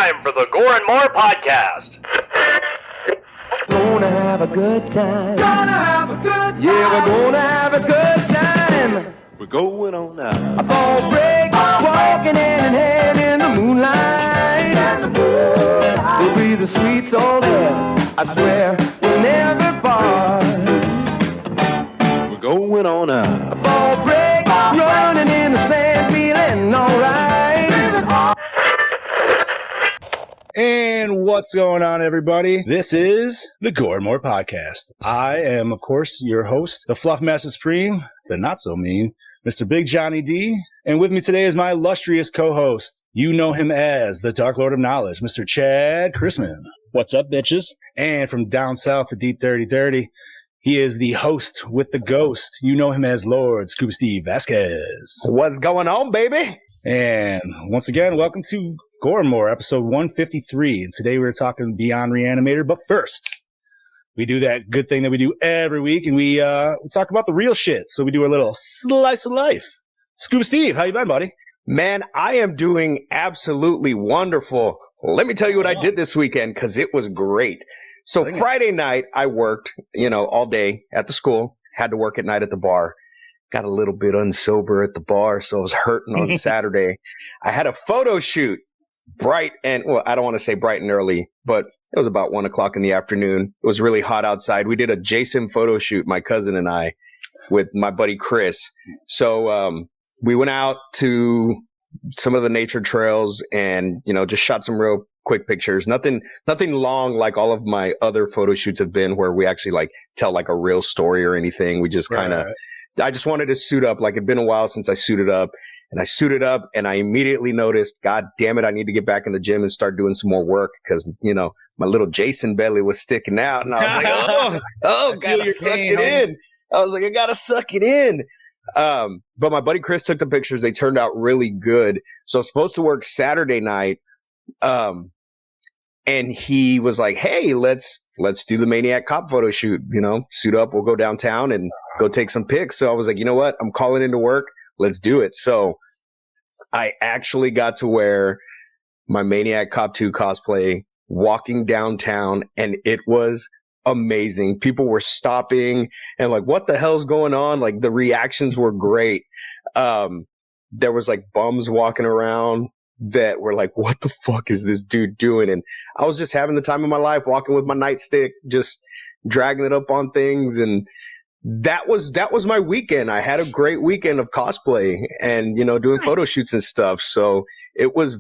time for the Gore N More podcast. Gonna have a good time. Gonna have a good time. Yeah, we're gonna have a good time. We're going on now. A ball break, walking hand in hand in the moonlight. We'll be the sweets all there. I swear we'll never part. We're going on now. A ball break, running in the sand, feeling alright. And what's going on, everybody? This is the Gore N More podcast. I am, of course, your host, the Fluff Master Supreme, the not so mean, Mr. Big Johnny D. And with me today is my illustrious co-host. You know him as the Dark Lord of Knowledge, Mr. Chad Chrisman. What's up, bitches? And from down south, the Deep Dirty, he is the host with the ghost. You know him as Lord Scuba Steve Vasquez. What's going on, baby? And once again, welcome to Gore N More, episode 153. And today we're talking Beyond Re-Animator. But first, we do that good thing that we do every week, and we talk about the real shit. So we do a little slice of life. Scuba Steve, how you been, buddy? Man, I am doing absolutely wonderful. Let me tell you what I did this weekend, because it was great. So Friday night, I worked, all day at the school, had to work at night at the bar. Got a little bit unsober at the bar, so I was hurting on Saturday. I had a photo shoot. Bright and, well, I don't want to say bright and early, but it was about 1 o'clock in the afternoon. It was really hot outside. We did a Jason photo shoot, my cousin and I, with my buddy Chris. So we went out to some of the nature trails and, just shot some real quick pictures. Nothing long like all of my other photo shoots have been, where we actually tell a real story or anything. We just I just wanted to suit up. It'd been a while since I suited up. And I suited up and I immediately noticed, God damn it, I need to get back in the gym and start doing some more work, because, my little Jason belly was sticking out. And I was like, gotta suck it in. I was like, I gotta suck it in. But my buddy Chris took the pictures. They turned out really good. So I was supposed to work Saturday night. And he was like, hey, let's do the Maniac Cop photo shoot, suit up. We'll go downtown and go take some pics. So I was like, you know what? I'm calling into work. Let's do it. So I actually got to wear my Maniac Cop 2 cosplay walking downtown, and it was amazing. People were stopping and what the hell's going on? The reactions were great. There was bums walking around that were like, what the fuck is this dude doing? And I was just having the time of my life, walking with my nightstick, just dragging it up on things. And that was my weekend. I had a great weekend of cosplay and, doing photo shoots and stuff. So it was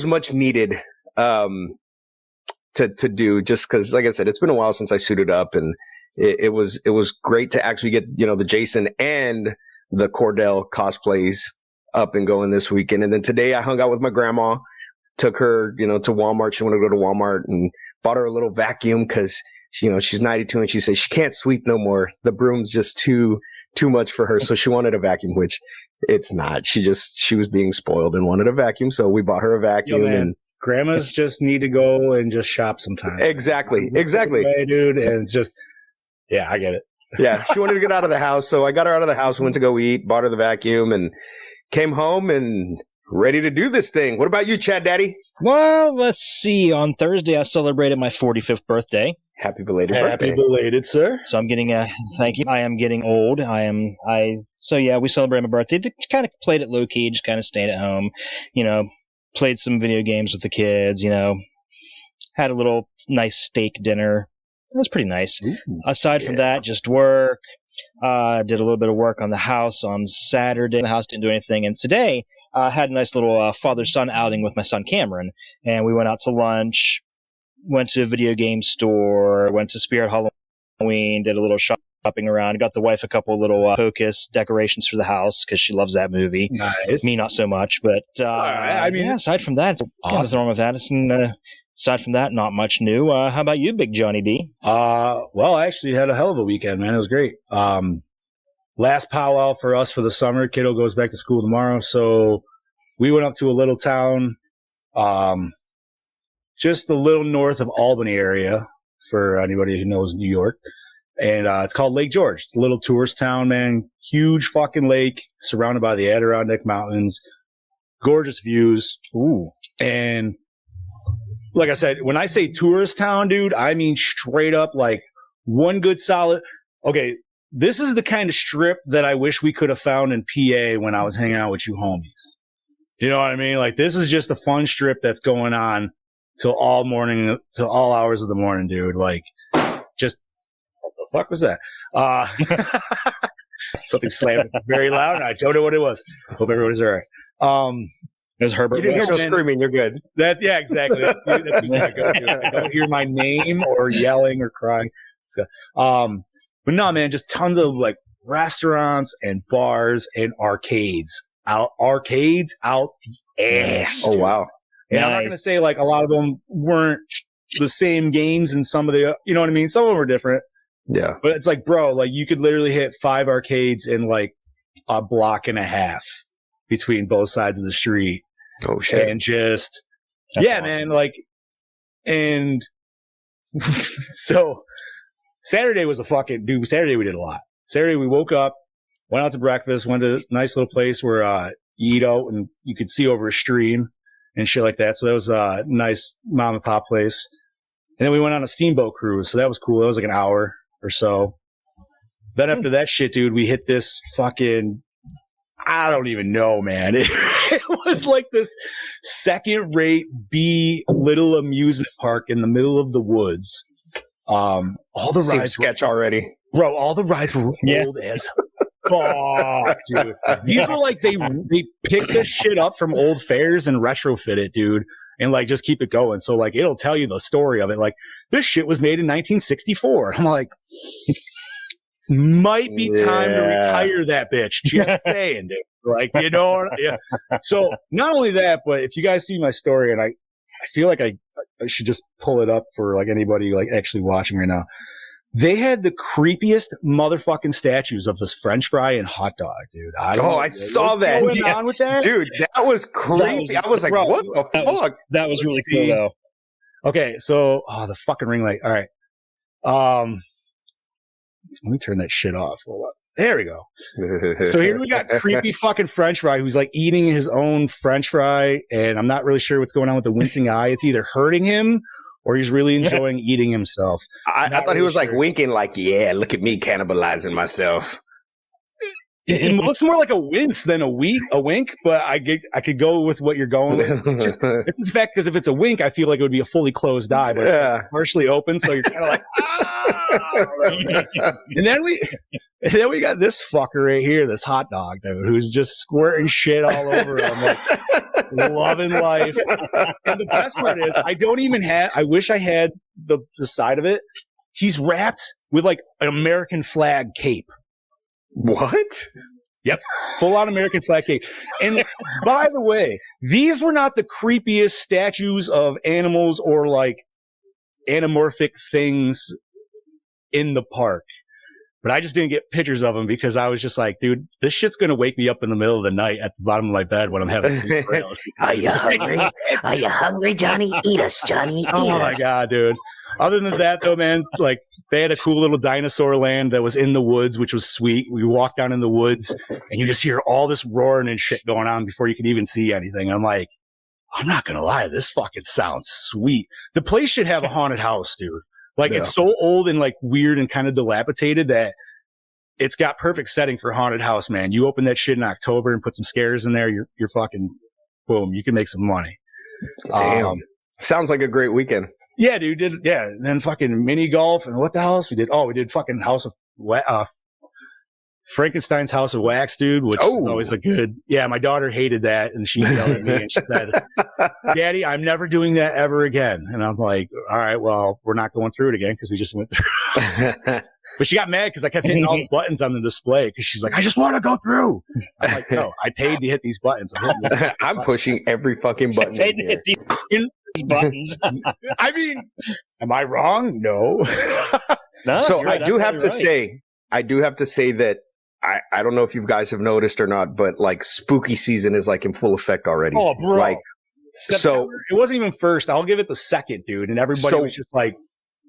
much needed, to do, just cause like I said, it's been a while since I suited up, and it was great to actually get, the Jason and the Cordell cosplays up and going this weekend. And then today I hung out with my grandma, took her, to Walmart. She wanted to go to Walmart, and bought her a little vacuum, cause she's 92 and she says she can't sweep no more. The broom's just too much for her. So she wanted a vacuum, which it's not. She was being spoiled and wanted a vacuum. So we bought her a vacuum. And grandmas just need to go and just shop sometimes. Exactly. Hey, dude. And it's just, yeah, I get it. Yeah. She wanted to get out of the house. So I got her out of the house, went to go eat, bought her the vacuum, and came home and ready to do this thing. What about you, Chad Daddy? Well, let's see. On Thursday, I celebrated my 45th birthday. Happy belated birthday. Happy belated, sir. So I'm getting thank you. I am getting old. So yeah, we celebrated my birthday. Just kind of played it low key, just kind of stayed at home, played some video games with the kids, had a little nice steak dinner. It was pretty nice. Ooh, aside from that, just work. Did a little bit of work on the house on Saturday. The house didn't do anything. And today, I had a nice little father-son outing with my son Cameron. And we went out to lunch, went to a video game store, went to Spirit Halloween, did a little shopping around, got the wife a couple little Hocus decorations for the house, because she loves that movie. Nice. Me, not so much. But aside from that, it's nothing wrong with that. Aside from that, not much new. How about you, Big Johnny D? Well, I actually had a hell of a weekend, man. It was great. Last powwow for us for the summer. Kiddo goes back to school tomorrow. So we went up to a little town, just a little north of Albany area, for anybody who knows New York. And it's called Lake George. It's a little tourist town, man. Huge fucking lake surrounded by the Adirondack Mountains. gorgeous views. Ooh. And like I said, when I say tourist town, dude, I mean straight up like one good solid. Okay, this is the kind of strip that I wish we could have found in PA when I was hanging out with you homies. You know what I mean? Like, this is just a fun strip that's going on till all morning, till all hours of the morning, dude. Like, just, what the fuck was that? Something slammed very loud, and I don't know what it was. Hope everybody's all right. It was Herbert. You didn't hear no screaming. You're good. Yeah, exactly. That's I don't hear my name or yelling or crying. So, but no, man, just tons of like restaurants and bars and arcades out the ass. Oh, wow. And I'm not going to say like a lot of them weren't the same games and some of the, you know what I mean? Some of them were different. Yeah. But it's like, bro, like you could literally hit 5 arcades in like a block and a half between both sides of the street. Oh, shit. And just, That's yeah, awesome. man, like, and so Saturday was Saturday we did a lot. Saturday we woke up, went out to breakfast, went to a nice little place where you eat out and you could see over a stream and shit like that. So that was a nice mom and pop place. And then we went on a steamboat cruise. So that was cool. That was like an hour or so. Then after that shit, dude, we hit this fucking, I don't even know, man. It was like this second-rate B little amusement park in the middle of the woods. All the Seems rides, sketch already. bro. All the rides were old as fuck, dude. These were like they picked this shit up from old fairs and retrofit it, dude, and like just keep it going. So like it'll tell you the story of it. Like this shit was made in 1964. I'm like, might be time to retire that bitch. Just saying, dude. Like, you know, yeah. So not only that, but if you guys see my story, and I feel like I should just pull it up for like anybody like actually watching right now. They had the creepiest motherfucking statues of this French fry and hot dog, dude. I saw that. What's going on with that? Dude, that was creepy. I was like, bro, what the fuck? That was really cool, though. Okay, so the fucking ring light. All right. Let me turn that shit off. Hold on. There we go. So here we got creepy fucking French fry who's like eating his own French fry, and I'm not really sure what's going on with the wincing eye. It's either hurting him or he's really enjoying eating himself. I thought really he was sure. like winking, like, yeah, look at me cannibalizing myself. It looks more like a wince than a wink, but I could go with what you're going with. It's in fact, because if it's a wink, I feel like it would be a fully closed eye, but Yeah. it's partially open, so you're kind of like, and then we got this fucker right here, this hot dog dude, who's just squirting shit all over him, like loving life. And the best part is, I wish I had the side of it. He's wrapped with like an American flag cape. What? Yep. Full on American flag cape. And by the way, these were not the creepiest statues of animals or like anamorphic things in the park. But I just didn't get pictures of them because I was just like, dude, this shit's going to wake me up in the middle of the night at the bottom of my bed when I'm having sleep paralysis. Are you hungry? Are you hungry, Johnny? Eat us, Johnny. Eat Oh my us. God, dude. Other than that, though, man, like they had a cool little dinosaur land that was in the woods, which was sweet. We walked down in the woods and you just hear all this roaring and shit going on before you can even see anything. I'm like, I'm not going to lie. This fucking sounds sweet. The place should have a haunted house, dude. Like Yeah. it's so old and like weird and kind of dilapidated that it's got perfect setting for haunted house, man. You open that shit in October and put some scares in there. You're fucking boom. You can make some money. Damn. Sounds like a great weekend. Yeah, dude. And then fucking mini golf and what the hell else we did? Oh, we did fucking Frankenstein's House of Wax, dude, which is always a good. Yeah, my daughter hated that, and she yelled at me and she said, "Daddy, I'm never doing that ever again." And I'm like, "All right, well, we're not going through it again because we just went through." But she got mad because I kept hitting all the buttons on the display because she's like, "I just want to go through." I'm like, "No, I paid to hit these buttons. I'm pushing every fucking button. They in here. did these buttons. I mean, am I wrong? No." No, So you're I do have to right. say that I don't know if you guys have noticed or not, but like spooky season is like in full effect already. Oh, bro. Like, September, it wasn't even first. I'll give it the second, dude. And everybody was just like,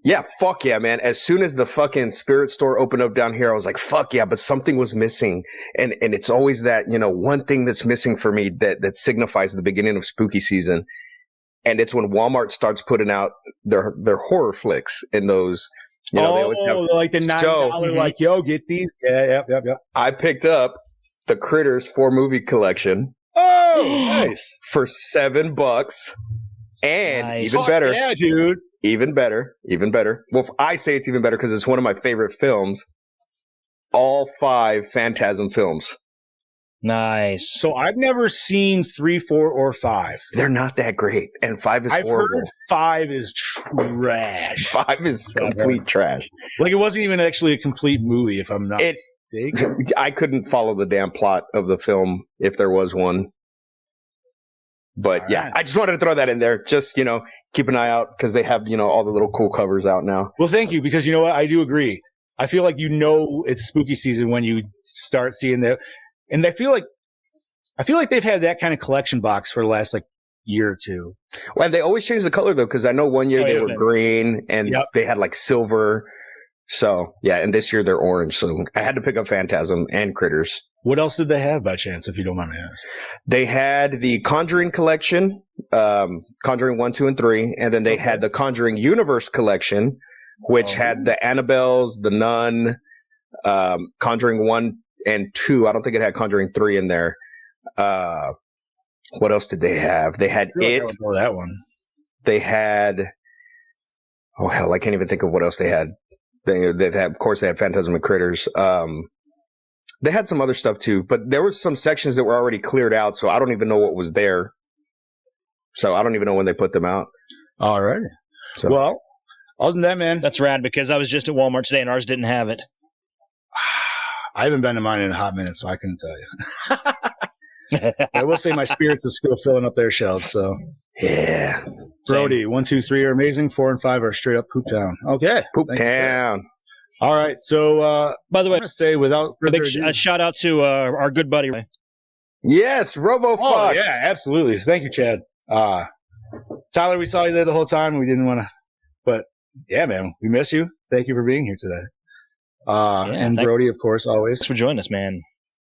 Yeah, fuck yeah, man. As soon as the fucking spirit store opened up down here, I was like, fuck yeah, but something was missing. And it's always that, one thing that's missing for me that signifies the beginning of spooky season. And it's when Walmart starts putting out their horror flicks in those, they always have like the $9, like, yo, get these. Yeah, yep. I picked up the Critters 4-movie collection. Oh, nice. For $7. And Nice. even better. Yeah, dude. Even better. Well, I say it's even better because it's one of my favorite films. All 5 Phantasm films. Nice. So I've never seen 3, 4, or 5. They're not that great. And 5 is horrible. Heard 5 is trash. 5 is complete trash. Like, it wasn't even actually a complete movie, if I'm not mistaken. I couldn't follow the damn plot of the film if there was one. But all yeah, right. I just wanted to throw that in there. Just, keep an eye out because they have, all the little cool covers out now. Well, thank you, because you know what? I do agree. I feel like it's spooky season when you start seeing that. And I feel like they've had that kind of collection box for the last year or two. Well, they always change the color though, because I know one year they were green and they had silver. So yeah, and this year they're orange. So I had to pick up Phantasm and Critters. What else did they have by chance, if you don't mind me asking? They had the Conjuring collection, Conjuring 1, 2, and 3, and then they had the Conjuring Universe collection, which had the Annabelles, the Nun, Conjuring 1 and 2. I don't think it had Conjuring 3 in there. What else did they have? They had I don't know that one. They had, oh hell, I can't even think of what else they had. They had, of course, they had Phantasm and Critters. They had some other stuff too, but there was some sections that were already cleared out, so I don't even know what was there. So I don't even know when they put them out. All right. So. Well, other than that, man, That's rad because I was just at Walmart today and ours didn't have it. I haven't been to mine in a hot minute, so I couldn't tell you. I will say my spirits is still filling up their shelves. So Yeah. Brody, 1, 2, 3 are amazing. 4 and 5 are straight up poop town. Okay. Poop Thank you, sir. town. All right. So, By the way, I'm going to say without further ado. a shout out to our good buddy. Yes, RoboFuck. Oh, yeah, absolutely. Thank you, Chad. Tyler, we saw you there the whole time. We didn't want to, but yeah, man, we miss you. Thank you for being here today. And Brody, of course, always. Thanks for joining us, man.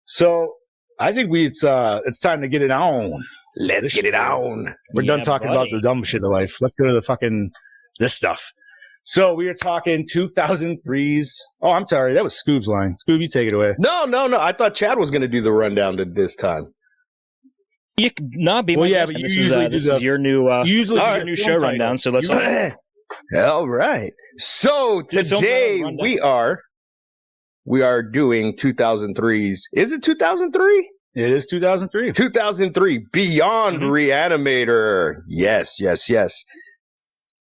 So I think it's time to get it on. Let's get it on. We're done talking about the dumb shit of life. Let's go to the fucking this stuff. So we are talking 2003's. Oh, I'm sorry. That was Scoob's line. Scoob, you take it away. No. I thought Chad was going to do the rundown this time. You could not be. Well, yeah, but this you usually is your new. usually your new show rundown. So let's. All right. So today we are doing 2003's. Is it 2003? It is 2003. 2003 Beyond Re-Animator. Yes.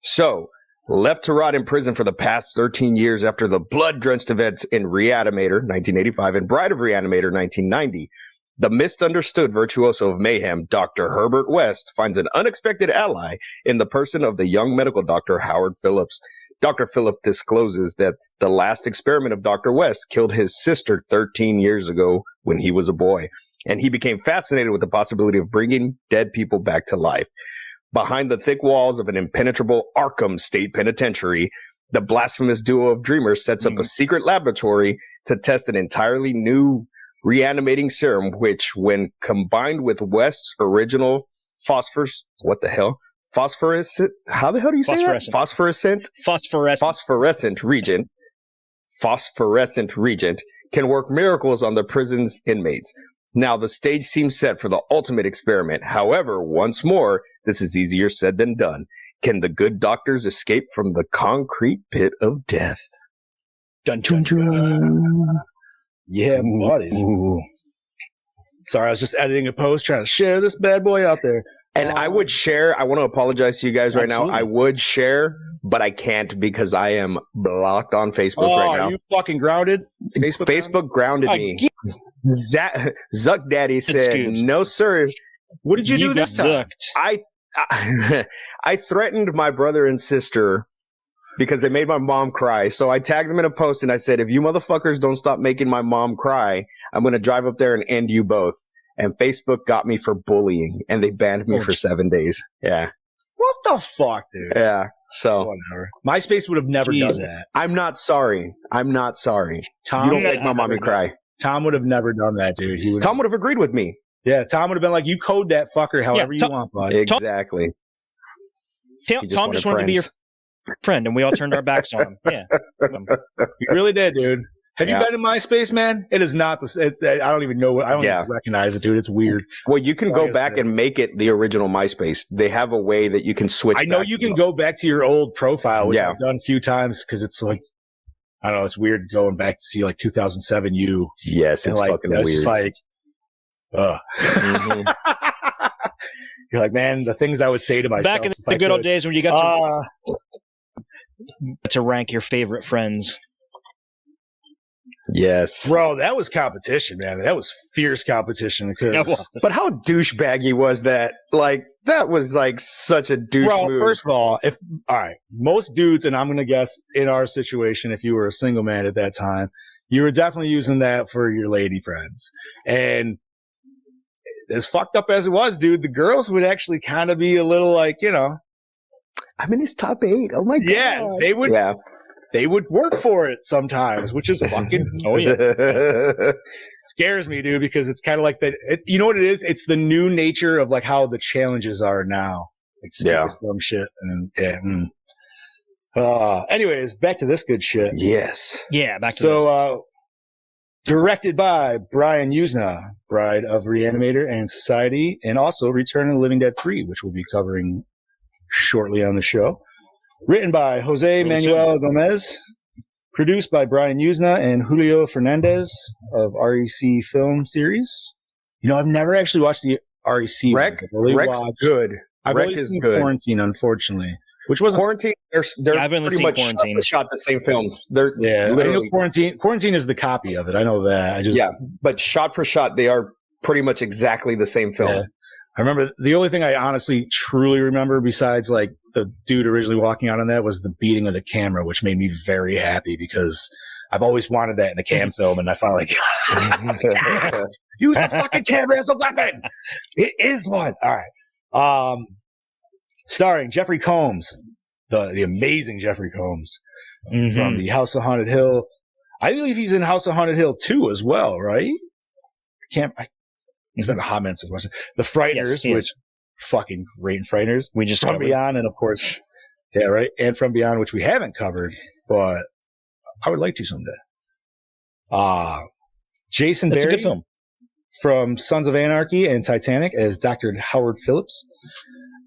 So, left to rot in prison for the past 13 years after the blood-drenched events in Re-Animator 1985 and Bride of Re-Animator 1990, the misunderstood virtuoso of mayhem, Dr. Herbert West, finds an unexpected ally in the person of the young medical doctor Howard Phillips. Dr. Phillips discloses that the last experiment of Dr. West killed his sister 13 years ago when he was a boy, and he became fascinated with the possibility of bringing dead people back to life. Behind the thick walls of an impenetrable Arkham State Penitentiary, the blasphemous duo of dreamers sets up a secret laboratory to test an entirely new reanimating serum, which, when combined with West's original phosphorescent, how the hell do you say that? Phosphorescent reagent can work miracles on the prison's inmates. Now, the stage seems set for the ultimate experiment. However, once more, this is easier said than done. Can the good doctors escape from the concrete pit of death? Dun, dun, dun. Yeah, buddies. Sorry, I was just editing a post trying to share this bad boy out there. And I would share. I want to apologize to you guys right now. I would share, but I can't because I am blocked on Facebook right now. Are you fucking grounded? Facebook grounded me. Zuck Daddy said, "No, sir." What did you do this time? I threatened my brother and sister because they made my mom cry. So I tagged them in a post and I said, if you motherfuckers don't stop making my mom cry, I'm going to drive up there and end you both. And Facebook got me for bullying and they banned me for 7 days. Yeah. What the fuck, dude? Yeah. So whatever. MySpace would have never done that. I'm not sorry. Tom, You don't make my mommy cry. Tom would have never done that, dude. Tom would have agreed with me. Yeah, Tom would have been like, "You code that fucker however you want, bud." Exactly. Tom just wanted to be your friend, and we all turned our backs on him. Yeah, he really did, dude. Have you been in MySpace, man? It is not the. I don't even know. I don't even recognize it, dude. It's weird. Well, you can go back and make it the original MySpace. They have a way that you can switch. I know you can go back to your old profile, which I've done a few times because it's like, I don't know. It's weird going back to see like 2007 you. Yes, it's fucking weird. It's like, you're like, man, the things I would say to myself. Back in the good old days when you got to rank your favorite friends. Yes. Bro, that was competition, man. That was fierce competition. But how douchebaggy was that? Like, that was like such a douche move. First of all, most dudes, and I'm going to guess in our situation, if you were a single man at that time, you were definitely using that for your lady friends. And as fucked up as it was, dude, the girls would actually kind of be a little like, I'm in his top 8. Oh my God. Yeah, they would. Yeah. They would work for it sometimes, which is fucking, scares me, dude, because it's kind of like that. You know what it is? It's the new nature of like how the challenges are now. Like dumb shit. And anyways, back to this good shit. Yes. Yeah, back to this. Directed by Brian Usna, Bride of Re-Animator and Society, and also Return of the Living Dead 3, which we'll be covering shortly on the show. Written by Jose Manuel Gomez, produced by Brian Usna and Julio Fernandez of REC Film Series. I've never actually watched the REC. Rec's good. I've only seen Quarantine, unfortunately, which wasn't Quarantine. They're pretty much shot the same film. They're literally Quarantine is the copy of it. I know that. But shot for shot, they are pretty much exactly the same film. Yeah. I remember the only thing I honestly truly remember besides like the dude originally walking out on that was the beating of the camera, which made me very happy because I've always wanted that in a cam film. And I finally use the fucking camera as a weapon. It is one. All right. Starring Jeffrey Combs, the amazing Jeffrey Combs from the House of Haunted Hill. I believe he's in House of Haunted Hill 2 as well, right? It's been a hot minute since watching The Frighteners, which fucking great in Frighteners. We just From Beyond, and of course, and From Beyond, which we haven't covered, but I would like to someday. Jason Barry, a good film. From Sons of Anarchy and Titanic as Dr. Howard Phillips.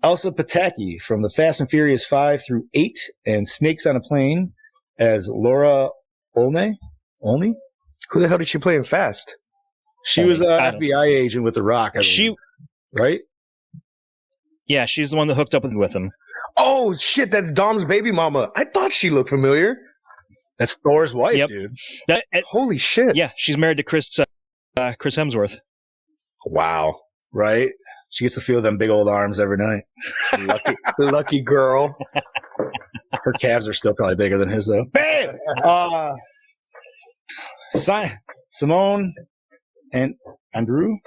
Elsa Pataki from the Fast and Furious 5 through 8 and Snakes on a Plane as Laura Olney. Who the hell did she play in Fast? She was an FBI agent with The Rock. Right? Yeah, she's the one that hooked up with him. Oh, shit, that's Dom's baby mama. I thought she looked familiar. That's Thor's wife, dude. Holy shit. Yeah, she's married to Chris Hemsworth. Wow. Right? She gets to feel them big old arms every night. Lucky girl. Her calves are still probably bigger than his, though. Bam! Simone and Andrew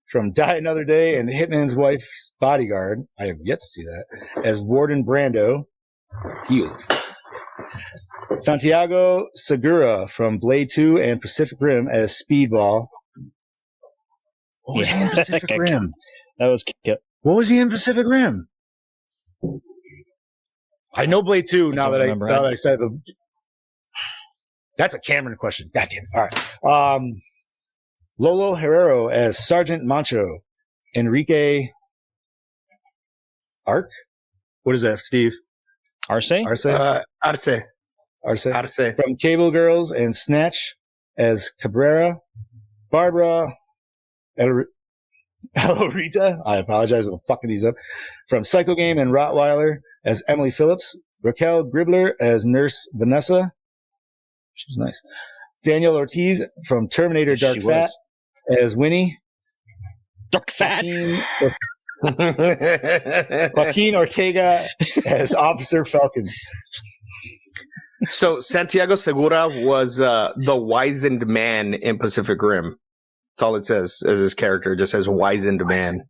from Die Another Day and Hitman's Wife's Bodyguard. I have yet to see that. As Warden Brando. He was. Santiago Segura from Blade 2 and Pacific Rim as Speedball. What was he in Pacific Rim? That was cute. What was he in Pacific Rim? I know Blade 2 now that I said the. That's a Cameron question. God damn it. All right. Lolo Herrero as Sergeant Mancho. Enrique Arce? What is that, Steve? Arce? Arce. From Cable Girls and Snatch as Cabrera. Barbara Elorita. I apologize if I'm fucking these up. From Psycho Game and Rottweiler as Emily Phillips. Raquel Gribler as Nurse Vanessa. She's nice. Daniel Ortiz from Terminator Dark Fat as Winnie. Dark Fat. Joaquin Ortega as Officer Falcon. So Santiago Segura was the wizened man in Pacific Rim. That's all it says as his character. It just says wizened man.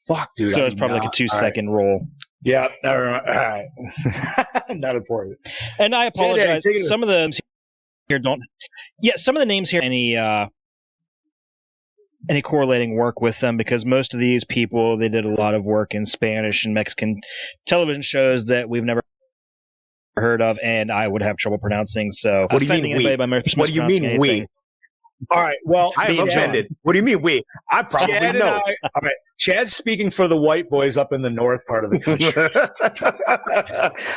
Fuck, dude. So it's probably like a 2-second role. Yeah. All right. Not important. And I apologize. Daddy, Some of the names here don't. Yeah, some of the names here any correlating work with them, because most of these people, they did a lot of work in Spanish and Mexican television shows that we've never heard of, and I would have trouble pronouncing. So, What do you mean we? What do you mean we? All right. Well, I am offended. What do you mean we? I probably Chad know. All right. Chad's speaking for the white boys up in the north part of the country.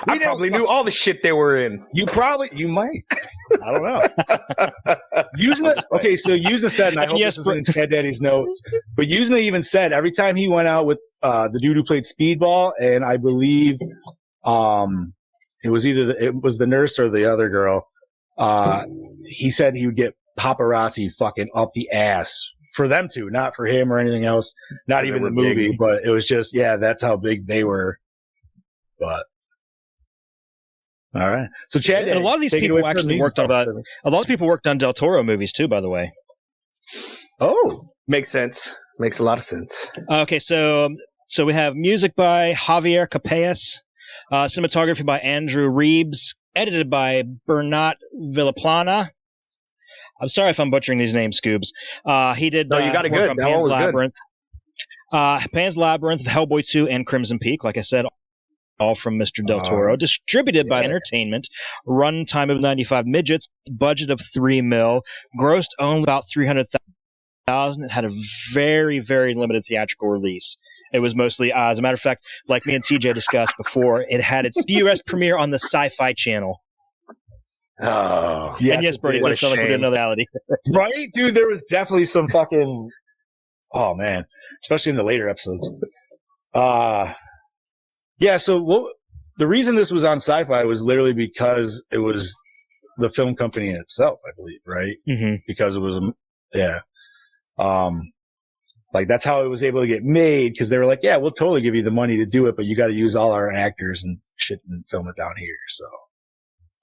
I probably knew all the shit they were in. You might. I don't know. Yuzna said, and I hope this isn't in Chad Daddy's notes, but Yuzna even said every time he went out with the dude who played Speedball, and I believe it was the nurse or the other girl, he said he would get paparazzi fucking up the ass for them two, not for him or anything else, not even the movie, but it was just, that's how big they were. But all right. So Chad, and a lot of these people actually worked on a lot of people worked on Del Toro movies too, by the way. Oh, makes sense. Makes a lot of sense. Okay, so we have music by Javier Capellas, cinematography by Andrew Reeves, edited by Bernat Villaplana. I'm sorry if I'm butchering these names, Scoobs. He did. No, you got it good. That one was Labyrinth. Pan's Labyrinth, Hellboy 2, and Crimson Peak. Like I said, all from Mr. Del Toro. Distributed by Entertainment. Run time of 95 midgets. Budget of $3 million. Grossed only about $300,000. It had a very, very limited theatrical release. It was mostly, as a matter of fact, like me and TJ discussed before, it had its US premiere on the Sci-Fi Channel. Oh, yes, and yes, Brody, it sounds like we did another reality. Right, dude? There was definitely some fucking. Oh man, especially in the later episodes. Yeah. So the reason this was on Sci-Fi was literally because it was the film company itself, I believe, right? Mm-hmm. Because it was like that's how it was able to get made, because they were like, yeah, we'll totally give you the money to do it, but you got to use all our actors and shit and film it down here. So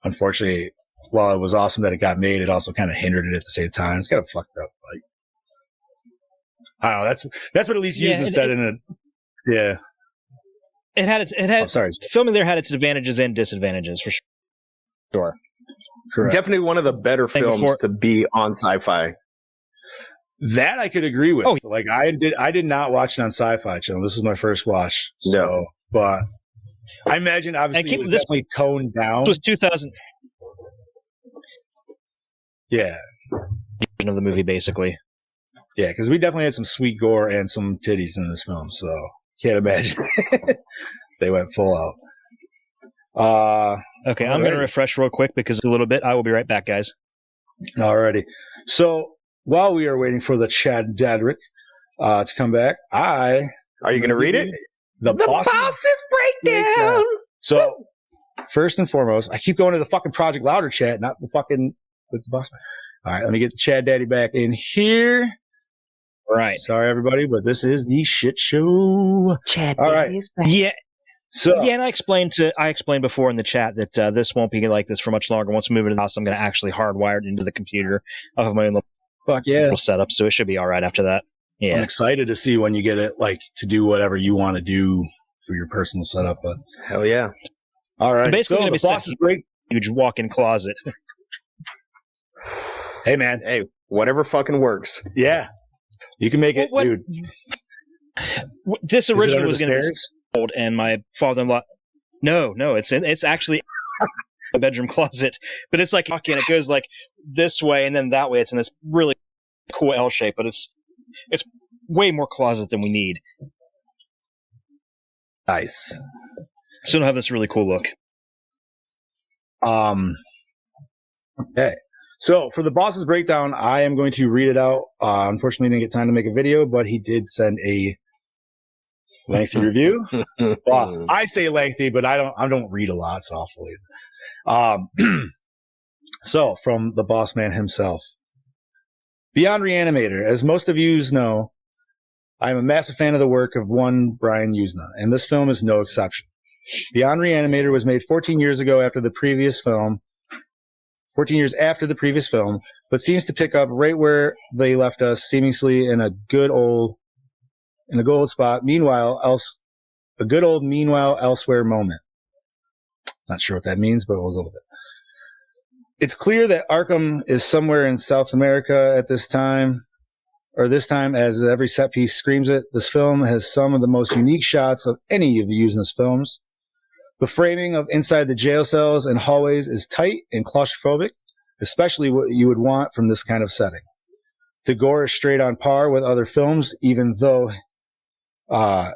unfortunately, while it was awesome that it got made, it also kind of hindered it at the same time. It's kind of fucked up. Like, I don't know. That's what at least Yuzna said in it. Yeah. It had filming there had its advantages and disadvantages for sure. Correct. Definitely one of the better films to be on Sci-Fi. That I could agree with. Oh, like I did not watch it on Sci-Fi Channel. This was my first watch. So, but I imagine obviously it was definitely toned down. It was 2000. Yeah. Of the movie, basically. Yeah, because we definitely had some sweet gore and some titties in this film, so can't imagine. They went full out. Okay, I'm going to refresh real quick because a little bit. I will be right back, guys. Alrighty. So while we are waiting for the Chad Dadrick to come back, are you going to read it? The boss's breakdown. So first and foremost, I keep going to the fucking Project Louder chat, not the fucking with the boss man. All right, let me get the Chad Daddy back in here. Right. Sorry, everybody, but this is the shit show. Chad Daddy is back. Yeah. So and I explained before in the chat that this won't be like this for much longer. Once we move into the house, I'm going to actually hardwire it into the computer. I'll have my own little setup, so it should be all right after that. Yeah. I'm excited to see when you get it, like, to do whatever you want to do for your personal setup. But hell yeah! All right. I'm basically going to be boss's great huge walk-in closet. Hey man, whatever fucking works. Yeah, you can make it, dude. This originally was going to be sold, and my father-in-law. No, it's actually a bedroom closet, but it's like and it goes like this way and then that way. It's in this really cool L shape, but it's way more closet than we need. Nice. So it'll have this really cool look. Okay. So for the boss's breakdown, I am going to read it out. Unfortunately, didn't get time to make a video, but he did send a lengthy review. Well, I say lengthy, but I don't read a lot, so I'll So from the boss man himself, Beyond Re-Animator. As most of you know, I am a massive fan of the work of one Brian Yuzna, and this film is no exception. Beyond Re-Animator was made 14 years after the previous film, but seems to pick up right where they left us, seemingly in a good old spot. Meanwhile, a good old meanwhile elsewhere moment. Not sure what that means, but we'll go with it. It's clear that Arkham is somewhere in South America at this time, as every set piece screams it. This film has some of the most unique shots of any of the Useness films. The framing of inside the jail cells and hallways is tight and claustrophobic, especially what you would want from this kind of setting. The gore is straight on par with other films, even though I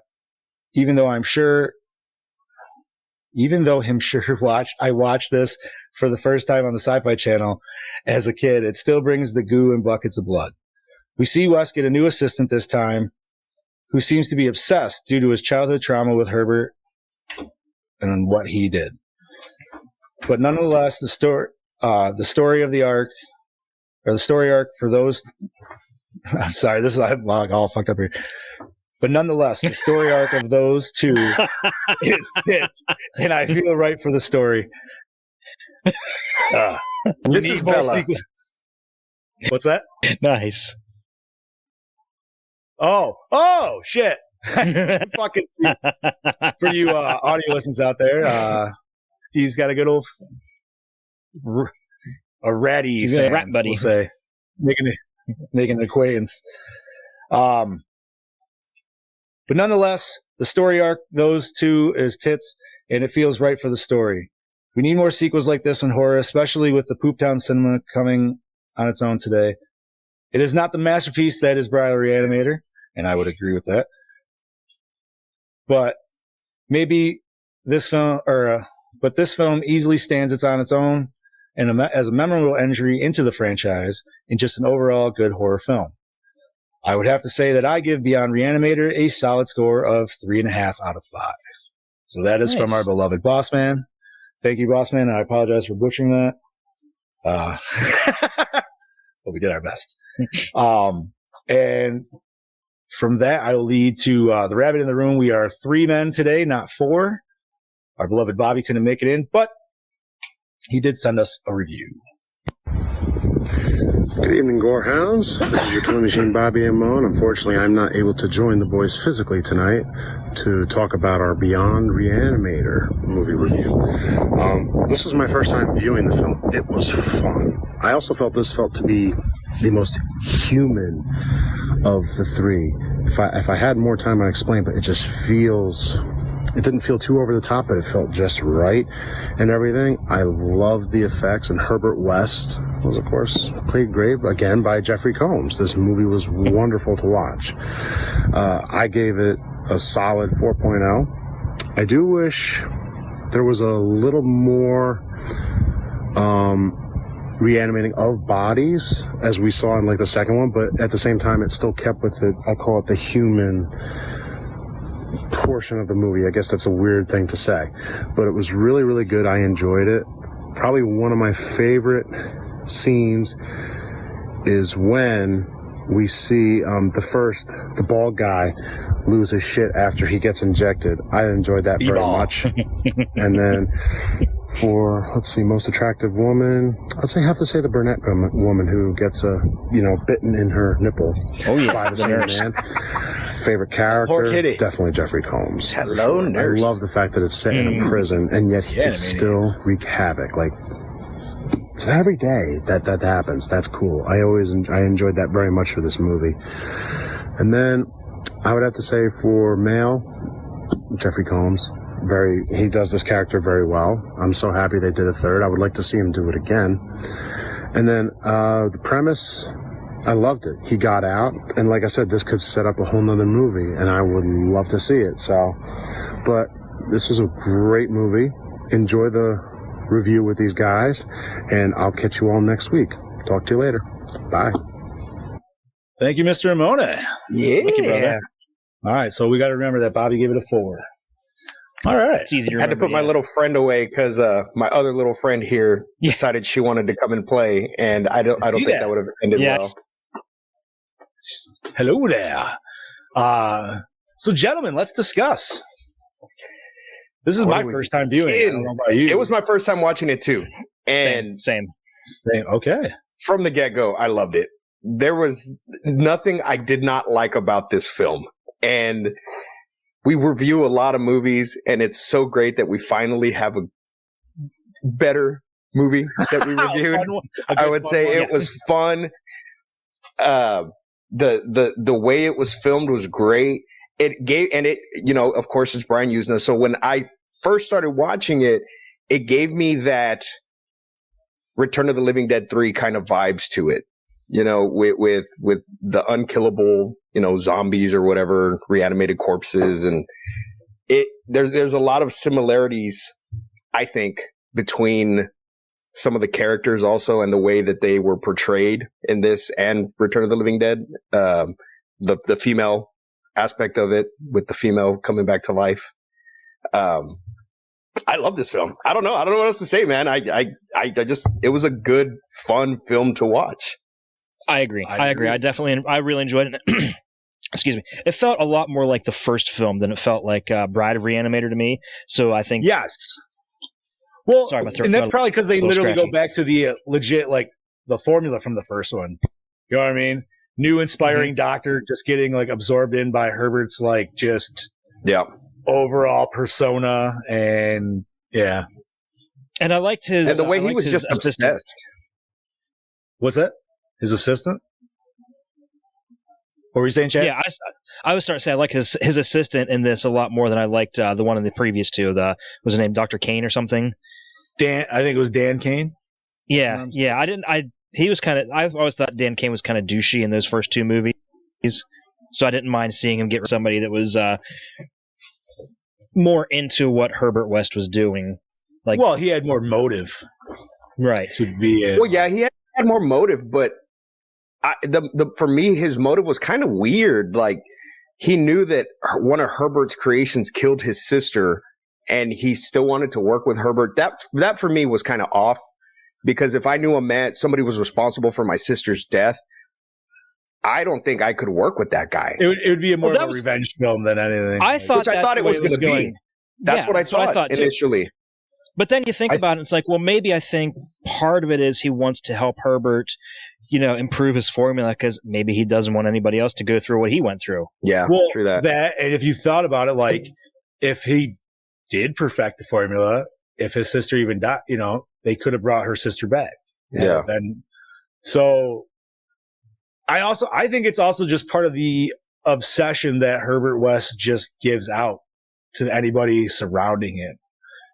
watched this for the first time on the Sci-Fi Channel as a kid. It still brings the goo and buckets of blood. We see Wes get a new assistant this time, who seems to be obsessed due to his childhood trauma with Herbert and what he did. But nonetheless, the story arc for those. I'm sorry, I'm all fucked up here. But nonetheless, the story arc of those two is tits, and I feel right for the story. This is Bella. What's that? Nice. Oh, shit. Fucking Steve. For you audio listeners out there, Steve's got a good old a ratty fan, rat buddy. we'll say, making an acquaintance. But nonetheless, the story arc, those two, is tits, and it feels right for the story. We need more sequels like this in horror, especially with the Pooptown cinema coming on its own today. It is not the masterpiece that is Beyond Re-Animator, and I would agree with that. But maybe this film, but this film easily stands on its own and as a memorable entry into the franchise and just an overall good horror film. I would have to say that I give Beyond Re-Animator a solid score of 3.5 out of 5. So that is from our beloved Boss Man. Thank you, Boss Man. I apologize for butchering that. But we did our best. And from that, I will lead to the rabbit in the room. We are 3 men today, not 4. Our beloved Bobby couldn't make it in, but he did send us a review. Good evening, Gore Hounds. This is your Toy Machine Bobby M. Mo, and unfortunately I'm not able to join the boys physically tonight to talk about our Beyond Re-Animator movie review. This was my first time viewing the film. It was fun. I also felt this to be the most human of the 3. If I had more time, I'd explain, but it didn't feel too over the top, but it felt just right and everything. I loved the effects, and Herbert West was, of course, played great, again, by Jeffrey Combs. This movie was wonderful to watch. I gave it a solid 4.0. I do wish there was a little more reanimating of bodies, as we saw in like the second one, but at the same time, it still kept with it. I call it the human portion of the movie. I guess that's a weird thing to say, but it was really, really good. I enjoyed it. Probably one of my favorite scenes is when we see the bald guy lose his shit after he gets injected. I enjoyed that very much. And then for, most attractive woman, I'd say, have to say the brunette woman who gets bitten in her nipple by the same man. Favorite character, definitely Jeffrey Combs. Hello, nurse. I love the fact that it's set in a prison, and yet he can still wreak havoc. Like, so every day that happens, that's cool. I enjoyed that very much for this movie. And then I would have to say for male, Jeffrey Combs. He does this character very well. I'm so happy they did a third. I would like to see him do it again. And then the premise, I loved it. He got out, and like I said, this could set up a whole nother movie, and I would love to see it. But this was a great movie. Enjoy the review with these guys, and I'll catch you all next week. Talk to you later. Bye. Thank you, Mr. Amona. Yeah. Thank you, brother. All right, so we got to remember that Bobby gave it a 4. All right. It's easy to I had to put my little friend away because my other little friend here decided she wanted to come and play, and I don't think that would have ended well. Hello there. So, gentlemen, let's discuss. This is my first time viewing it. I don't know about you. It was my first time watching it too, and same. Okay. From the get-go, I loved it. There was nothing I did not like about this film, and we review a lot of movies, and it's so great that we finally have a better movie that we reviewed. I would say it was fun. The way it was filmed was great. It gave, and it, of course, it's Brian Usna. So when I first started watching it, it gave me that Return of the Living Dead 3 kind of vibes to it, with the unkillable, zombies or whatever, reanimated corpses. And there's a lot of similarities, I think, between some of the characters also and the way that they were portrayed in this and Return of the Living Dead. The female aspect of it, with the female coming back to life. I love this film. I don't know what else to say, man. It was a good, fun film to watch. I agree. I really enjoyed it. Excuse me. It felt a lot more like the first film than it felt like Bride of Re-Animator to me. So I think yes. Well, sorry, my throat, and that's probably because they literally scratchy. go back to the legit, like the formula from the first one. You know what I mean? New inspiring doctor just getting like absorbed in by Herbert's like just overall persona, and and I liked his and the way he was just assistant. obsessed. What's that? His assistant? What were you saying, Chad? Yeah, I was starting to say I like his assistant in this a lot more than I liked the one in the previous two. Was his name Dr. Kane or something? I think it was Dan Kane. Yeah. I've always thought Dan Kane was kind of douchey in those first two movies, so I didn't mind seeing him get somebody that was more into what Herbert West was doing. Like, well, he had more motive, right? To be in. Well, yeah, he had more motive, but for me, his motive was kind of weird. Like, he knew that one of Herbert's creations killed his sister, and he still wanted to work with Herbert. That for me was kind of off, because if I knew somebody was responsible for my sister's death, I don't think I could work with that guy. It would be more of a revenge film than anything. I thought it was going to be. That's what I thought initially. Too. But then you think about it, it's like, well, maybe I think part of it is he wants to help Herbert, improve his formula, because maybe he doesn't want anybody else to go through what he went through. Yeah, true that. And if you thought about it, like, if he did perfect the formula, if his sister even died, they could have brought her sister back. Yeah. Then, so I think it's also just part of the obsession that Herbert West just gives out to anybody surrounding him.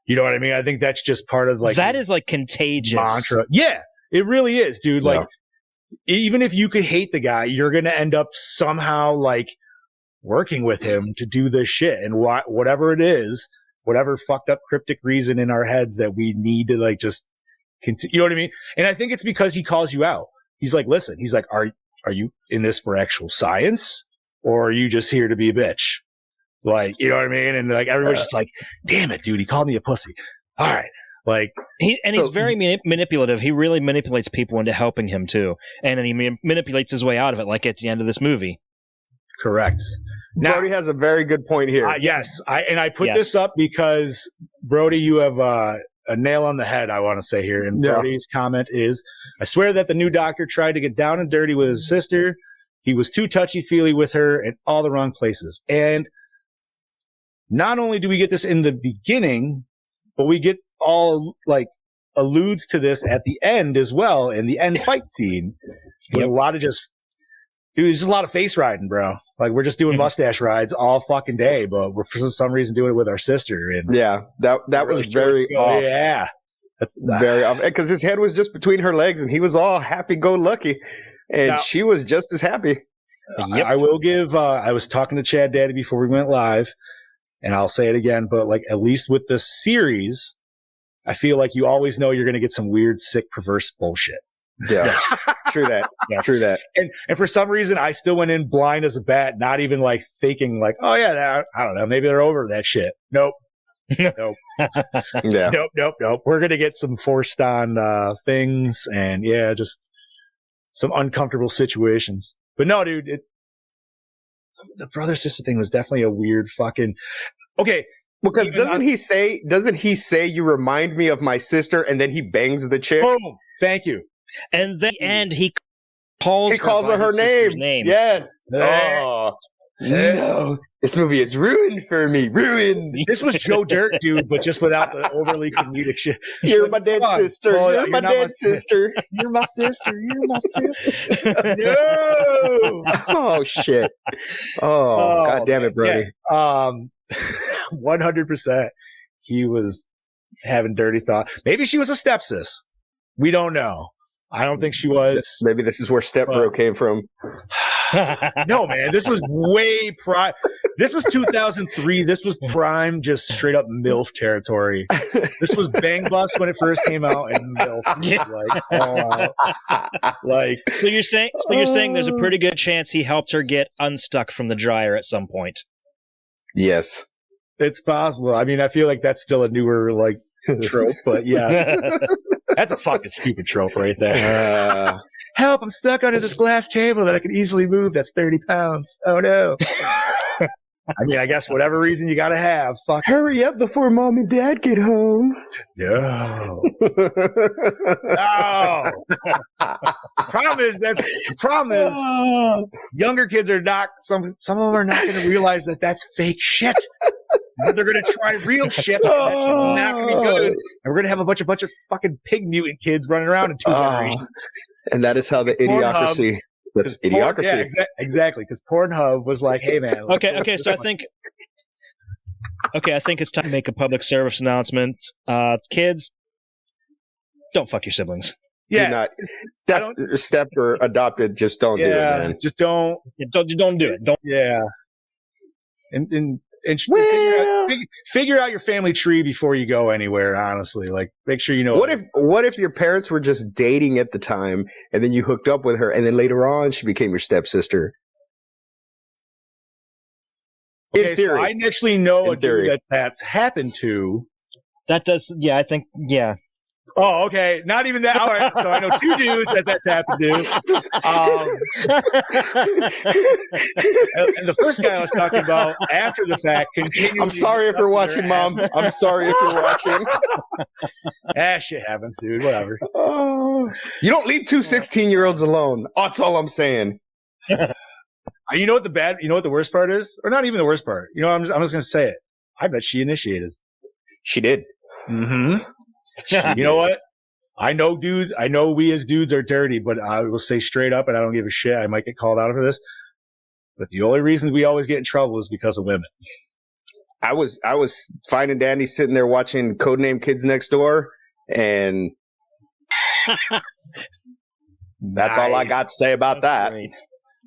You know what I mean? I think that's just part of like that is like contagious mantra. Yeah, it really is, dude. Like, even if you could hate the guy, you're going to end up somehow like working with him to do this shit. And whatever it is, whatever fucked up cryptic reason in our heads that we need to like just continue. You know what I mean? And I think it's because he calls you out. He's like, listen, he's like, are you in this for actual science, or are you just here to be a bitch? Like, you know what I mean? And like, everybody's just like, damn it, dude, he called me a pussy. All right. Like, he's very manipulative. He really manipulates people into helping him too. And then he manipulates his way out of it, like at the end of this movie. Correct. Now, Brody has a very good point here. Yes. I put this up because, Brody, you have a nail on the head, I want to say here. And Brody's comment is, I swear that the new doctor tried to get down and dirty with his sister. He was too touchy-feely with her in all the wrong places. And not only do we get this in the beginning, but we get all like alludes to this at the end as well, in the end fight scene. With a lot of it's just a lot of face riding, bro. Like, we're just doing mustache rides all fucking day, but we're for some reason doing it with our sister. And that was very off. Yeah, that's very off, because his head was just between her legs, and he was all happy-go-lucky, and she was just as happy. I will give. I was talking to Chad Daddy before we went live, and I'll say it again, but like, at least with this series, I feel like you always know you're going to get some weird, sick, perverse bullshit. Yeah, true that. True that. And for some reason, I still went in blind as a bat, not even like thinking like, oh yeah, I don't know, maybe they're over that shit. Nope. Nope. Nope. We're going to get some forced on things, and just some uncomfortable situations. But no, dude, the brother-sister thing was definitely a weird fucking... Okay. Because doesn't he say, you remind me of my sister, and then he bangs the chick? Boom. Thank you. And then he calls her name. Yes. Oh. No, this movie is ruined for me. Ruined. This was Joe Dirt, dude, but just without the overly comedic shit. You're my dead sister. Oh, You're my not dead sister. You're my sister. You're my sister. No. Oh shit. Oh, god damn it, Brody. Yeah. 100%. He was having dirty thought. Maybe she was a stepsis. We don't know. I don't think she was. Maybe this is where Step Bro came from. No, man. This was way prime. This was 2003. This was prime, just straight up MILF territory. This was Bang Bus when it first came out, and MILF. So you're saying there's a pretty good chance he helped her get unstuck from the dryer at some point. Yes. It's possible. I mean, I feel like that's still a newer trope, but yeah. That's a fucking stupid trope right there. Help, I'm stuck under this glass table that I can easily move. That's 30 pounds. Oh, no. I mean, I guess whatever reason you got to have. Fuck. Hurry up before mom and dad get home. No. No. Problem is, younger kids are not, some of them are not going to realize that that's fake shit. They're going to try real shit. And that's not going to be good. And we're going to have a bunch of fucking pig mutant kids running around in 2 generations. And that is how the idiocracy. That's idiocracy. Yeah, exactly. Because Pornhub was like, "Hey, man." Okay. So I think it's time to make a public service announcement. Kids, don't fuck your siblings. Yeah, do not step or adopted. Just don't do it, man. Just don't do it. Don't. Yeah. And figure out your family tree before you go anywhere. Honestly, make sure you know. What if your parents were just dating at the time, and then you hooked up with her, and then later on she became your stepsister? Okay, in theory, so I actually know a dude that's happened to. That does, yeah. I think, yeah. Oh, okay. Not even that. All right. So I know 2 dudes that's happened to. And the first guy I was talking about after the fact continued. I'm sorry if you're watching, Mom. I'm sorry if you're watching. Shit happens, dude. Whatever. You don't leave 2 16-year-olds alone. That's all I'm saying. You know what the worst part is? Or not even the worst part. I'm just going to say it. I bet she initiated. She did. Mm-hmm. You know what? I know we as dudes are dirty, but I will say straight up, and I don't give a shit. I might get called out for this, but the only reason we always get in trouble is because of women. I was fine and dandy sitting there watching Codename Kids Next Door, and that's all I got to say about that. Great.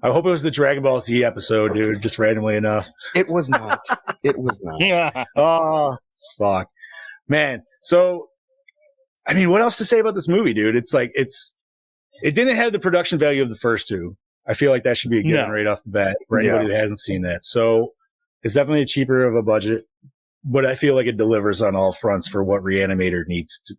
I hope it was the Dragon Ball Z episode, dude, just randomly enough. It was not. It was not. Yeah. Oh, fuck. Man, so I mean, what else to say about this movie, dude? It didn't have the production value of the first 2. I feel like that should be a given right off the bat for anybody that hasn't seen that. So it's definitely cheaper of a budget, but I feel like it delivers on all fronts for what Re-Animator needs to.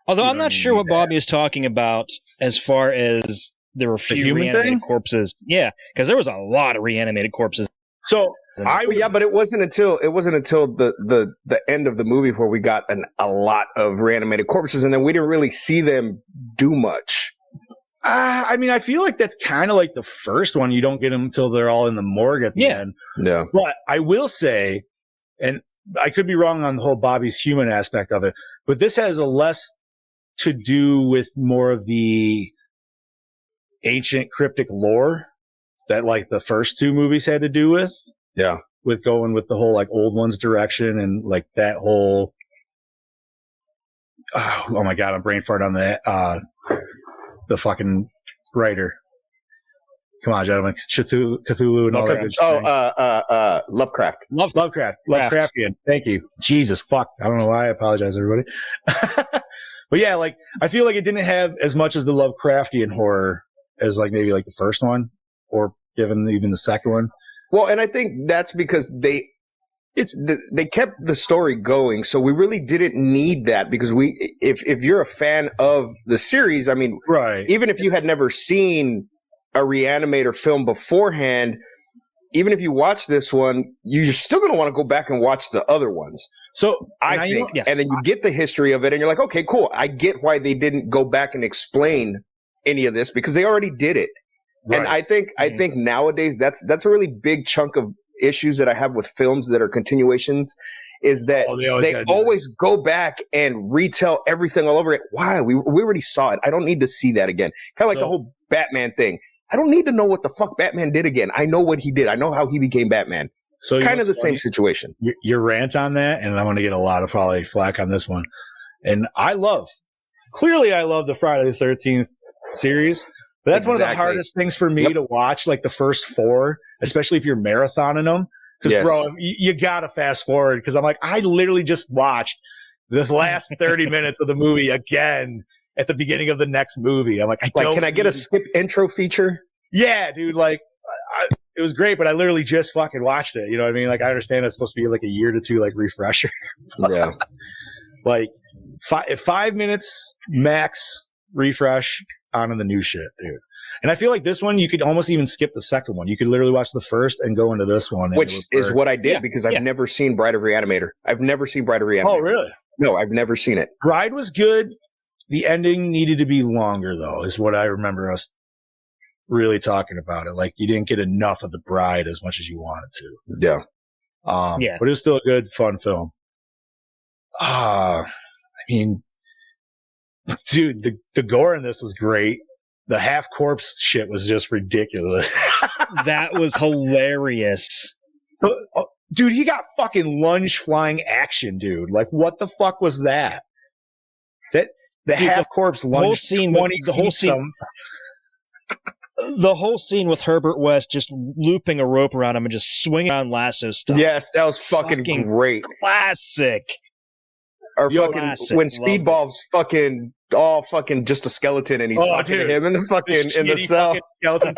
Although I'm not sure what Bobby is talking about as far as there were few reanimated corpses. Yeah, because there was a lot of reanimated corpses. So but it wasn't until the end of the movie where we got a lot of reanimated corpses, and then we didn't really see them do much. I mean, I feel like that's kind of like the first one. You don't get them until they're all in the morgue at the end. Yeah. But I will say, and I could be wrong on the whole Bobby's human aspect of it, but this has a less to do with more of the ancient cryptic lore that the first 2 movies had to do with. Yeah. With going with the whole old ones direction and that whole, oh my God, I'm brain fart on that. The fucking writer. Come on, gentlemen. Cthulhu and all that. Lovecraft. Lovecraftian. Thank you. Jesus, fuck. I don't know why. I apologize, everybody. But yeah, I feel like it didn't have as much as the Lovecraftian horror as maybe the first one, or given even the second one. Well, and I think that's because they kept the story going, so we really didn't need that, because if you're a fan of the series, I mean, right, even if you had never seen a Re-Animator film beforehand, even if you watch this one, you're still going to want to go back and watch the other ones. So I think, and then you get the history of it, and you're like, okay, cool. I get why they didn't go back and explain any of this, because they already did it. Right. And I think nowadays that's a really big chunk of issues that I have with films that are continuations is that they always go back and retell everything all over it. Why? We already saw it. I don't need to see that again. Kind of like the whole Batman thing. I don't need to know what the fuck Batman did again. I know what he did. I know how he became Batman. So kind of the same situation. Your rant on that, and I'm going to get a lot of probably flack on this one. And I love the Friday the 13th series. But that's one of the hardest things for me to watch, like the first 4, especially if you're marathoning them. Because, bro, you got to fast forward. Because I'm like, I literally just watched the last 30 minutes of the movie again at the beginning of the next movie. I'm like, can I get a skip intro feature? Yeah, dude. Like, it was great, but I literally just fucking watched it. You know what I mean? Like, I understand it's supposed to be like a year to 2, like, refresher. Yeah. Like, 5 minutes max refresh on the new shit, dude. And I feel like this one, you could almost even skip the second one. You could literally watch the first and go into this one. Which is what I did because I've never seen Bride of Re-Animator. I've never seen Bride of Re-Animator. Oh, really? No, I've never seen it. Bride was good. The ending needed to be longer, though, is what I remember us really talking about it. Like, you didn't get enough of the Bride as much as you wanted to. Yeah. But it was still a good, fun film. I mean, dude, the gore in this was great. The half corpse shit was just ridiculous. That was hilarious. Dude, he got fucking lunge flying action, dude. Like, what the fuck was that? The half corpse lunge the whole scene with Herbert West just looping a rope around him and just swinging on lasso stuff. Yes, that was fucking great. Classic. Or when Speedball's fucking just a skeleton and he's talking to him in the cell. Skeleton.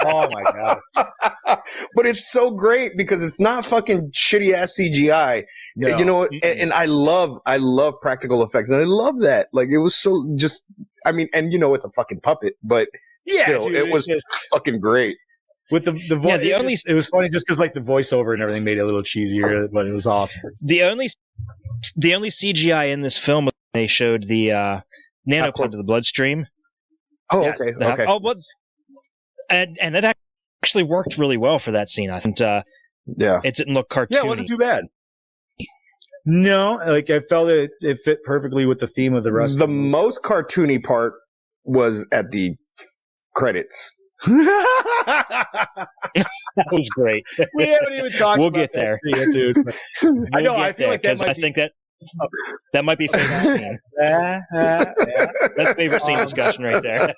Oh my god! But it's so great because it's not fucking shitty ass CGI. No. You know, and I love practical effects, and I love that. Like, it was so just. I mean, and you know, it's a fucking puppet, but still, dude, it was fucking great. With the voice, it was funny just because like the voiceover and everything made it a little cheesier, but it was awesome. The only CGI in this film, they showed the nanoclip to the bloodstream. Oh, yes, okay. And it actually worked really well for that scene. I think. It didn't look cartoony. Yeah, it wasn't too bad. No, like I felt it fit perfectly with the theme of the rest. The most cartoony part was at the credits. That was great. We haven't even talked. We'll get there, dude. I know. I feel like that might be favorite scene. That's favorite scene discussion right there.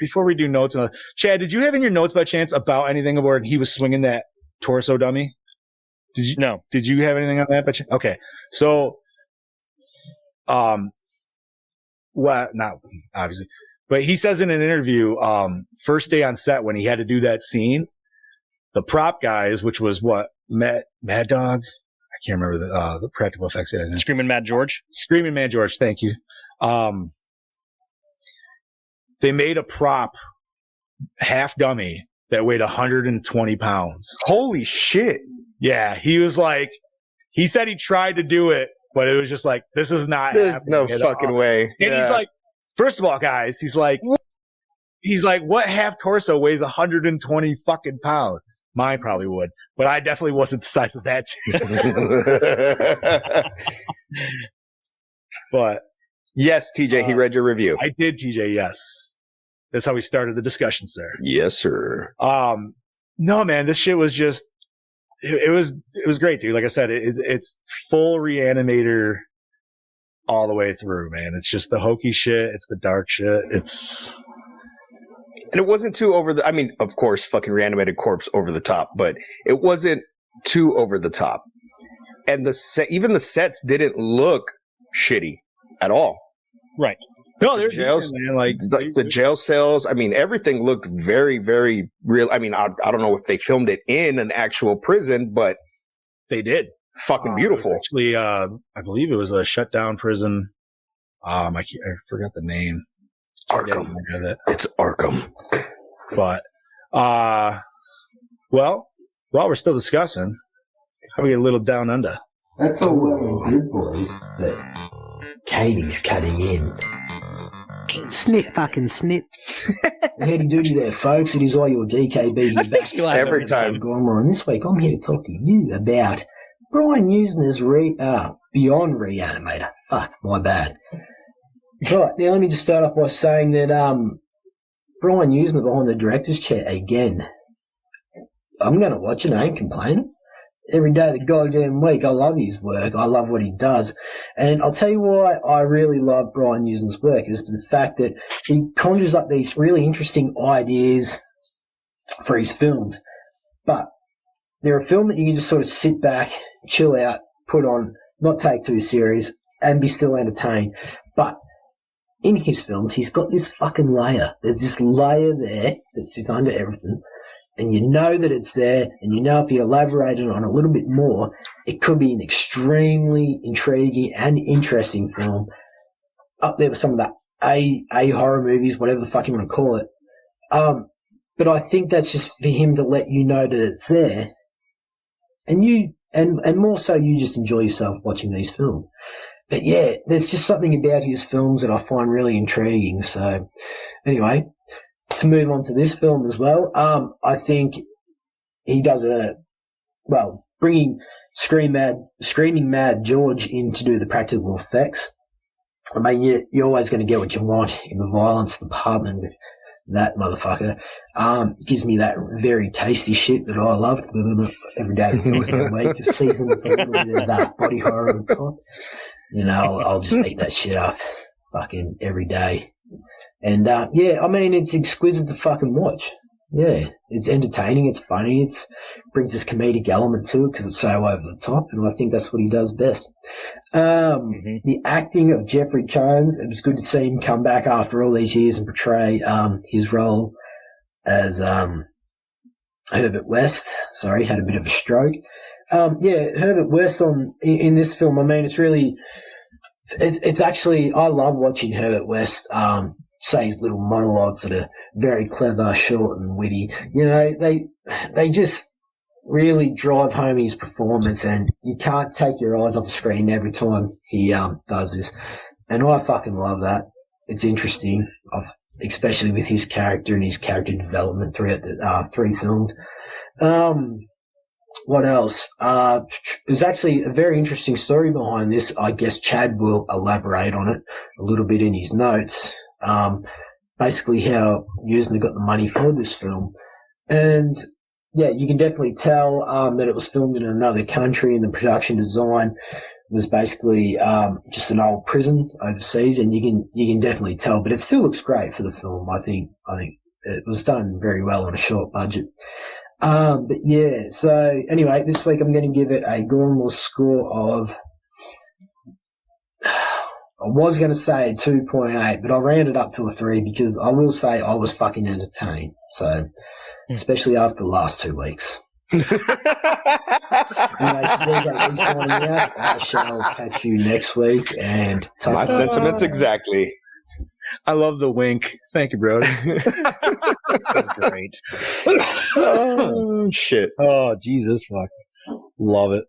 Before we do notes, Chad, did you have in your notes by chance about anything where he was swinging that torso dummy? Did you? No. Did you have anything on that? Okay. So, well, not obviously. But he says in an interview, first day on set when he had to do that scene, the prop guys, which was Mad Dog? I can't remember the practical effects guys. Screaming Mad George? Screaming Mad George, thank you. They made a prop half dummy that weighed 120 pounds. Holy shit. Yeah, he said he tried to do it, but it was just like, this is not There's no fucking way. And he's like, first of all, guys, he's like, what half torso weighs 120 fucking pounds? Mine probably would, but I definitely wasn't the size of that too. But yes, TJ, he read your review. I did, TJ. Yes, that's how we started the discussion, sir. Yes, sir. No, man, this shit was just, it was great, dude. Like I said, it's full Re-Animator all the way through, man. It's just the hokey shit. It's the dark shit. And it wasn't too over the, I mean, of course, fucking Reanimated Corpse over the top, but it wasn't too over the top. And even the sets didn't look shitty at all. Right. No, they're jails, man. Like the jail cells. I mean, everything looked very, very real. I mean, I don't know if they filmed it in an actual prison, but they did. Fucking beautiful. Actually, I believe it was a shut down prison. I forgot the name. Arkham. It's Arkham. But, well, while we're still discussing, how we get a little down under. That's all well and good, boys, but Katie's cutting in. Snip, fucking snip. Howdy doody there, folks. It is I, your DKB. That makes me laugh Every time. Gore N More, and this week I'm here to talk to you about Brian Usner's Beyond Re-Animator. Fuck, my bad. Right, now let me just start off by saying that Brian Usner behind the director's chair again. I'm going to watch it, I ain't complaining. Every day of the goddamn week, I love his work. I love what he does. And I'll tell you why I really love Brian Usner's work is the fact that he conjures up these really interesting ideas for his films. But they're a film that you can just sort of sit back, chill out, put on, not take too serious, and be still entertained. But in his films, he's got this fucking layer. There's this layer there that sits under everything. And you know that it's there, and you know if you elaborated on it a little bit more, it could be an extremely intriguing and interesting film. Up there with some of the A horror movies, whatever the fuck you want to call it. But I think that's just for him to let you know that it's there. And you, and more so, you just enjoy yourself watching these films. But yeah, there's just something about his films that I find really intriguing. So anyway, to move on to this film as well, I think he does bringing Screaming Mad George in to do the practical effects. I mean, you're always going to get what you want in the violence department with that motherfucker. Gives me that very tasty shit that I love every day of the week. Season with a little bit of that body horror on top. You know, I'll just eat that shit up fucking every day. And, yeah, I mean, it's exquisite to fucking watch. Yeah, it's entertaining, it's funny, it brings this comedic element to it because it's so over the top, and I think that's what he does best. The acting of Jeffrey Combs, it was good to see him come back after all these years and portray his role as Herbert West. Sorry, had a bit of a stroke. Yeah, Herbert West in this film, I mean, it's actually, I love watching Herbert West say his little monologues that are very clever, short and witty. You know, they just really drive home his performance, and you can't take your eyes off the screen every time he does this. And I fucking love that. It's interesting, especially with his character and his character development throughout the 3 films. What else? There's actually a very interesting story behind this. I guess Chad will elaborate on it a little bit in his notes. Basically how Usner got the money for this film. And yeah, you can definitely tell that it was filmed in another country, and the production design was basically just an old prison overseas, and you can definitely tell, but it still looks great for the film. I think it was done very well on a short budget. But yeah, so anyway, this week I'm going to give it a Gore N More score of, I was going to say 2.8, but I rounded up to a 3 because I will say I was fucking entertained. So, especially after the last 2 weeks. Anyway, I shall catch you next week. And my sentiments exactly. I love the wink. Thank you, Brody. That's great. Oh, shit. Oh, Jesus, fuck. Love it.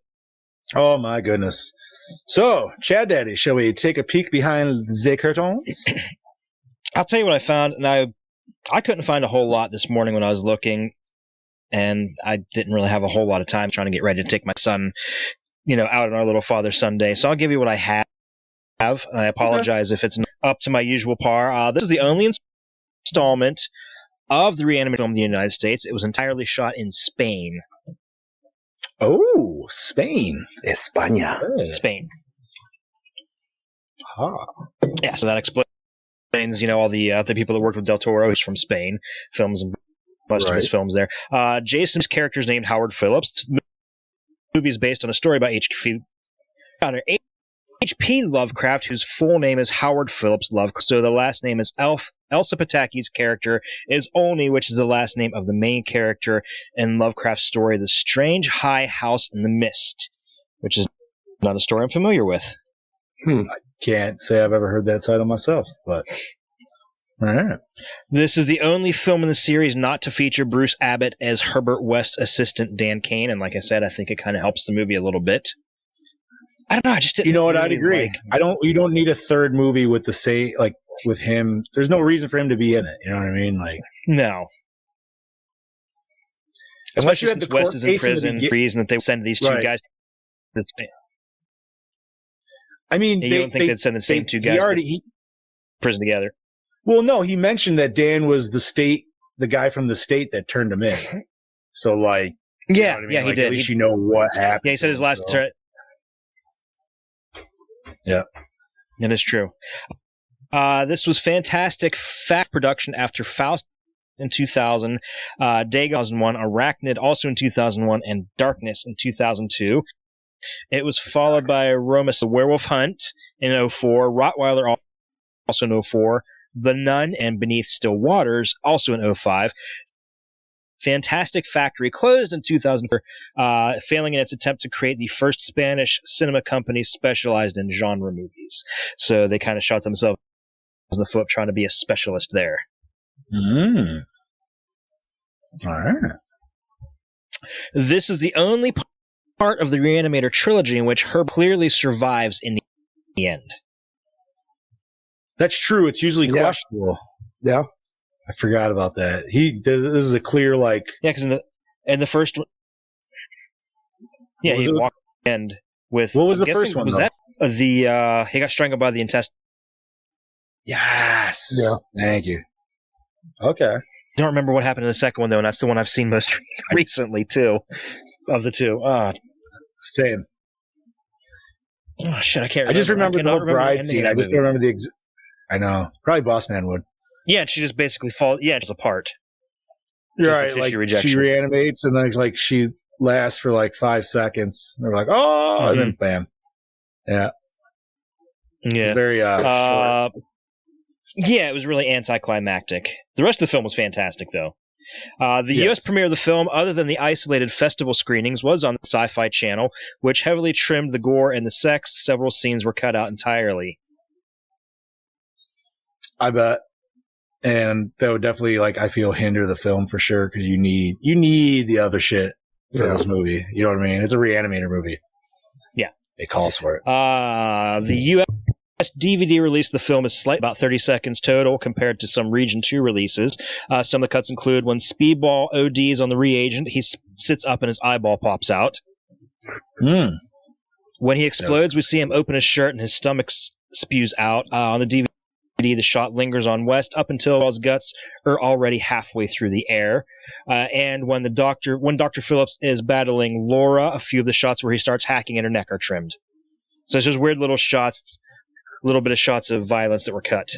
Oh, my goodness. So, Chad Daddy, shall we take a peek behind the curtains? I'll tell you what I found, and I couldn't find a whole lot this morning when I was looking, and I didn't really have a whole lot of time trying to get ready to take my son, out on our little Father-Son Day. So I'll give you what I have, and I apologize if it's not up to my usual par. This is the only installment of the Re-Animator film in the United States. It was entirely shot in Spain. Oh, Spain. España. Spain. Ah. Yeah, so that explains, all the people that worked with Del Toro is from Spain, films and most of his films there. Jason's character is named Howard Phillips. The movie is based on a story by H.P. Lovecraft, whose full name is Howard Phillips Lovecraft. So the last name is Elsa Pataki's character is Oni, which is the last name of the main character in Lovecraft's story, The Strange High House in the Mist, which is not a story I'm familiar with. I can't say I've ever heard that title myself, but all right. This is the only film in the series not to feature Bruce Abbott as Herbert West's assistant Dan Kane, and like I said, I think it kind of helps the movie a little bit. I don't know. I just didn't. You know what? I'd really agree. You don't need a third movie with the same, like with him. There's no reason for him to be in it. You know what I mean? Like, no. unless you Especially had the since West court is in case prison, the reason that they send these two Right. guys. I mean, You don't think they'd send the same two guys to prison together? Well, no, he mentioned that Dan was the guy from the state that turned him in. So, like, you know what I mean? Yeah, Like, he did. At least you know what happened. Yeah, he said his last. Yeah, that is true. This was fantastic fact production after Faust in 2000, Dagon 2001, Arachnid also in 2001, and Darkness in 2002. It was followed by Romus the Werewolf Hunt in 2004, Rottweiler also in 2004, The Nun and Beneath Still Waters also in 2005. Fantastic Factory closed in 2004, failing in its attempt to create the first Spanish cinema company specialized in genre movies. So they kind of shot themselves in the foot trying to be a specialist there. All right. This is the only part of the Re-Animator trilogy in which Herb clearly survives in the end. That's true. It's usually questionable. Yeah. I forgot about that. This is a clear, like... Yeah, because in the first one... Yeah, he walked the end with... What was the first one, Was though? that he got strangled by the intestine? Yes. Yeah. Thank you. Okay. I don't remember what happened in the second one, though, and that's the one I've seen most recently, too, of the two. Same. Oh, shit, I can't remember. I just remember the whole bride scene. I just don't remember the... I know. Probably Boss Man would. Yeah, and she just basically falls... Yeah, just apart. You're Just right. the Like, tissue rejection. she reanimates, and then, like, she lasts for, like, 5 seconds. They're like, oh! And then bam. Yeah. Yeah. It's very short. Yeah, it was really anticlimactic. The rest of the film was fantastic, though. The U.S. premiere of the film, other than the isolated festival screenings, was on the Sci-Fi Channel, which heavily trimmed the gore and the sex. Several scenes were cut out entirely. I bet. And that would definitely, like, I feel, hinder the film for sure, because you need the other shit for this movie. You know what I mean? It's a Re-Animator movie. Yeah. It calls for it. The U.S. DVD release of the film is slight, about 30 seconds total compared to some Region 2 releases. Some of the cuts include when Speedball ODs on the reagent, he sits up and his eyeball pops out. When he explodes, we see him open his shirt and his stomach spews out. On the DVD, the shot lingers on West up until his guts are already halfway through the air. And when Dr. Phillips is battling Laura, a few of the shots where he starts hacking at her neck are trimmed. So it's just weird little shots, little bit of shots of violence that were cut.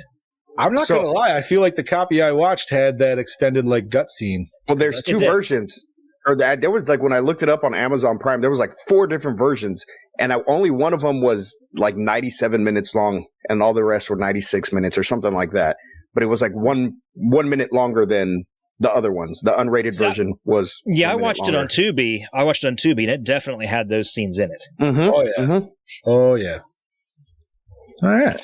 I'm not going to lie. I feel like the copy I watched had that extended, like, gut scene. Well, there's two versions. Or that there was, like, when I looked it up on Amazon Prime, there was like 4 different versions, and only one of them was like 97 minutes long, and all the rest were 96 minutes or something like that. But it was like one minute longer than the other ones. The unrated version was. Yeah, I watched it on Tubi. And it definitely had those scenes in it. Mm-hmm. Oh yeah. Mm-hmm. Oh yeah. All right.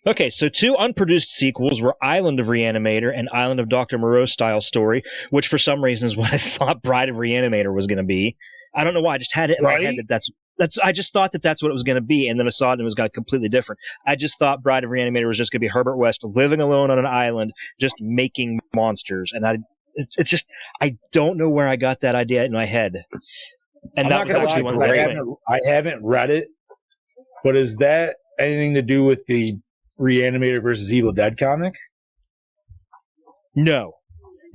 Okay, so 2 unproduced sequels were Island of Re-Animator and Island of Dr. Moreau style story, which for some reason is what I thought Bride of Re-Animator was going to be. I don't know why. I just had it in my head I just thought that's what it was going to be, and then I saw it and it was completely different. I just thought Bride of Re-Animator was just going to be Herbert West living alone on an island, just making monsters. And it's just, I don't know where I got that idea in my head. And that was actually one of the I haven't read it, but is that anything to do with the Re-Animator versus Evil Dead comic? No.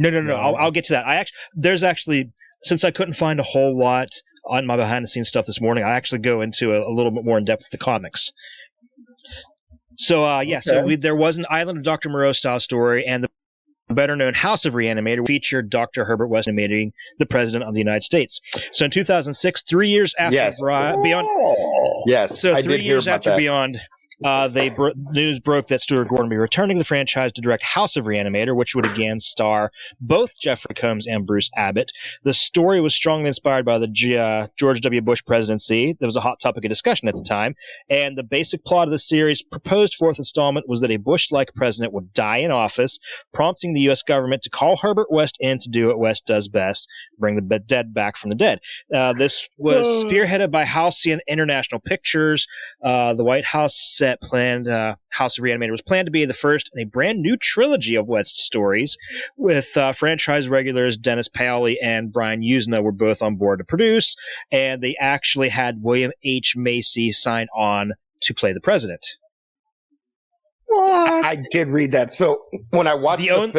I'll get to that. There's actually, since I couldn't find a whole lot on my behind the scenes stuff this morning, I actually go into a little bit more in depth with the comics. So, there was an Island of Dr. Moreau style story, and the better known House of Re-Animator featured Dr. Herbert West animating the President of the United States. So in 2006, 3 years after Beyond. Yes, So I 3 did hear years about after that. Beyond, News broke that Stuart Gordon would be returning to the franchise to direct House of Re-Animator, which would again star both Jeffrey Combs and Bruce Abbott. The story was strongly inspired by the George W. Bush presidency. That was a hot topic of discussion at the time. And the basic plot of the series' proposed fourth installment was that a Bush-like president would die in office, prompting the U.S. government to call Herbert West in to do what West does best, bring the dead back from the dead. This was spearheaded by Halcyon International Pictures. The White House set planned House of Re-Animator was planned to be the first in a brand new trilogy of West's stories, with franchise regulars Dennis Paoli and Brian Usna were both on board to produce, and they actually had William H. Macy sign on to play the president. What? I did read that. So when I watched the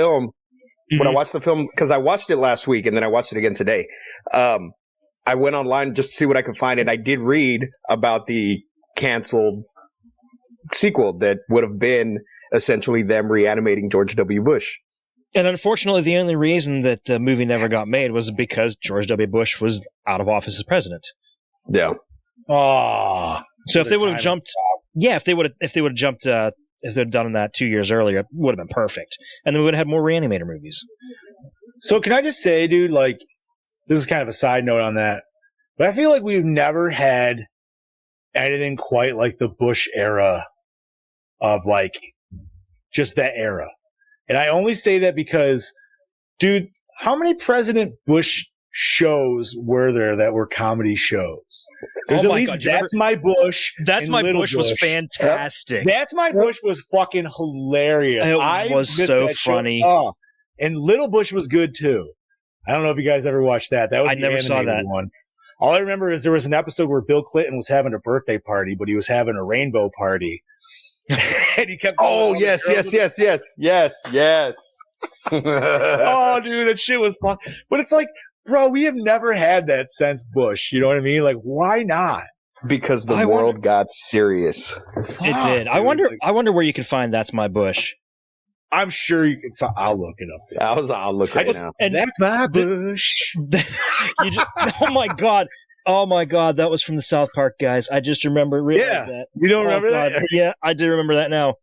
film, because I watched it last week and then I watched it again today, I went online just to see what I could find, and I did read about the canceled sequel that would have been essentially them reanimating George W. Bush. And unfortunately, the only reason that the movie never got made was because George W. Bush was out of office as president. Yeah. Oh. So if they would have jumped, if they would have jumped, if they had done that 2 years earlier, it would have been perfect, and then we would have had more Re-Animator movies. So can I just say, dude, like, this is kind of a side note on that, but I feel like we've never had anything quite like the Bush era of, like, just that era. And I only say that because, dude, how many President Bush shows were there that were comedy shows? There's at least That's My Bush. That's My Bush was fantastic. That's My Bush was fucking hilarious. It was so funny. Oh, and Little Bush was good too. I don't know if you guys ever watched that. That was I never saw that one. All I remember is there was an episode where Bill Clinton was having a birthday party, but he was having a rainbow party. And he kept oh, yes. Oh, dude, that shit was fun. But it's like, bro, we have never had that since Bush. You know what I mean? Like, why not? Because the world got serious. It did. I wonder where you could find That's My Bush. I'm sure you can find. I'll look it up. I'll look it up now. And That's My Bush. Oh my God, that was from the South Park guys. I just realized that. You don't remember that? Yeah, I do remember that now.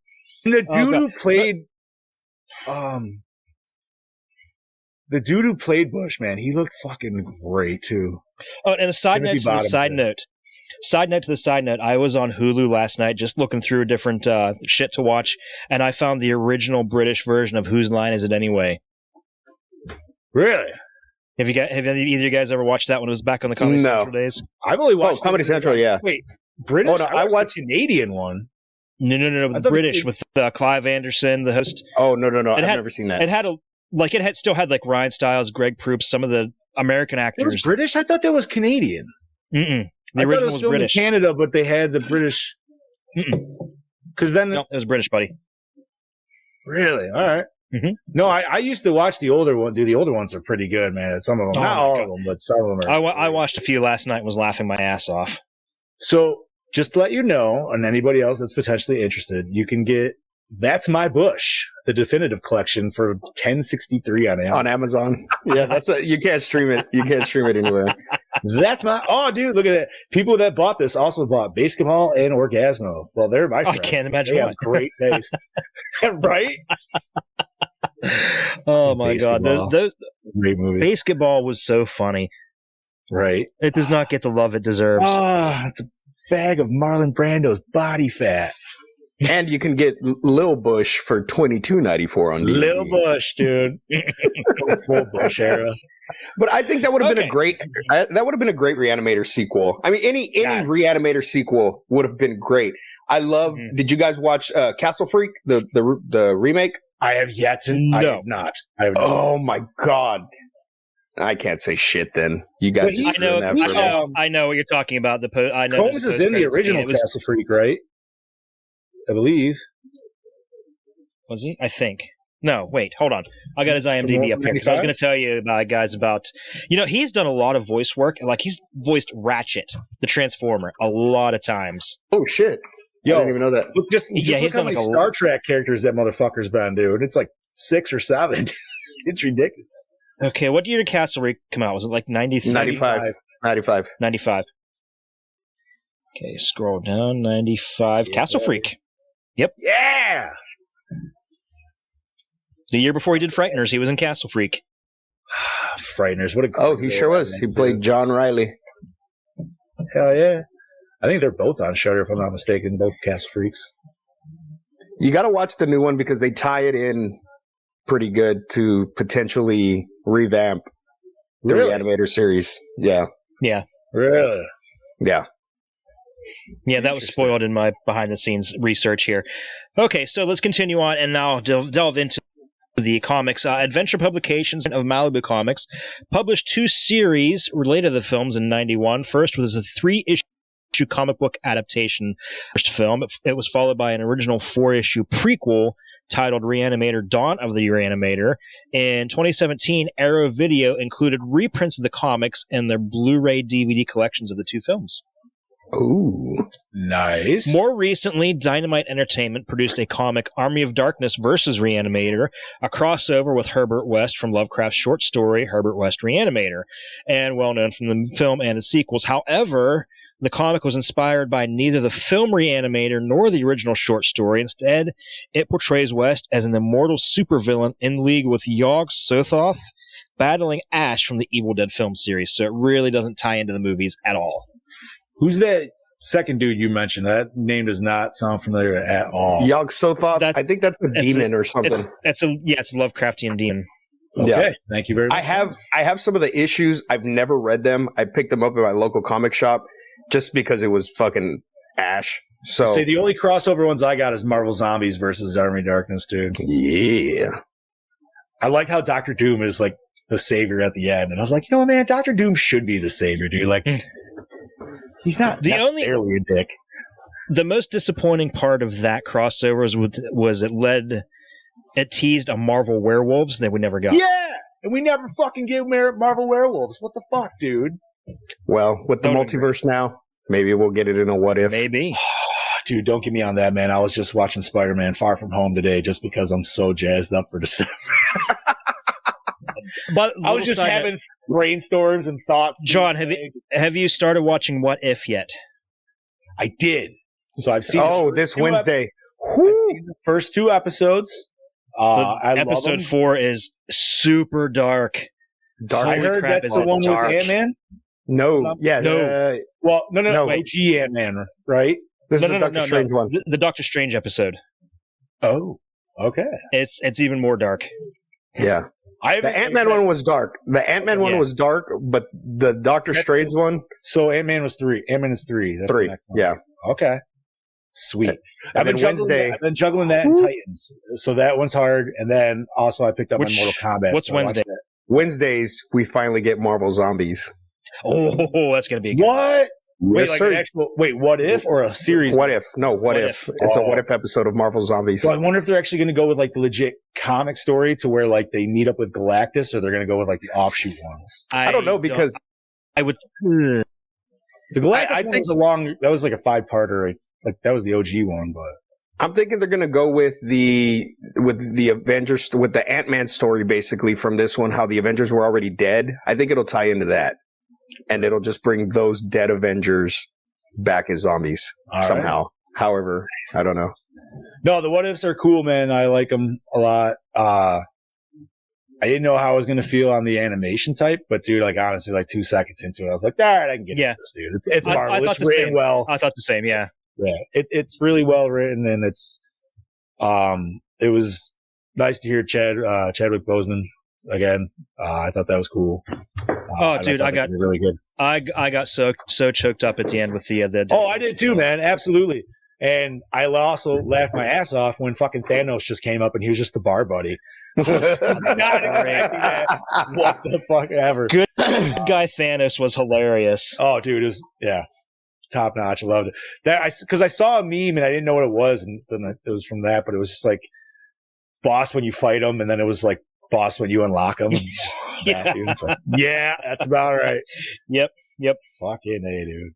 And the dude who played Bush, man, he looked fucking great too. Oh, and a side note to the side note, I was on Hulu last night just looking through different shit to watch, and I found the original British version of Whose Line Is It Anyway? Really? Have either of you guys ever watched that when it was back on the Comedy Central days? I've only watched Comedy Central, yeah. Wait, British? Oh, no, I watched the Canadian one. No, the British with Clive Anderson, the host. Oh, no, I've never seen that. It had still had like Ryan Stiles, Greg Proops, some of the American actors. It was British? I thought that was Canadian. Mm-mm. The original was British. In Canada, but they had the British. Because then it was British, buddy. Really? All right. Mm-hmm. No, I used to watch the older one. Dude, the older ones are pretty good, man. Some of them, not all of them, but some of them are. I watched a few last night and was laughing my ass off. So, just to let you know, and anybody else that's potentially interested, you can get That's My Bush, the definitive collection, for $10.63 on Amazon. On Amazon, yeah, you can't stream it. You can't stream it anywhere. That's my. Oh, dude, look at that! People that bought this also bought Basketball and Orgasmo. Well, they're my friends. I can't imagine what great taste, right? Oh my God, those great movie. Basketball was so funny, right? It does not get the love it deserves. It's a bag of Marlon Brando's body fat. And you can get Lil Bush for $22.94 on DVD. Lil Bush, dude. Full Bush era. But I think that would have been a great. That would have been a great Re-Animator sequel. I mean, any Re-Animator sequel would have been great. I love. Did you guys watch Castle Freak, the remake? I have yet to. No. I have not. Oh my God. I can't say shit. Then you guys. I know what you're talking about. Combs is in the original Castle Freak, right? I believe. Was he? I think. No, wait, hold on. I got his IMDb up here because I was going to tell you about, he's done a lot of voice work. Like, he's voiced Ratchet, the Transformer, a lot of times. Oh, shit. Yo, I didn't even know that. Look, just look how many Star Trek characters that motherfucker's been, dude. It's like 6 or 7. It's ridiculous. Okay, what year did Castle Freak come out? Was it like 93? 95. 95. Okay, scroll down. 95. Castle Freak. Yeah. The year before he did Frighteners, he was in Castle Freak. Frighteners. What a Oh, he sure was. He played John Riley. Hell yeah. I think they're both on Shudder, if I'm not mistaken, both Castle Freaks. You got to watch the new one because they tie it in pretty good to potentially revamp the Re-Animator series. Yeah. Yeah. Really? Yeah. Yeah, that was spoiled in my behind-the-scenes research here. Okay, so let's continue on and now delve into the comics. Adventure Publications of Malibu Comics published 2 series related to the films in 91. First was a 3-issue comic book adaptation first film. It was followed by an original 4-issue prequel titled Re-Animator Dawn of the Re-Animator. In 2017, Arrow Video included reprints of the comics in their Blu-ray DVD collections of the 2 films. Ooh, nice. More recently, Dynamite Entertainment produced a comic, Army of Darkness vs. Re-Animator, a crossover with Herbert West from Lovecraft's short story, Herbert West Re-Animator, and well known from the film and its sequels. However, the comic was inspired by neither the film Re-Animator nor the original short story. Instead, it portrays West as an immortal supervillain in league with Yog Sothoth, battling Ash from the Evil Dead film series. So it really doesn't tie into the movies at all. Who's that second dude you mentioned? That name does not sound familiar at all. Yog Sothoth. I think that's a demon or something. It's a Lovecraftian demon. Okay, yeah. Thank you very much. I have some of the issues. I've never read them. I picked them up at my local comic shop just because it was fucking Ash. So the only crossover ones I got is Marvel Zombies versus Army of Darkness, dude. Yeah. I like how Dr. Doom is like the savior at the end, and I was like, you know what, man, Dr. Doom should be the savior, dude. Like. He's not necessarily a dick. The most disappointing part of that crossover was it teased a Marvel Werewolves that we never got. Yeah, and we never fucking get Marvel Werewolves. What the fuck, dude? Well, with the multiverse now, maybe we'll get it in a what if. Maybe. Dude, don't get me on that, man. I was just watching Spider-Man Far From Home today just because I'm so jazzed up for December. But I was just having brainstorms and thoughts. John, have you started watching What If yet? I did. So I've seen. This Wednesday. I've seen the first 2 episodes. Episode 4 is super dark. I heard that's the one with Ant-Man. No, yeah, no. No. OG Ant-Man, right? This is the Doctor Strange one. The Doctor Strange episode. Oh, okay. It's even more dark. Yeah. The Ant-Man one was dark. The Ant-Man one was dark, but the Doctor Strange one. So Ant-Man was 3. Ant-Man is 3. That's 3. Yeah. Okay. Sweet. I've been juggling that in Titans. So that one's hard. And then also I picked up my Mortal Kombat. What's Wednesday? Wednesdays, we finally get Marvel Zombies. Oh, that's going to be a good What? Wait, Yes, like What If or a series? What If? No, What If. It's a What If episode of Marvel Zombies. So I wonder if they're actually going to go with like the legit comic story to where like they meet up with Galactus, or they're going to go with like the offshoot ones. I don't know because I would. The Galactus I think that was like a 5-parter. Like that was the OG one, but I'm thinking they're going to go with the Avengers, with the Ant-Man story basically from this one, how the Avengers were already dead. I think it'll tie into that. And it'll just bring those dead Avengers back as zombies somehow. Right. However, I don't know. No, the What Ifs are cool, man. I like them a lot. I didn't know how I was going to feel on the animation type, but dude, like honestly, like 2 seconds into it, I was like, all right, I can get into this, dude. It's Marvel. It's written well. I thought the same, yeah. Yeah, it's really well written, and it's it was nice to hear Chadwick Boseman again. I thought that was cool. Dude, I got really good. I got so choked up at the end with the I did too, man. Absolutely. And I also laughed my ass off when fucking Thanos just came up and he was just the bar buddy. Not what the fuck ever. Good guy Thanos was hilarious. Oh, dude, it was top notch. I loved it. Because I saw a meme and I didn't know what it was, and then it was from that, but it was just like boss when you fight him, and then it was like boss when you unlock him. Yeah, that's about right. Yep. Fucking A, dude.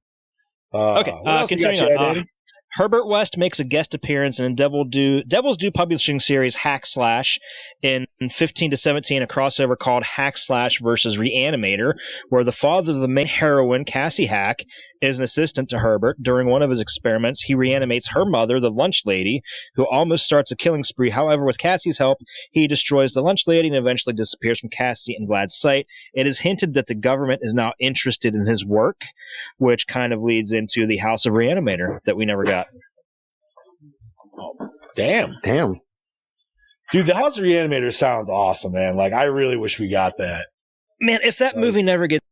Okay, continuing on. Herbert West makes a guest appearance in Devil's Due publishing series Hack Slash in in 15 to 17, a crossover called Hack Slash versus Re-Animator, where the father of the main heroine, Cassie Hack, is an assistant to Herbert. During one of his experiments, he reanimates her mother, the lunch lady, who almost starts a killing spree. However, with Cassie's help, he destroys the lunch lady and eventually disappears from Cassie and Vlad's sight. It is hinted that the government is now interested in his work, which kind of leads into the House of Re-Animator that we never got. Damn. Dude, the House of Re-Animator sounds awesome, man. Like, I really wish we got that. Man, if that movie never gets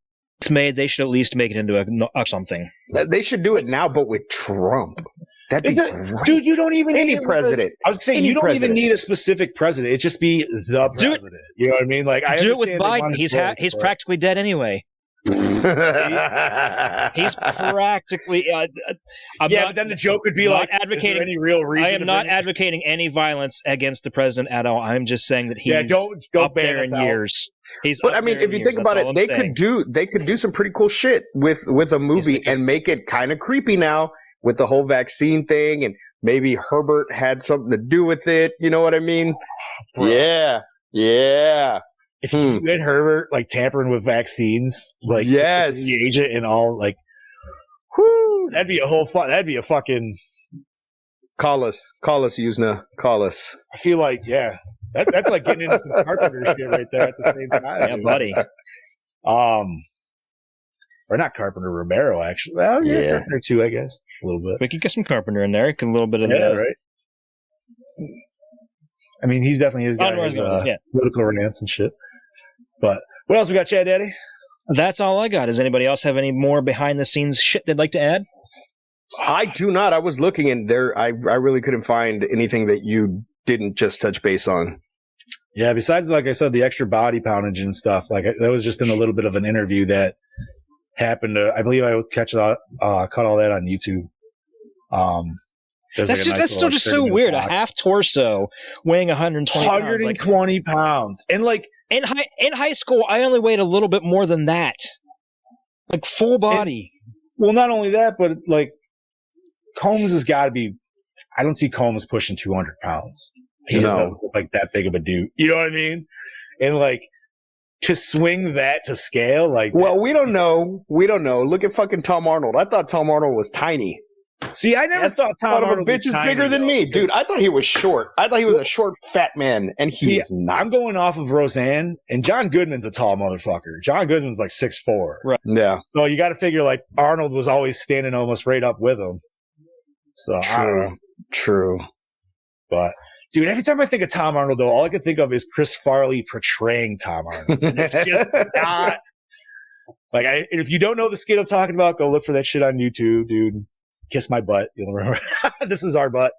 made, they should at least make it into a something. They should do it now, but with Trump. That'd be great. Dude, you don't even Any need president. I was saying, you don't even need a specific president. It just be the president. You know what I mean? Like, I do it with understand Biden. He's practically dead anyway. He's practically. But then the joke would be like, advocating, is there any real reason? I am not advocating any violence against the president at all. I'm just saying that he's don't up there in years. But I mean, if you think about it, they could do some pretty cool shit with a movie and make it kind of creepy now with the whole vaccine thing, and maybe Herbert had something to do with it. You know what I mean? Bro. Yeah. If you had Herbert like tampering with vaccines, like the agent and all, like, whoo, that'd be a fucking. Call us, Yuzna. Call us. I feel like, that's like getting into some Carpenter shit right there at the same time. Yeah, buddy. Or not Carpenter, Romero, actually. Well, Carpenter too, I guess. A little bit. We could get some Carpenter in there. A little bit of right. I mean, he's definitely his guy. Political rants and shit. But what else we got, Chad Daddy? That's all I got. Does anybody else have any more behind the scenes shit they'd like to add? I do not. I was looking in there. I really couldn't find anything that you didn't just touch base on. Yeah, besides, like I said, the extra body poundage and stuff, like that was just in a little bit of an interview that happened. I believe I caught all that on YouTube. That's still just so weird. A half torso weighing 120 pounds. And like in high school, I only weighed a little bit more than that. Like full body. Well, not only that, but like Combs has got to be. I don't see Combs pushing 200 pounds. He just doesn't look like that big of a dude. You know what I mean? And like to swing that to scale, like. Well, we don't know. Look at fucking Tom Arnold. I thought Tom Arnold was tiny. See, I never thought Tom Arnold was bitch is bigger than me, dude. I thought he was short. I thought he was a short, fat man, and he's not. I'm going off of Roseanne, and John Goodman's a tall motherfucker. John Goodman's like 6'4". Right. Yeah. So you got to figure like Arnold was always standing almost right up with him. So True. But dude, every time I think of Tom Arnold, though, all I can think of is Chris Farley portraying Tom Arnold. It's just not like if you don't know the skit I'm talking about, go look for that shit on YouTube, dude. Kiss my butt. You'll remember. This is our butt.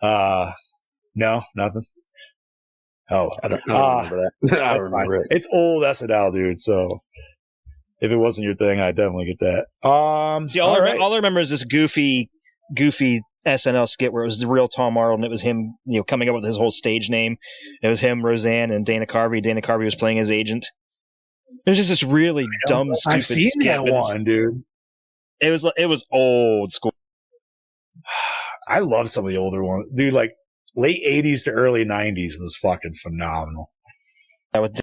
No, nothing. Oh, I don't remember that. I don't remember it. It's old SNL, dude. So if it wasn't your thing, I definitely get that. See, all I remember is this goofy SNL skit where it was the real Tom Arnold, and it was him, coming up with his whole stage name. It was him, Roseanne, and Dana Carvey. Dana Carvey was playing his agent. It was just this really dumb, stupid. I've seen that one, dude. It was old school. I love some of the older ones, dude. Like late '80s to early '90s was fucking phenomenal. Yeah, with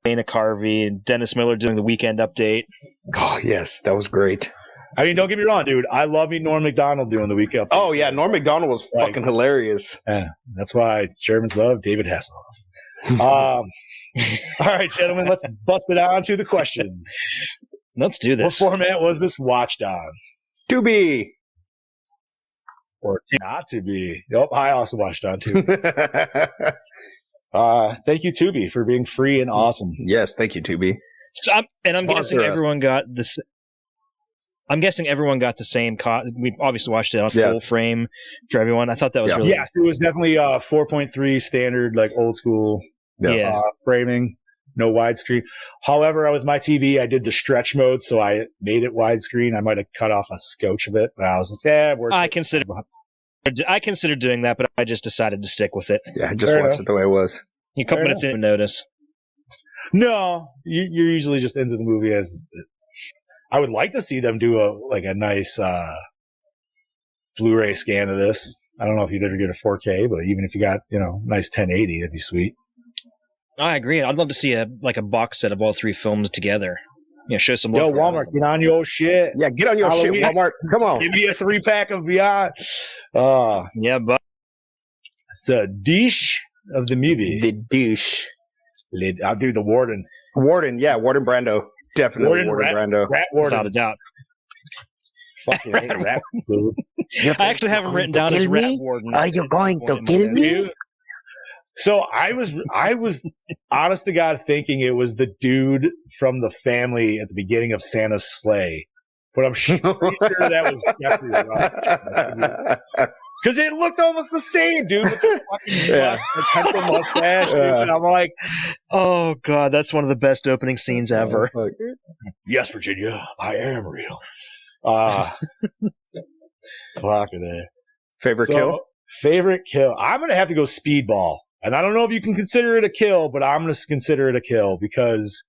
Dana Carvey and Dennis Miller doing the Weekend Update. Oh yes, that was great. I mean, don't get me wrong, dude. I love me Norm Macdonald doing the Weekend Update. Oh yeah, Norm Macdonald was fucking hilarious. Yeah, that's why Germans love David Hasselhoff. All right, gentlemen, let's bust it on to the questions. Let's do this. What format was this watched on? To be. Or not to be. Nope, I also watched on Tubi. Thank you, Tubi, for being free and awesome. Yes, thank you, Tubi. So I'm guessing everyone got this. I'm guessing everyone got the same. We obviously watched it on full frame for everyone. I thought that was really. Yes, it was definitely 4.3 standard, like old school framing. No widescreen. However, with my TV, I did the stretch mode, so I made it widescreen. I might have cut off a scotch of it, but I was like, I considered doing that, but I just decided to stick with it. Yeah, I just watched it the way it was. A couple minutes didn't notice. No, you're usually just into the movie as. I would like to see them do a nice Blu-ray scan of this. I don't know if you'd ever get a 4K, but even if you got nice 1080, that'd be sweet. I agree. I'd love to see a box set of all three films together. Show some love. Yo, Walmart, get on your shit. Yeah, get on your Halloween. shit, Walmart. Come on. Give me a 3-pack of Beyond. Yeah, but It's a dish of the movie. The douche. I'll do the Warden. Warden Brando. Definitely Warden Brando. Rat Warden. without a doubt. Fucking hate rat food. I actually have him written down as Rat Warden. Are you going to kill me? So I was honest to God thinking it was the dude from the family at the beginning of Santa's sleigh, but I'm pretty sure that was Jeffrey Rush. Because it looked almost the same, dude, with the fucking pencil mustache. Dude, and I'm like, Oh God, that's one of the best opening scenes ever. yes, Virginia, I am real. Fuck it. Favorite kill? Favorite kill. I'm gonna have to go Speedball. And I don't know if you can consider it a kill, but I'm going to consider it a kill because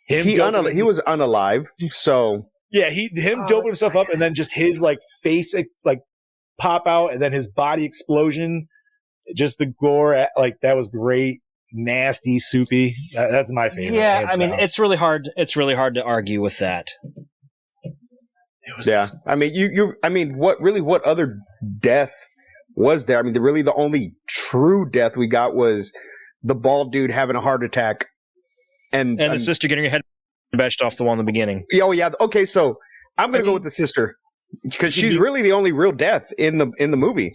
he was unalive. So yeah, him doping himself up and then just his face pop out and then his body explosion, just the gore, that was great, nasty, soupy. That's my favorite. Yeah, I mean, it's really hard. It's really hard to argue with that. I mean, what other death was there? I mean, the only true death we got was the bald dude having a heart attack, and the sister getting her head bashed off the wall in the beginning. Oh yeah, okay. So I'm gonna go with the sister because she's really the only real death in the movie.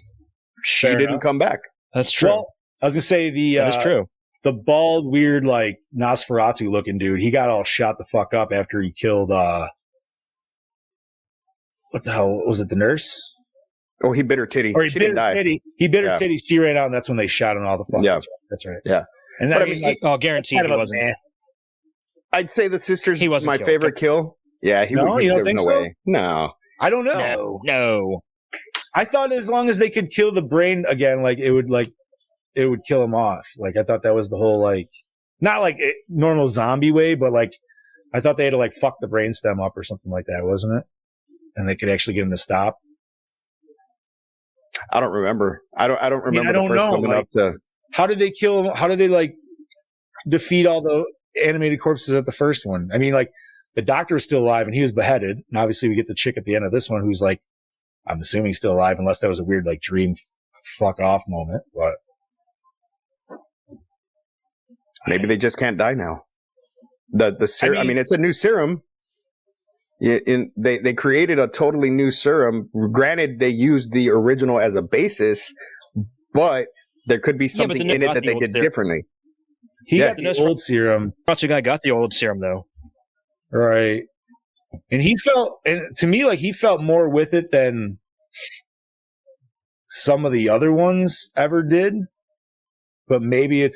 She didn't come back. That's true. Well, I was gonna say that is true. The bald, weird, Nosferatu looking dude. He got all shot the fuck up after he killed. What the hell was it? The nurse. Oh, he bit her titty. Or he she bit didn't her die. Titty. He bit her titty. She ran out, and that's when they shot him all the fuck. Yeah. That's right. Yeah. And that, guaranteed he wasn't. I'd say the sister's he wasn't my favorite kill. Yeah, you don't think so? Way. No. I don't know. No. I thought as long as they could kill the brain again, it would kill him off. I thought that was the whole not normal zombie way, but I thought they had to fuck the brainstem up or something like that, wasn't it? And they could actually get him to stop. I don't remember. I don't remember the first one enough to. How did they kill him? How did they defeat all the animated corpses at the first one? I mean, the doctor is still alive and he was beheaded. And obviously we get the chick at the end of this one who's I'm assuming still alive, unless that was a weird dream fuck off moment. But maybe they just can't die now. The serum. I mean, it's a new serum. They created a totally new serum. Granted, they used the original as a basis, but there could be something in it that they did differently. He got the old serum. Nacho guy got the old serum though, right? And to me, he felt more with it than some of the other ones ever did. But maybe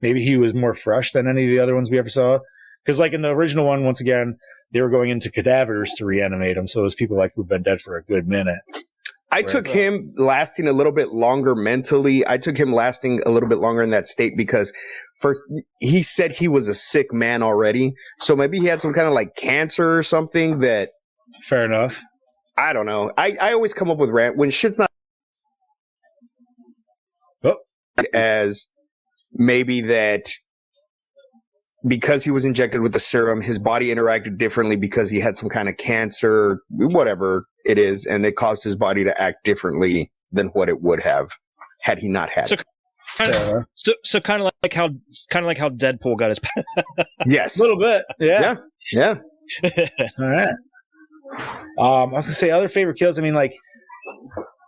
he was more fresh than any of the other ones we ever saw. Because in the original one, once again, they were going into cadavers to reanimate them. So it was people who've been dead for a good minute. I took him lasting a little bit longer mentally. I took him lasting a little bit longer in that state because he said he was a sick man already. So maybe he had some kind of cancer or something that. Fair enough. I don't know. I always come up with when shit's not as maybe that. Because he was injected with the serum, his body interacted differently because he had some kind of cancer, whatever it is, and it caused his body to act differently than what it would have had he not had it. So kind of like how Deadpool got his. Yes, a little bit. Yeah. All right. I was gonna say other favorite kills. I mean,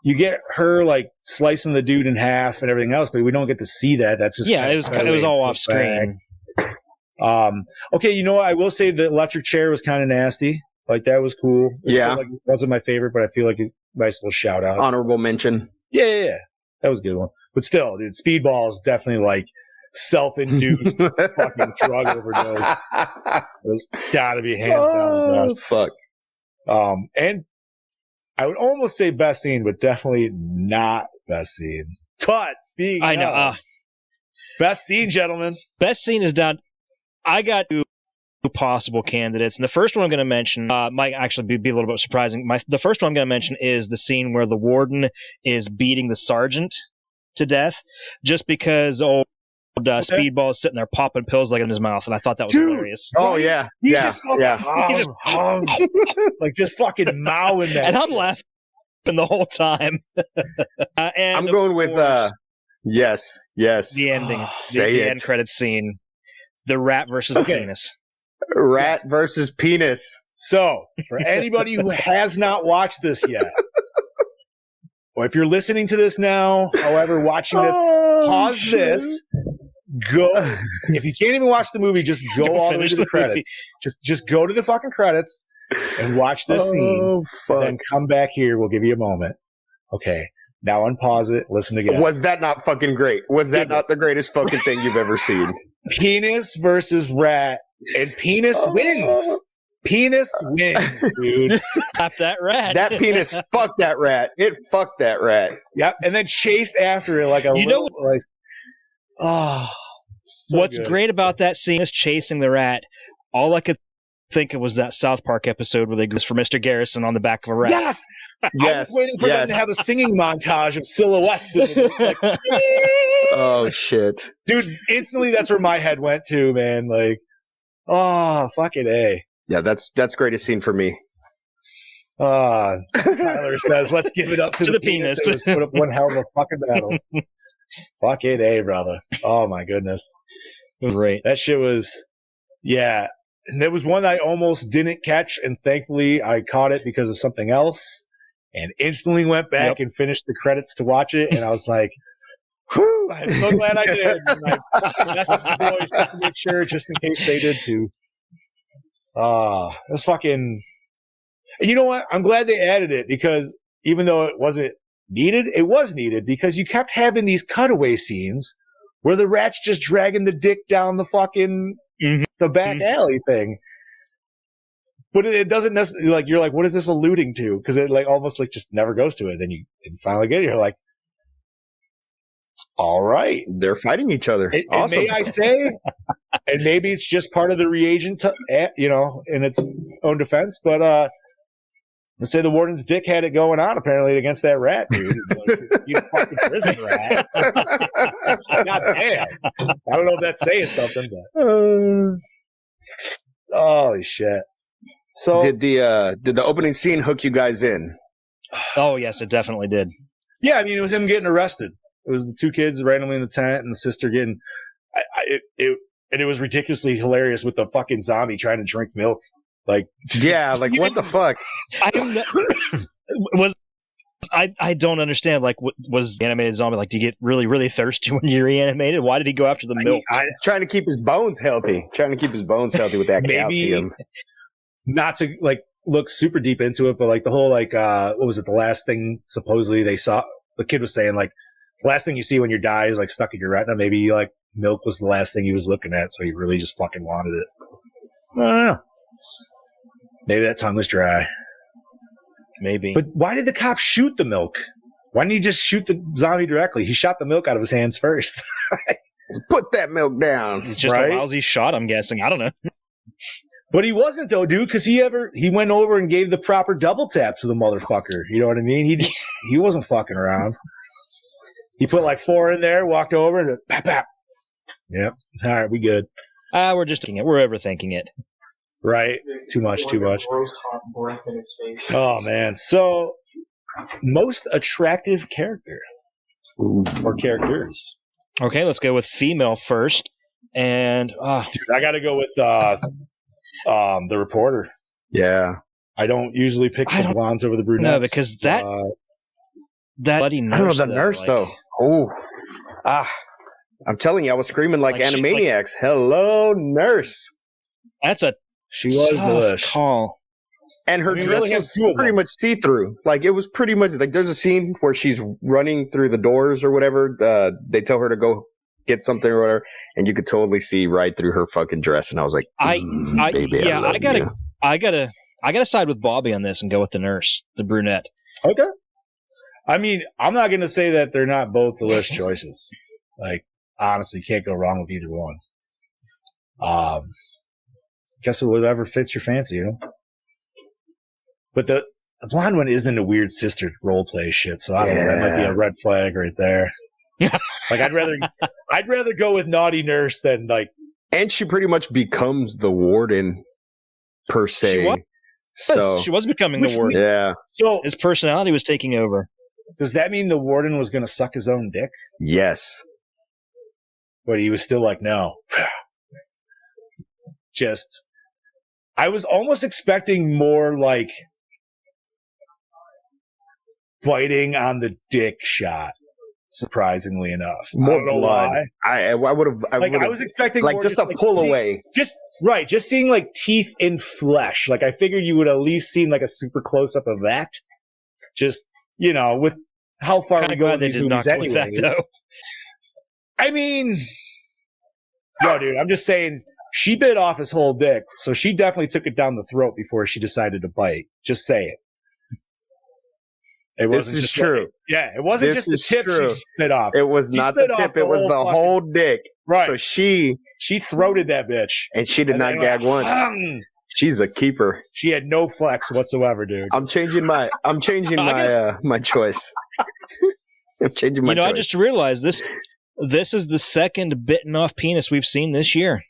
you get her slicing the dude in half and everything else, but we don't get to see that. That's just it was all off screen. Okay, you know what? I will say the electric chair was kind of nasty. That was cool. It wasn't my favorite, but I feel like a nice little shout out. Honorable mention. Yeah. That was a good one. But still, dude, Speedball is definitely self-induced fucking drug overdose. It's gotta be hands down the best. Fuck. And I would almost say best scene, but definitely not best scene. But speaking of best scene, gentlemen. Best scene is down. I got two possible candidates, and the first one I'm going to mention might actually be a little bit surprising. The first one I'm going to mention is the scene where the warden is beating the sergeant to death, just because Speedball is sitting there popping pills like in his mouth, and I thought that was hilarious. Oh yeah, He's yeah, just fucking yeah. He's just- like just fucking mowing that. And I'm laughing the whole time. And I'm of going with course, yes. the ending, Say the it. end credits scene, the rat versus Okay. the penis. Rat versus penis. So, for anybody who has not watched this yet, or if you're listening to this now, however, watching this, pause this. Go. If you can't even watch the movie, just go Don't all the way finish to the the movie. credits. Just go to the fucking credits and watch this scene. Oh fuck. Then come back here. We'll give you a moment. Okay. Now unpause it. Listen again. Was that not fucking great? Was that not the greatest fucking thing you've ever seen? Penis versus rat, and penis wins. Penis wins, dude. Slap that rat. That penis fucked that rat. It fucked that rat. Yep. And then chased after it like a You know little, like, oh. So What's good. great about that scene is chasing the rat. All I could think of was that South Park episode where they goes for Mr. Garrison on the back of a rat. Yes. I Yes. was waiting for them yes. to have a singing montage of silhouettes. Like, Oh shit. dude, instantly that's where my head went to, man. Like, oh, fucking A. Yeah, that's greatest scene for me. Tyler says, let's give it up to, the penis. It was put up one hell of a fucking battle. Fucking A, brother. Oh, my goodness. Great. That shit was, yeah. And there was one I almost didn't catch, and thankfully I caught it because of something else, and instantly went back and finished the credits to watch it, and I was like, whew, I'm so glad I did. And I messaged the boys just to make sure, just in case they did too. That's fucking... And you know what? I'm glad they added it, because even though it wasn't needed, it was needed, because you kept having these cutaway scenes where the rat's just dragging the dick down the fucking the back alley thing. But it doesn't necessarily, like, you're like, what is this alluding to? Because it like almost like just never goes to it. Then you finally get it. You're like, all right. They're fighting each other. Awesome. And may I say, and maybe it's just part of the reagent, in its own defense, but let's say the warden's dick had it going on apparently against that rat, dude. Like, you fucking prison rat. God damn. I don't know if that's saying something, but holy shit. So did the opening scene hook you guys in? Oh, yes, it definitely did. yeah, I mean, it was him getting arrested. It was the two kids randomly in the tent and the sister getting, and it was ridiculously hilarious with the fucking zombie trying to drink milk. Like, Yeah, like what the fuck? I don't understand. Like, was the animated zombie like? Do you get really, really thirsty when you're reanimated? Why did he go after the milk? Trying to keep his bones healthy. Trying to keep his bones healthy with that Maybe- calcium. not to like look super deep into it, but like the whole like what was it? The last thing supposedly they saw. The kid was saying like the last thing you see when you die is like stuck in your retina. Maybe like milk was the last thing he was looking at, so he really just fucking wanted it. I don't know. Maybe that tongue was dry. Maybe. But why did the cop shoot the milk? Why didn't he just shoot the zombie directly? He shot the milk out of his hands first. Put that milk down. He's just right? a lousy shot, I'm guessing. I don't know. But he wasn't though, dude, because he went over and gave the proper double tap to the motherfucker. You know what I mean? He wasn't fucking around. He put like 4 in there, walked over, and pap pap. Yep. All right, we good. We're just thinking it. We're overthinking it. Right? Too much. Oh man. So, most attractive character or characters. Okay, let's go with female first. And Dude, I got to go with the reporter. Yeah. I don't usually pick the blondes over the brunettes. no, because that bloody nurse. I don't know the nurse though. Oh. I'm telling you, I was screaming like Like she- Animaniacs. Hello, nurse. That's a she was tough delish. call. And her I mean, we dress only had was 2 of them. pretty much see-through. Like it was pretty much like there's a scene where she's running through the doors or whatever. They tell her to go get something or whatever, and you could totally see right through her fucking dress. And I was like, baby, yeah, I love you. I gotta side with Bobby on this and go with the nurse, the brunette. Okay. I mean, I'm not going to say that they're not both delish choices. Like, honestly, can't go wrong with either one. Guess whatever fits your fancy, you know? But the blonde one is into weird sister role play shit, so I don't know. That might be a red flag right there. Like I'd rather go with naughty nurse than like. And she pretty much becomes the warden per se. She was becoming the warden. Yeah. So his personality was taking over. Does that mean the warden was going to suck his own dick? Yes. But he was still like, no. I was almost expecting more like biting on the dick shot. Surprisingly enough, more blood. I would have. I was expecting like more just a like pull away. Just seeing like teeth in flesh. Like I figured you would at least seen like a super close up of that. Just with how far we go in these movies, anyways. I mean, dude, I'm just saying she bit off his whole dick, so she definitely took it down the throat before she decided to bite. Just say it. This is true. It wasn't just the tip she spit off. It was not the tip. It was the whole dick. Right. So she throated that bitch. And she did not gag once. She's a keeper. She had no flex whatsoever, dude. I'm changing my my choice. I'm changing my choice. I just realized this is the second bitten off penis we've seen this year.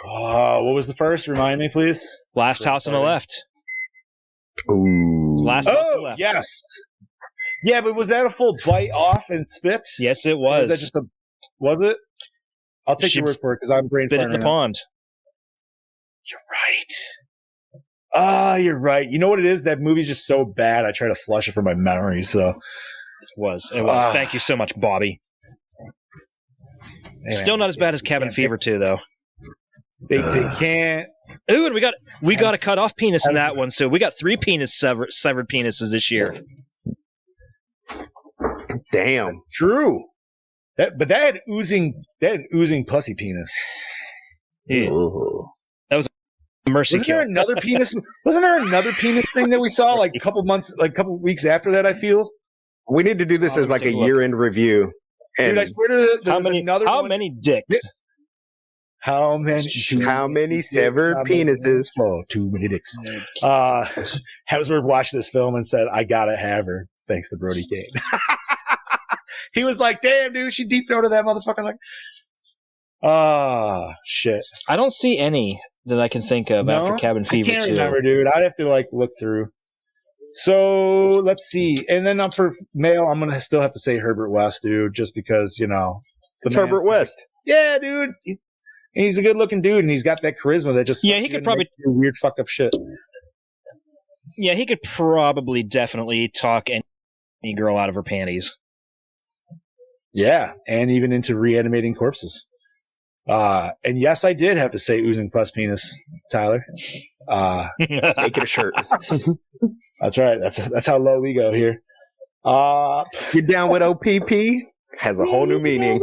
What was the first? Remind me, please. Last House on the Left. Ooh. Last House on the Left. Yes. Yeah, but was that a full bite off and spit? Yes, it was. Or was that just was it? I'll take your word for it because I'm brain spit it in the pond. You're right. You're right. You know what it is? That movie's just so bad. I try to flush it from my memory. So it was. Thank you so much, Bobby. Still not as bad as Cabin Fever 2, though. They can't. Ooh, and we got a cut off penis in that one, so we got 3 severed penises this year. Damn. True. But that had oozing pussy penis. Yeah. That was a mercy kill. Wasn't there another penis thing that we saw like a couple weeks after that, I feel? We need to do this as like a year-end review. And dude, I swear to how many dicks? How many severed penises? Oh, too many dicks. Hemsworth watched this film and said, I gotta have her, thanks to Brody Kane. He was like, damn, dude, she deep-throated that motherfucker. Like, shit. I don't see any that I can think of after Cabin Fever 2. I can't remember, dude. I'd have to, look through. So, let's see. And then for male, I'm going to still have to say Herbert West, dude, just because, It's Herbert West. Yeah, dude. He's a good-looking dude, and he's got that charisma that just... Yeah, he could probably... do weird, fucked-up shit. Yeah, he could probably definitely talk any girl out of her panties. Yeah, and even into reanimating corpses. And yes, I did have to say oozing pus penis, Tyler. Make it a shirt. That's right. That's how low we go here. Get down with OPP has a whole new meaning.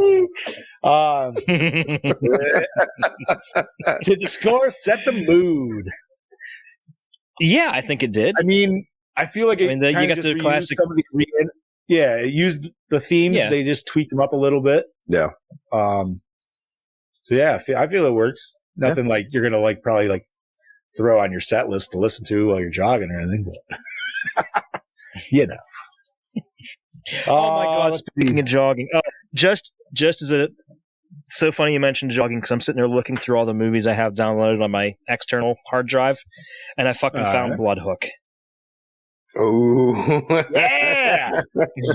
Did the score set the mood? Yeah, I think it did. I mean, I feel like it you got the classic. Some of the it used the themes. Yeah. They just tweaked them up a little bit. Yeah. So yeah, I feel it works. Nothing like you're gonna probably throw on your set list to listen to while you're jogging or anything. But Oh my God! Speaking of jogging, just as so funny you mentioned jogging because I'm sitting there looking through all the movies I have downloaded on my external hard drive, and I fucking found Bloodhook. Oh yeah,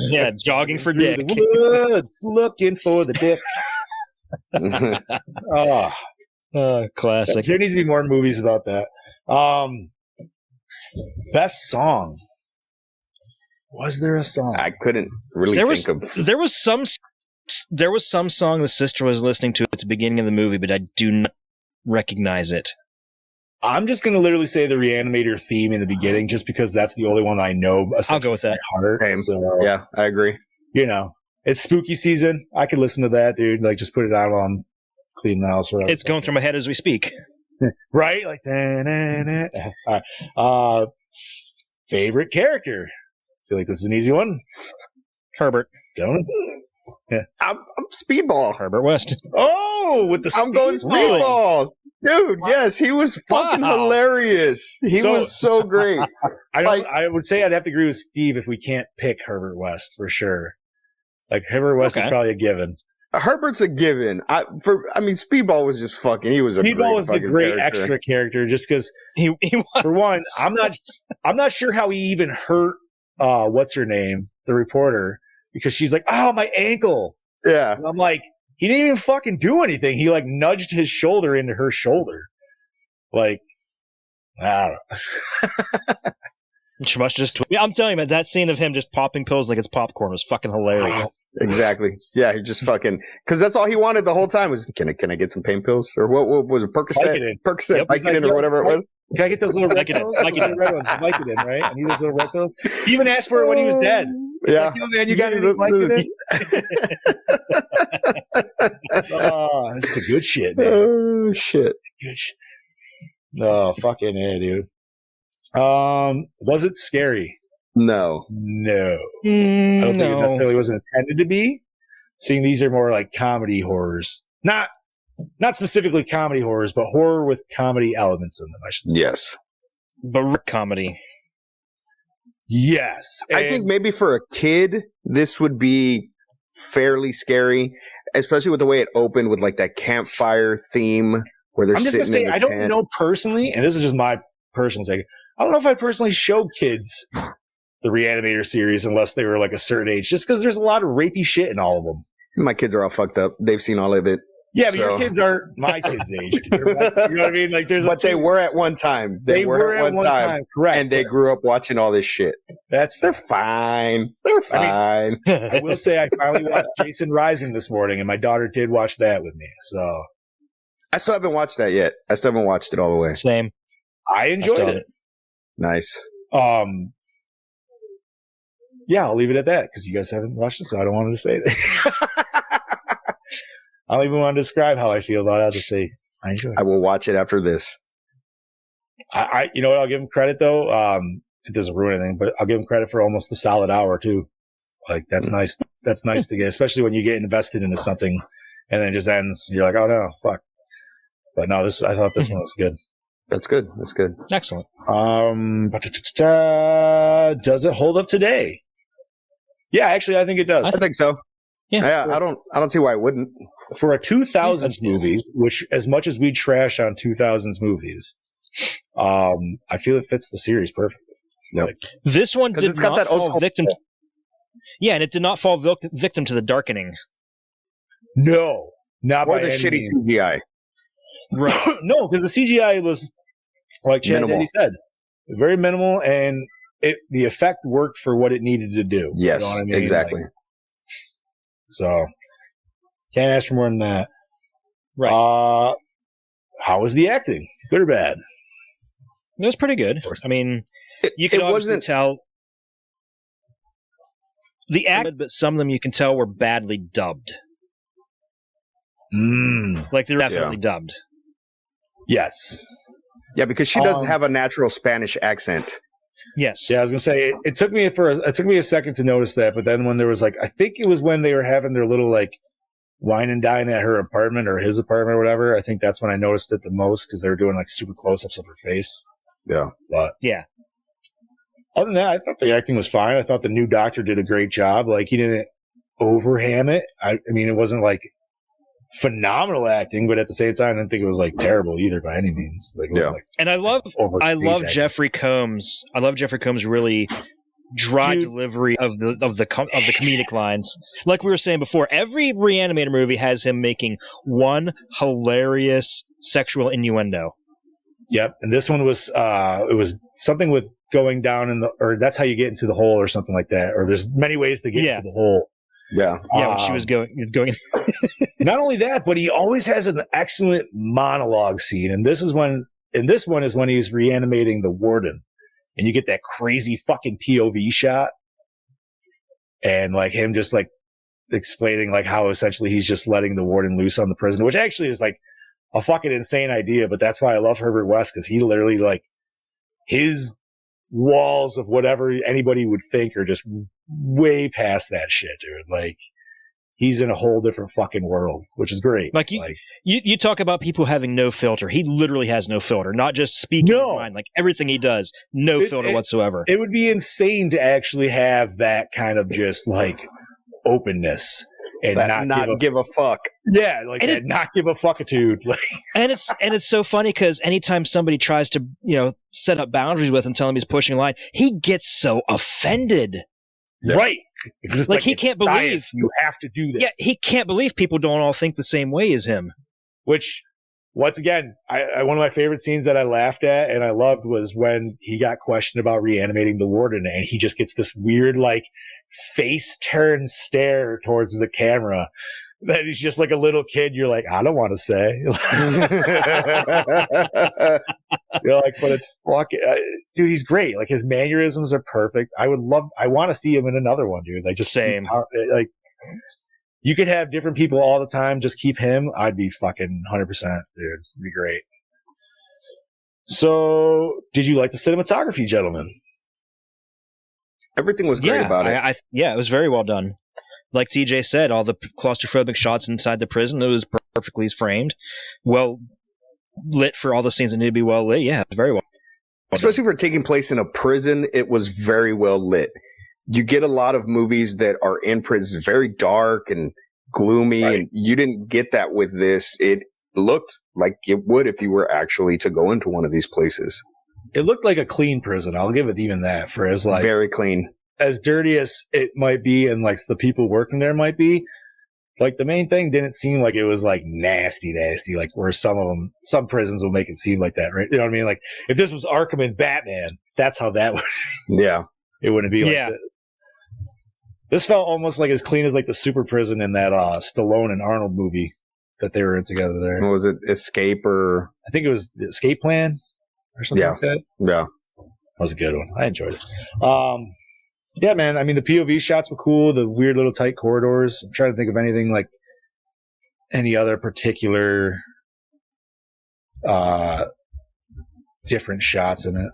yeah, jogging for dick. Woods, looking for the dick. Classic. There needs to be more movies about that. Best song. Was there a song? I couldn't really think of. There was some song the sister was listening to at the beginning of the movie, but I do not recognize it. I'm just going to literally say the Re-Animator theme in the beginning, just because that's the only one I know. I'll go with that. Same. So, yeah, I agree. It's spooky season. I could listen to that, dude. Just put it out while I'm cleaning the house. It's going through my head as we speak. Right? Favorite character? I feel like this is an easy one. Herbert. Don't it? Yeah. I'm Speedball. Herbert West. Oh, with the I'm going Speedball. Dude, yes, he was fucking hilarious. He was so great. I would say I'd have to agree with Steve if we can't pick Herbert West for sure. Like Herbert West is probably a given. Herbert's a given. Speedball was just fucking. He was Speedball was the great extra character, just because he was. For one, I'm not sure how he even hurt. What's her name? The reporter, because she's like, "Oh, my ankle." Yeah, and I'm like, he didn't even fucking do anything. He like nudged his shoulder into her shoulder. Like, I don't know. She must just. I'm telling you, man, that scene of him just popping pills like it's popcorn was fucking hilarious. Exactly. Yeah, he just fucking because that's all he wanted the whole time was can I get some pain pills or what was it Percocet, Vicodin, or whatever it was. Can I get those little red pills? Vicodin, red ones, Vicodin, right? I need those little red pills. He even asked for it when he was dead. Yeah, like, man, you got any Vicodin? Oh, that's the good shit, man. Oh shit, that's the good shit. Oh, fucking yeah, dude. Was it scary? No. I don't think it necessarily wasn't intended to be. Seeing these are more like comedy horrors, not specifically comedy horrors, but horror with comedy elements in them, I should say. Yes, but comedy. Yes, I think maybe for a kid this would be fairly scary, especially with the way it opened with like that campfire theme where they're sitting in the tent. I don't know personally, and this is just my personal take. I don't know if I personally show kids the Re-Animator series unless they were like a certain age, just because there's a lot of rapey shit in all of them. My kids are all fucked up. They've seen all of it. Yeah, but your kids aren't my kids' age. You know what I mean? Like, but they were at one time. They were at one time. Correct. And they grew up watching all this shit. They're fine. They're fine. I will say I finally watched Jason Rising this morning, and my daughter did watch that with me. So I still haven't watched that yet. I still haven't watched it all the way. Same. I enjoyed it. Nice. Yeah, I'll leave it at that because you guys haven't watched it, so I don't want to say that. I don't even want to describe how I feel about it. I'll just say I enjoy it. I will watch it after this. I you know what? I'll give him credit though. It doesn't ruin anything, but I'll give him credit for almost a solid hour too. Like that's nice. That's nice to get, especially when you get invested into something and then it just ends. You're like, oh no, fuck. But no, I thought this one was good. That's good. That's good. Excellent. Does it hold up today? Yeah, actually, I think it does. I think so. Yeah, I don't see why it wouldn't. For a 2000s movie, which as much as we trash on 2000s movies, I feel it fits the series perfectly. Yep. Like, this one did not fall victim. Yeah, and it did not fall victim to the darkening. No, not or by the any shitty means. CGI. Right. No, because the CGI was, like Chad Denny said, very minimal, and the effect worked for what it needed to do. Yes, you know what I mean? exactly. Like, so, can't ask for more than that. Right. How was the acting? Good or bad? It was pretty good. I mean, you can obviously tell the act, but some of them you can tell were badly dubbed. Like they're definitely dubbed. Yes. Yeah, because she does have a natural Spanish accent. Yes. Yeah, I was gonna say it took me a second to notice that, but then when there was like, I think it was when they were having their little like wine and dine at her apartment or his apartment or whatever. I think that's when I noticed it the most because they were doing like super close-ups of her face. Yeah. But yeah. Other than that, I thought the acting was fine. I thought the new doctor did a great job. Like he didn't overham it. I mean, it wasn't like phenomenal acting, but at the same time, I didn't think it was like terrible either by any means. Like, it wasn't, like, and I love Jeffrey Combs. I love Jeffrey Combs' really dry delivery of the comedic lines. Like we were saying before, every Re-Animator movie has him making one hilarious sexual innuendo. Yep, and this one was it was something with going down or that's how you get into the hole or something like that. Or there's many ways to get into the hole. Yeah. Yeah, when she was going. Not only that, but he always has an excellent monologue scene. And this one is when he's reanimating the warden. And you get that crazy fucking POV shot. And like him just like explaining like how essentially he's just letting the warden loose on the prison, which actually is like a fucking insane idea. But that's why I love Herbert West, because he literally like his walls of whatever anybody would think are just way past that shit, dude. Like he's in a whole different fucking world, which is great. Like you talk about people having no filter. He literally has no filter, not just speaking his mind. Like everything he does, no filter whatsoever. It would be insane to actually have that kind of just like openness and That not give a fuck. Yeah, like And that not give a fuckitude. Like, And it's so funny because anytime somebody tries to, set up boundaries with him, tell him he's pushing a line, he gets so offended. right. Because it's Like, he it's can't believe science. You have to do this. Yeah, he can't believe people don't all think the same way as him. Which, once again, I one of my favorite scenes that I laughed at and I loved was when he got questioned about reanimating the warden, and he just gets this weird, like, face turn stare towards the camera that he's just like a little kid. You're like, I don't want to say. You're like, but it's fucking, dude, he's great. Like, his mannerisms are perfect. I want to see him in another one, dude. Like, just Same. Like, you could have different people all the time. Just keep him. I'd be fucking 100%, dude. It'd be great. So, did you like the cinematography, gentlemen? Everything was great about it. It was very well done. Like TJ said, all the claustrophobic shots inside the prison, it was perfectly framed, well lit for all the scenes that need to be well lit. Yeah, very well. Especially for taking place in a prison, it was very well lit. You get a lot of movies that are in prison, very dark and gloomy, right. And you didn't get that with this. It looked like it would if you were actually to go into one of these places. It looked like a clean prison. I'll give it even that, for as like very clean, as dirty as it might be, and like the people working there might be. Like, the main thing didn't seem like it was like nasty, like where some prisons will make it seem like that, right? You know what I mean? Like, if this was Arkham and Batman, that's how that would. Yeah, it wouldn't be like this. This felt almost like as clean as like the super prison in that Stallone and Arnold movie that they were in together there. What was it? Escape or I think it was the Escape Plan or something like that. Yeah, that was a good one. I enjoyed it. Yeah, man. I mean, the POV shots were cool. The weird little tight corridors. I'm trying to think of anything like any other particular different shots in it.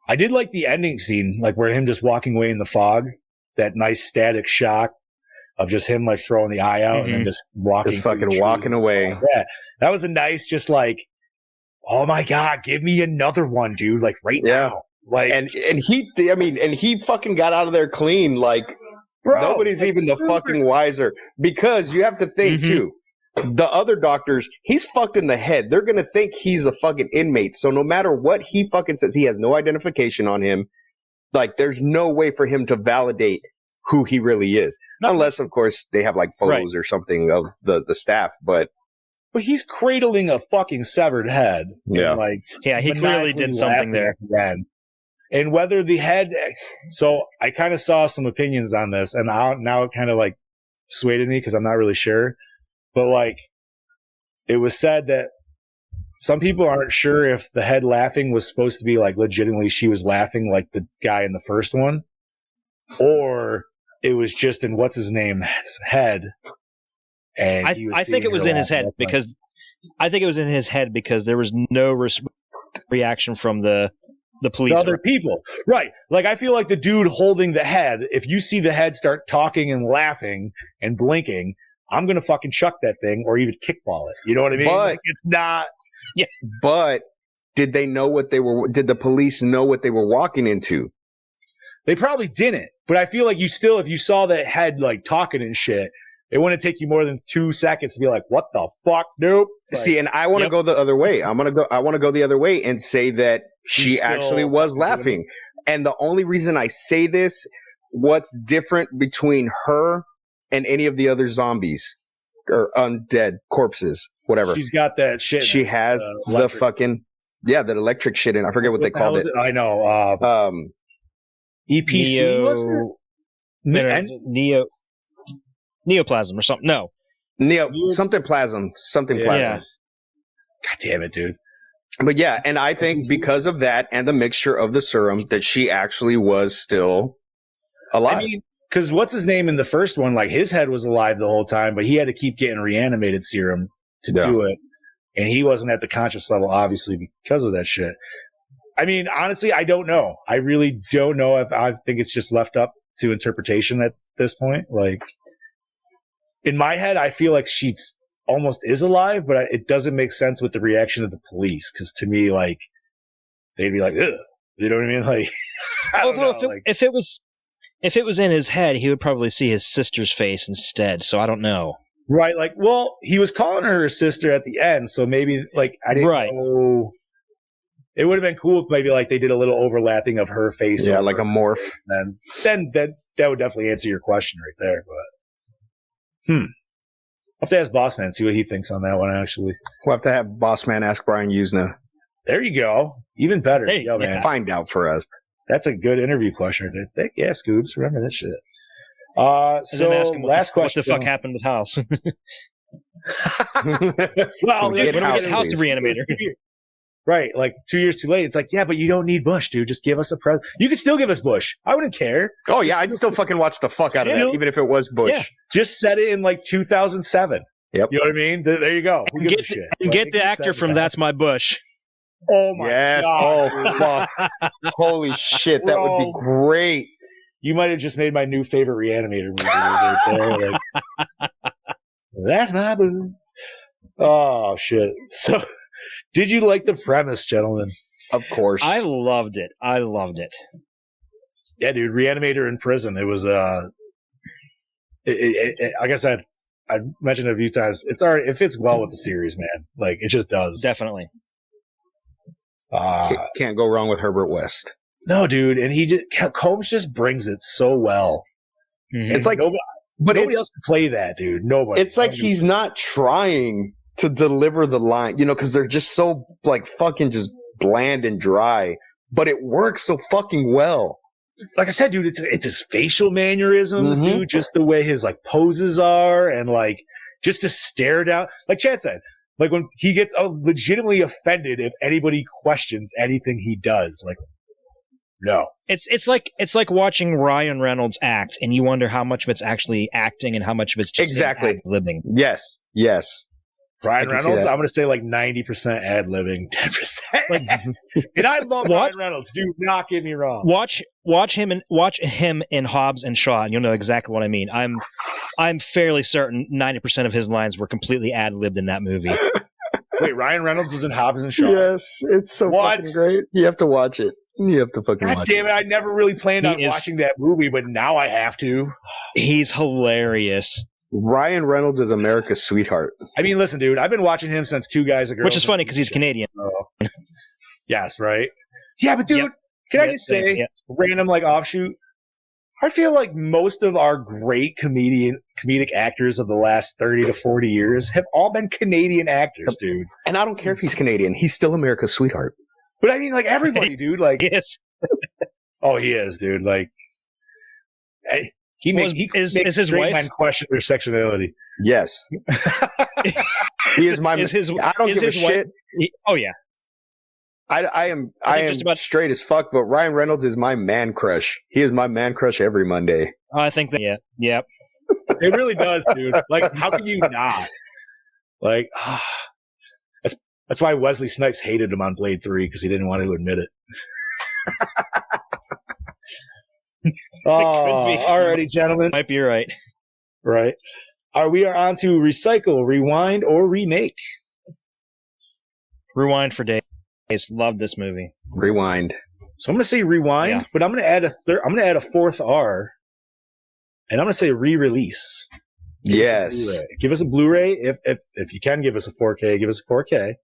I did like the ending scene, like where him just walking away in the fog, that nice static shot of just him like throwing the eye out and then just walking. Just fucking walking away. Yeah. That was a nice, just like, oh my God, give me another one, dude. Like right now. Like, and he fucking got out of there clean. Like, bro, nobody's even the fucking wiser, because you have to think too. The other doctors, he's fucked in the head. They're going to think he's a fucking inmate. So no matter what he fucking says, he has no identification on him. Like, there's no way for him to validate who he really is. Unless, of course, they have like photos or something of the staff. But he's cradling a fucking severed head. Yeah. And like, he clearly did something there. And whether the head, so I kind of saw some opinions on this, and now it kind of like swayed me because I'm not really sure. But like, it was said that some people aren't sure if the head laughing was supposed to be like legitimately she was laughing like the guy in the first one, or it was just in what's his name's head. And I think it was in his head because there was no reaction from the police. Other people. Right. Like, I feel like the dude holding the head, if you see the head start talking and laughing and blinking, I'm going to fucking chuck that thing or even kickball it. You know what I mean? But like, it's not. Yeah. But did they know did the police know what they were walking into? They probably didn't. But I feel like if you saw that head like talking and shit, it wouldn't take you more than 2 seconds to be like, what the fuck? Nope. Like, see, and I want to go the other way. I want to go the other way and say that she actually was laughing. And the only reason I say this, what's different between her and any of the other zombies or undead corpses, whatever. She's got that shit. She has the fucking, that electric shit in. I forget what they called it. I know. EPC, wasn't it? Neoplasm or something. No. Something plasm. Yeah. God damn it, dude. But yeah, and I think because of that and the mixture of the serum that she actually was still alive. I mean, because what's his name in the first one? Like, his head was alive the whole time, but he had to keep getting reanimated serum to do it. And he wasn't at the conscious level, obviously, because of that shit. I mean, honestly, I don't know. I really don't know if I think it's just left up to interpretation at this point. Like, in my head, I feel like she's almost is alive, but it doesn't make sense with the reaction of the police. Because to me, like, they'd be like, ugh. You know what I mean? Like, I don't know, if it was if it was in his head, he would probably see his sister's face instead. So I don't know. Right, like, well, he was calling her his sister at the end, so maybe, like, I didn't know. It would have been cool if maybe, like, they did a little overlapping of her face. Yeah, like a morph. Then that would definitely answer your question right there, but... I'll have to ask Bossman, see what he thinks on that one, actually. We'll have to have Bossman ask Brian Usna. There you go. Even better. Hey, Yo, man. Find out for us. That's a good intervw question right there. Yeah, Scoobs. Remember that shit. And So then ask him last question. What the fuck happened with House? Well, when we get House to Re-Animator. Right, like 2 years too late. It's like, yeah, but you don't need Bush, dude. Just give us a president. You can still give us Bush. I wouldn't care. Oh, yeah, I'd still fucking watch the fuck out of that, even if it was Bush. Yeah. Just set it in like 2007. Yep. You know what I mean? There you go. And get the actor from That's My Bush. Oh, my yes. God. Oh, fuck. Holy shit. That would be great. You might have just made my new favorite Re-Animator movie right there. Like, that's my boo. Oh, shit. So, did you like the premise, gentlemen? Of course. I loved it. Yeah, dude. Re-Animator in prison. It was, like I said, I mentioned it a few times. It fits well with the series, man. Like, it just does. Definitely. Can't go wrong with Herbert West. No, dude. And Combs just brings it so well. Mm-hmm. It's like, nobody else can play that, dude. Nobody. It's like he's not trying to deliver the line, because they're just so like fucking just bland and dry, but it works so fucking well. Like I said, dude, it's his facial mannerisms, dude, just the way his like poses are, and like just to stare down. Like Chad said, like when he gets legitimately offended if anybody questions anything he does, like no. It's like watching Ryan Reynolds act, and you wonder how much of it's actually acting and how much of it's just ad-libbing. Yes. Ryan Reynolds, I'm going to say like 90% ad-libbing, 10%. And I love Ryan Reynolds. Do not get me wrong. Watch him in Hobbs and Shaw, and you'll know exactly what I mean. I'm fairly certain 90% of his lines were completely ad-libbed in that movie. Wait, Ryan Reynolds was in Hobbs and Shaw? Yes, it's so fucking great. You have to watch it. You have to fucking watch it. God damn it, I never really planned on watching that movie, but now I have to. He's hilarious. Ryan Reynolds is America's sweetheart. I mean, listen, dude, I've been watching him since Two Guys, a Girl. Which is funny because he's Canadian. Yes, right? Yeah, but dude, can I just say, random like offshoot, I feel like most of our great comedic actors of the last 30 to 40 years have all been Canadian actors, dude. And I don't care if he's Canadian. He's still America's sweetheart. But I mean, like, everybody, dude. Like, yes. Oh, he is, dude. Like, he makes his wife men question their sexuality. Yes. He is my. I don't give a shit. Oh yeah. I am straight as fuck, but Ryan Reynolds is my man crush. He is my man crush every Monday. I think that, yeah. It really does, dude. Like, how can you not? Like, that's why Wesley Snipes hated him on Blade 3, because he didn't want to admit it. Alrighty, gentlemen. Might be right. Right. We are on to recycle, rewind, or remake. Rewind for days. Love this movie. Rewind. So I'm going to say rewind, but I'm going to add a fourth R, and I'm going to say re-release. Yes. Give us a Blu-ray. If you can give us a 4K, give us a 4K.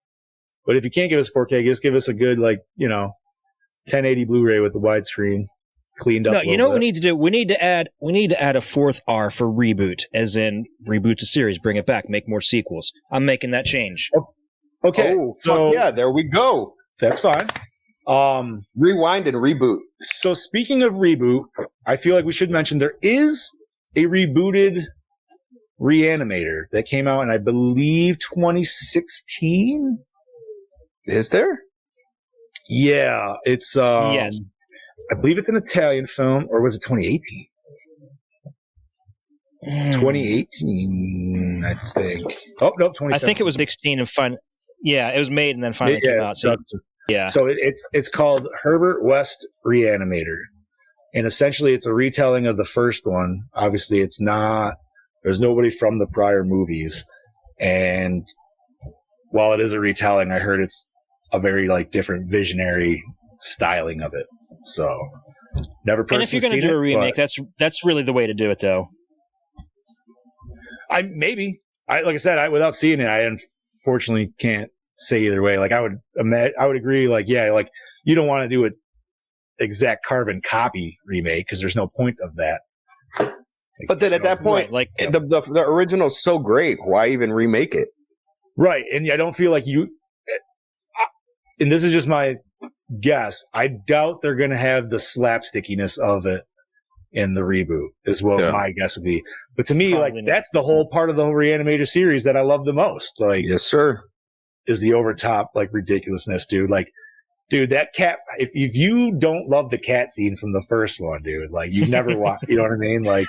But if you can't give us a 4K, just give us a good 1080 Blu-ray with the widescreen cleaned up. No, you know what we need to do? We need to add a fourth R for reboot, as in reboot the series, bring it back, make more sequels. I'm making that change. Okay. Oh, fuck yeah, there we go. That's fine. Rewind and reboot. So speaking of reboot, I feel like we should mention there is a rebooted Re-Animator that came out in, I believe, 2016. Is there? Yeah, it's yes. I believe it's an Italian film, or was it 2018? 2018, I think. Oh no, 2017. I think it was 16 and fun. Yeah, it was made and then finally came out. So yeah. So it's called Herbert West Re-Animator, and essentially it's a retelling of the first one. Obviously, it's not. There's nobody from the prior movies, and while it is a retelling, I heard it's a very different visionary styling of it. So Never personally And if you're going to seen do a it, remake, but that's really the way to do it, though. like I said, without seeing it, I unfortunately can't say either way. Like I would agree. Like, yeah, like you don't want to do an exact carbon copy remake because there's no point of that. But then at that point, Right, like the original's so great. Why even remake it? Right. And I don't feel like and this is just my guess. I doubt they're going to have the slapstickiness of it in the reboot is what my guess would be. But to me, Probably not. that's the whole part of the whole Re-Animator series that I love the most. Like, Yes, sir. is the overtop, like, ridiculousness, dude. Like, dude, that cat, if you don't love the cat scene from the first one, dude, like, you've never watched, you know what I mean? Like,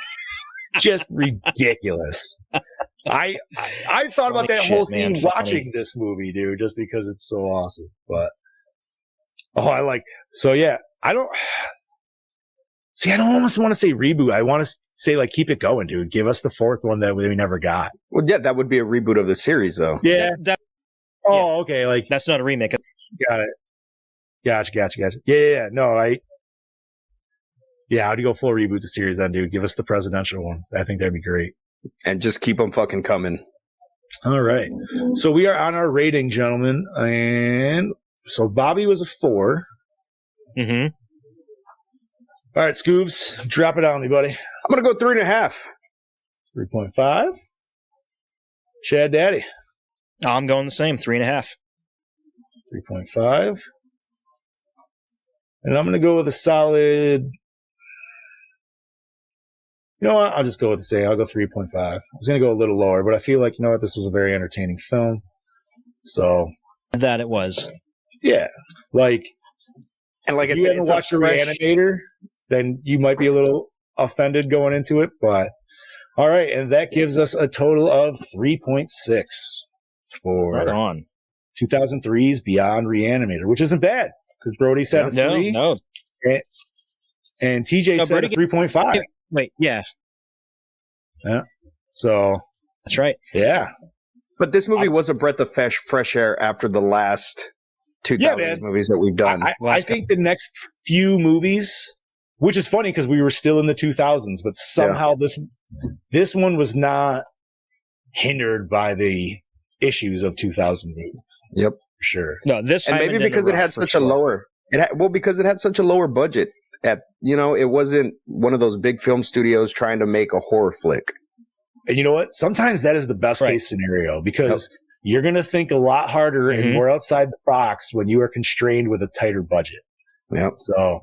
just ridiculous. I thought about that whole scene man, watching this movie, dude, just because it's so awesome. But I don't almost want to say reboot. I want to say, like, keep it going, dude. Give us the fourth one that we never got. Well, yeah, that would be a reboot of the series, though. Yeah. Yeah. Okay. Like, that's not a remake. got it. Gotcha. Yeah. No, I'd go full reboot the series then, dude. Give us the presidential one. I think that'd be great. And just keep them fucking coming. All right. So we are on our rating, gentlemen. And so Bobby was a 4. Mm-hmm. All right, Scoobs, drop it on me, buddy. I'm going to go 3.5. 3.5. Chad Daddy. I'm going the same, 3.5. 3.5. And I'm going to go with a solid. You know what? I'll just go with the same. I'll go 3.5. I was going to go a little lower, but I feel like, you know what? This was a very entertaining film. So. That it was. Yeah. Like. And like I if said, you haven't watched a Re-Animator, then you might be a little offended going into it. But all right. And that gives us a total of 3.6 for Right on. 2003's Beyond Re-Animator, which isn't bad because Brody said a 3. No. And TJ said a 3.5. Wait, yeah. Yeah. So. That's right. Yeah. But this movie was a breath of fresh air after the last 2000s movies that we've done. I think the next few movies, which is funny because we were still in the 2000s, but somehow this one was not hindered by the issues of 2000 movies. Yep. For sure. No, this and maybe because it had such a lower because it had such a lower budget. It wasn't one of those big film studios trying to make a horror flick. And you know what? Sometimes that is the best case scenario because you're going to think a lot harder and more outside the box when you are constrained with a tighter budget. Yep. So,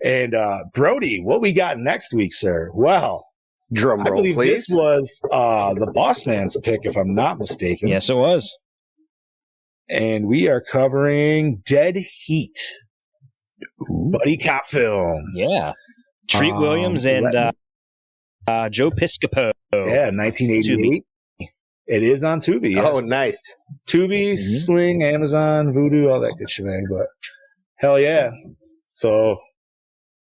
and Brody, what we got next week, sir? Well, drum roll, I believe please. this was the Boss Man's pick, if I'm not mistaken. Yes, it was. And we are covering Dead Heat. Buddy cop film. Yeah. Treat Williams and Joe Piscopo. Yeah, 1988. It is on Tubi. Yes. Oh, nice. Tubi, Sling, Amazon, Vudu, all that good shebang. But hell yeah. So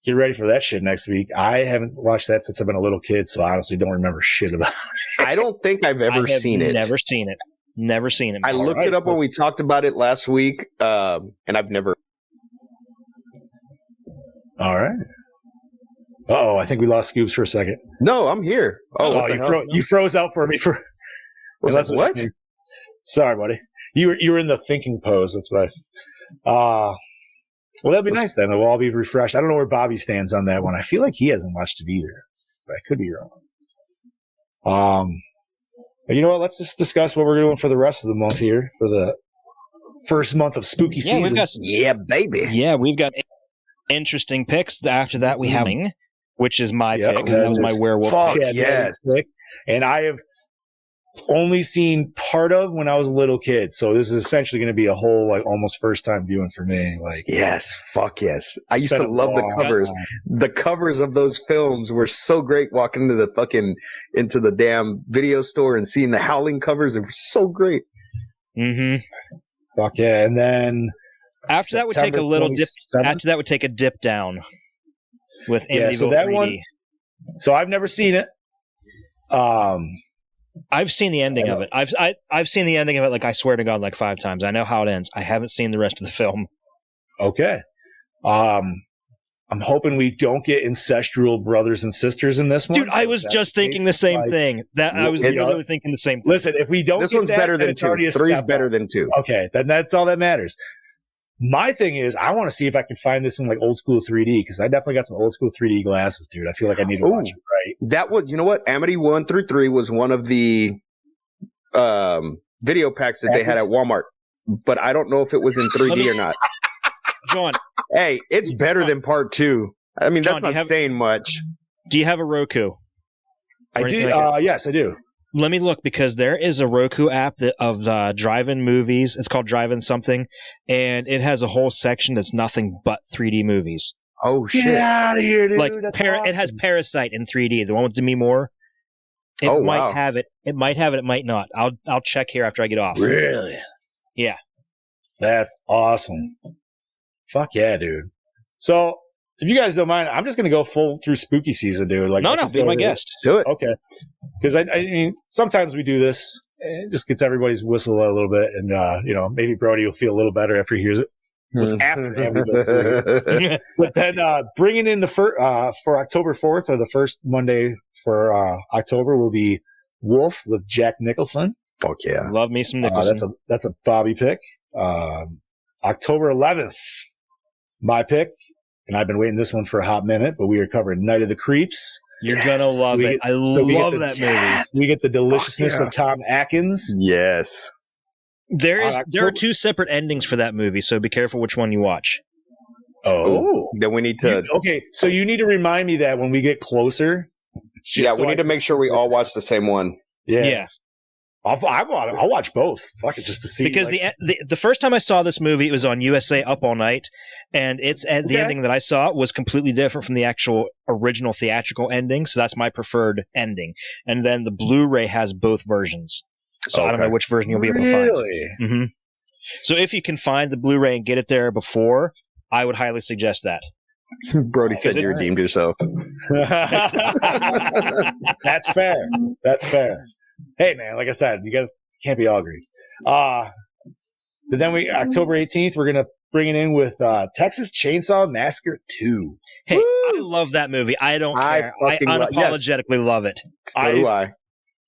get ready for that shit next week. I haven't watched that since I've been a little kid, so I honestly don't remember shit about it. I don't think I've ever seen it. Never seen it. Never seen it. I looked it up when we talked about it last week, and I've never. All right. Uh-oh, I think we lost Scoops for a second. No, I'm here. Oh, you froze out for me for. Was that what? Sorry, buddy. You were in the thinking pose. That's why. Well, that'd be nice then. We'll all be refreshed. I don't know where Bobby stands on that one. I feel like he hasn't watched it either, but I could be wrong. But you know what? Let's just discuss what we're doing for the rest of the month here for the first month of spooky season. Yeah, baby. Yeah, we've got interesting picks. After that, we have which is my pick. That was my werewolf pick. Yes. And I have only seen part of when I was a little kid. So this is essentially going to be a whole, like, almost first time viewing for me. Like, yes, fuck yes. I used to love the covers. The covers of those films were so great walking into the damn video store and seeing the Howling covers. It was so great. Mm-hmm. Fuck yeah. And then after that would take a little dip. After that would take a dip down with Amityville so that 3D. one. So I've never seen it. I've seen the ending of it. I've seen the ending of it, like, I swear to God, like 5 times. I know how it ends. I haven't seen the rest of the film. Okay. I'm hoping we don't get incestual brothers and sisters in this one. Dude, I was just thinking the same thing. I was literally thinking the same thing. Listen, if we don't, This get one's that, better then than it's 2. already a 3's step better up. than 2. Okay, then that's all that matters. My thing is, I want to see if I can find this in like old school 3D because I definitely got some old school 3D glasses, dude. I feel like I need to watch it right. That would, you know what? Amity 1 through 3 was one of the video packs that they had at Walmart, but I don't know if it was in 3D or not. John. Hey, it's better than part 2. I mean, that's John, not saying much. Do you have a Roku? I do. Yes, I do. Let me look because there is a Roku app of drive-in movies. It's called Drive-In something, and it has a whole section that's nothing but 3D movies. Oh shit! Get out of here, dude. Like That's it has Parasite in 3D, the one with Demi Moore. It might have it. It might have it. It might not. I'll check here after I get off. Really? Yeah. That's awesome. Fuck yeah, dude. So, if you guys don't mind, I'm just going to go full through spooky season, dude. Like, no, be my guest. Do it. Okay. Because I mean, sometimes we do this. It just gets everybody's whistle a little bit. And, maybe Brody will feel a little better after he hears it. What's after that? But then bringing in for October 4th, or the first Monday for October, will be Wolf with Jack Nicholson. Fuck yeah. Love me some Nicholson. That's a Bobby pick. October 11th, my pick. And I've been waiting this one for a hot minute, but we are covering Night of the Creeps. You're going to love it. I love that movie. We get the deliciousness of Tom Atkins. Yes. There are 2 separate endings for that movie, so be careful which one you watch. Oh. Then we need to... So you need to remind me that when we get closer. Yeah, we need to make sure we all watch the same one. Yeah. I'll watch both. Fuck it, just to see. Because the first time I saw this movie, it was on USA Up All Night, and the ending that I saw was completely different from the actual original theatrical ending. So that's my preferred ending. And then the Blu-ray has both versions. So I don't know which version you'll be able to find. Really? Mm-hmm. So if you can find the Blu-ray and get it there before, I would highly suggest that. Brody said you redeemed yourself. That's fair. That's fair. Hey man, like I said, you can't be all Greeks. But then October 18th, we're gonna bring it in with Texas Chainsaw Massacre 2. Hey, I love that movie. I don't care. I unapologetically love it. So do I.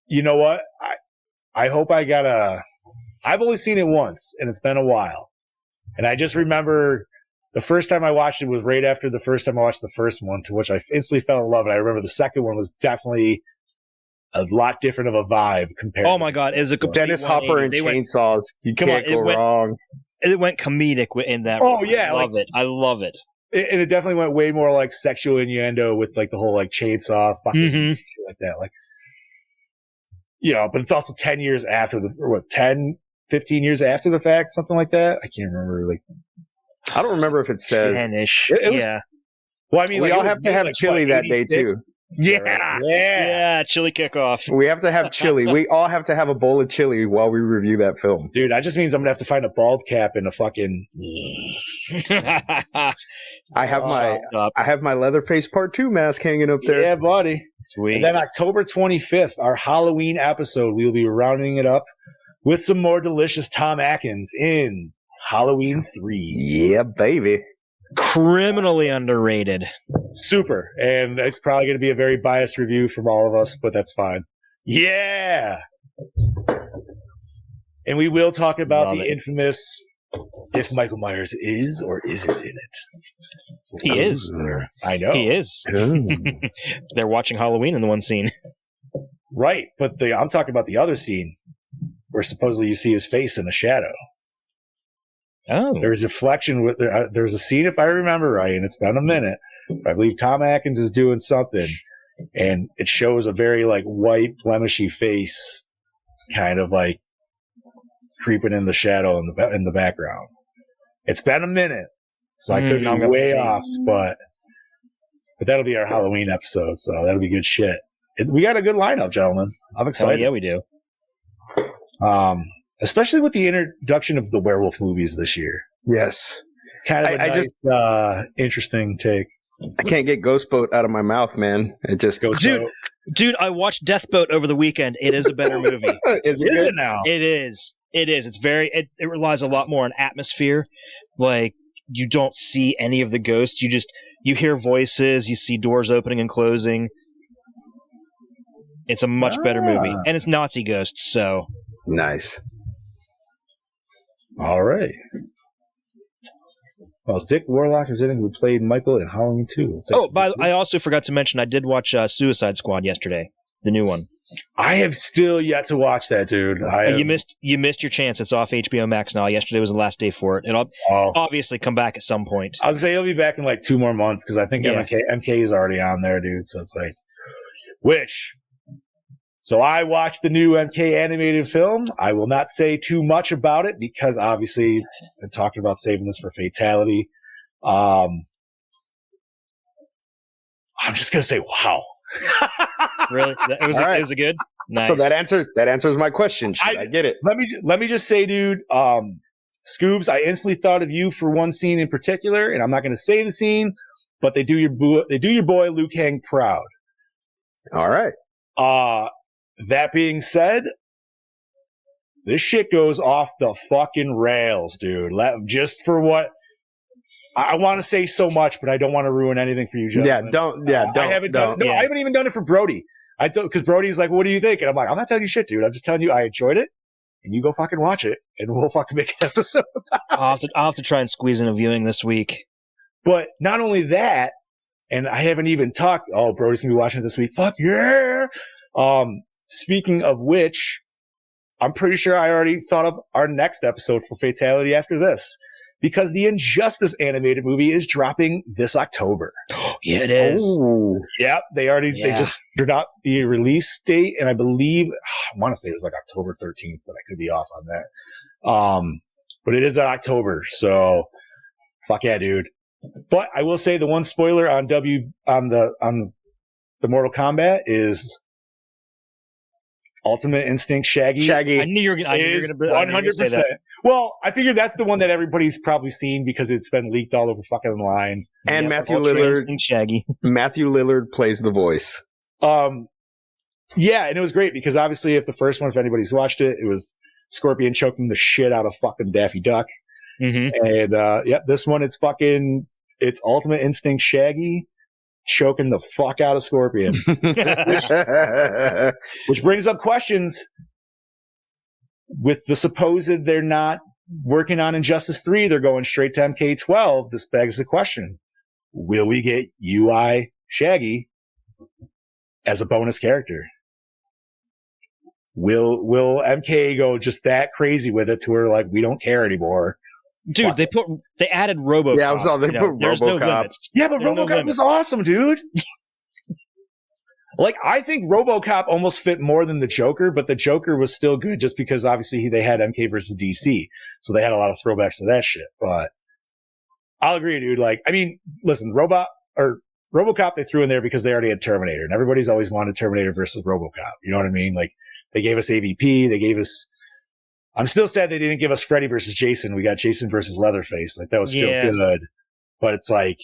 You know what? I hope I got I've only seen it once, and it's been a while. And I just remember the first time I watched it was right after the first time I watched the first one, to which I instantly fell in love. And I remember the second one was definitely a lot different of a vibe compared. Oh my god, is a complete Dennis Hopper and chainsaws. You can't go wrong. It went comedic in that. Oh yeah, I love it. And it definitely went way more like sexual innuendo with like the whole like chainsaw fucking shit like that. Like, but it's also 10 years after 15 years after the fact, something like that. I can't remember. Like, I don't remember if it says 10-ish. Yeah. Well, I mean, we all have to have chili that day too. Yeah, chili kickoff. We have to have chili. We all have to have a bowl of chili while we review that film. Dude, that just means I'm gonna have to find a bald cap and a fucking. I have my Leatherface Part 2 mask hanging up there. Yeah, buddy. Sweet. And then October 25th, our Halloween episode, we'll be rounding it up with some more delicious Tom Atkins in Halloween 3. Yeah, baby. Criminally underrated. Super. And it's probably going to be a very biased review from all of us, but that's fine. Yeah. And we will talk about the infamous if Michael Myers is or isn't in it. He is. I know. He is. They're watching Halloween in the one scene. Right. But I'm talking about the other scene where supposedly you see his face in a shadow. Oh. There's a reflection there's a scene, if I remember right, and it's been a minute. I believe Tom Atkins is doing something, and it shows a very like white, blemishy face, kind of like creeping in the shadow in the background. It's been a minute, so I could be way off, but that'll be our Halloween episode, so that'll be good shit. We got a good lineup, gentlemen. I'm excited. Oh, yeah, we do. Especially with the introduction of the werewolf movies this year. Yes. It's kind of a interesting take. I can't get Ghost Boat out of my mouth, man. It just goes. Dude, I watched Death Boat over the weekend. It is a better movie. Is it good now? It is. It is. It relies a lot more on atmosphere. Like, you don't see any of the ghosts. You hear voices, you see doors opening and closing. It's a much better movie, and it's Nazi ghosts. So Nice. All right. Well, Dick Warlock is in it, who played Michael in Halloween 2. I also forgot to mention I did watch Suicide Squad yesterday, the new one. I have still yet to watch that, dude. You missed your chance. It's off HBO Max now. Yesterday was the last day for it. It'll obviously come back at some point. I was say it'll be back in like 2 more months because I think MK is already on there, dude. So it's like, So I watched the new MK animated film. I will not say too much about it because obviously I'm talking about saving this for Fatality. I'm just gonna say, wow. Really? It was a good? Nice. So that answers my question. I get it. Let me just say, dude, Scoobs, I instantly thought of you for one scene in particular, and I'm not going to say the scene, but they do your boy Liu Kang proud. All right. That being said, this shit goes off the fucking rails, dude. Just for what I want to say so much, but I don't want to ruin anything for you, gentlemen. Don't. I haven't even done it for Brody. Because Brody's like, "What do you think?" And I'm like, "I'm not telling you shit, dude. I'm just telling you I enjoyed it, and you go fucking watch it, and we'll fucking make an episode." I'll have to try and squeeze in a viewing this week. But not only that, and I haven't even talked. Oh, Brody's gonna be watching it this week. Fuck yeah! Speaking of which, I'm pretty sure I already thought of our next episode for Fatality after this. Because the Injustice animated movie is dropping this October. Yeah, it is. Ooh. Yep, they just dropped the release date, and I believe I want to say it was like October 13th, but I could be off on that. But it is in October, so fuck yeah, dude. But I will say the one spoiler on the Mortal Kombat is Ultimate Instinct Shaggy. I knew you were going to 100%. Well, I figured that's the one that everybody's probably seen because it's been leaked all over fucking the line. And Matthew Lillard. Shaggy. Matthew Lillard plays the voice. Yeah, and it was great because obviously if the first one, if anybody's watched it, it was Scorpion choking the shit out of fucking Daffy Duck. Mm-hmm. And this one, it's Ultimate Instinct Shaggy choking the fuck out of Scorpion. which brings up questions. With the supposed they're not working on Injustice 3, they're going straight to MK12. This begs the question: will we get UI Shaggy as a bonus character? Will MK go just that crazy with it to where like we don't care anymore? Dude, they added RoboCop. Yeah, I saw they put RoboCop. Yeah, but RoboCop was awesome, dude. Like, I think RoboCop almost fit more than the Joker, but the Joker was still good just because obviously they had MK versus DC. So they had a lot of throwbacks to that shit. But I'll agree, dude. Like, I mean, listen, RoboCop they threw in there because they already had Terminator, and everybody's always wanted Terminator versus RoboCop. You know what I mean? Like, they gave us AVP, they gave us. I'm still sad they didn't give us Freddy versus Jason. We got Jason versus Leatherface. Like, that was still good. But it's like,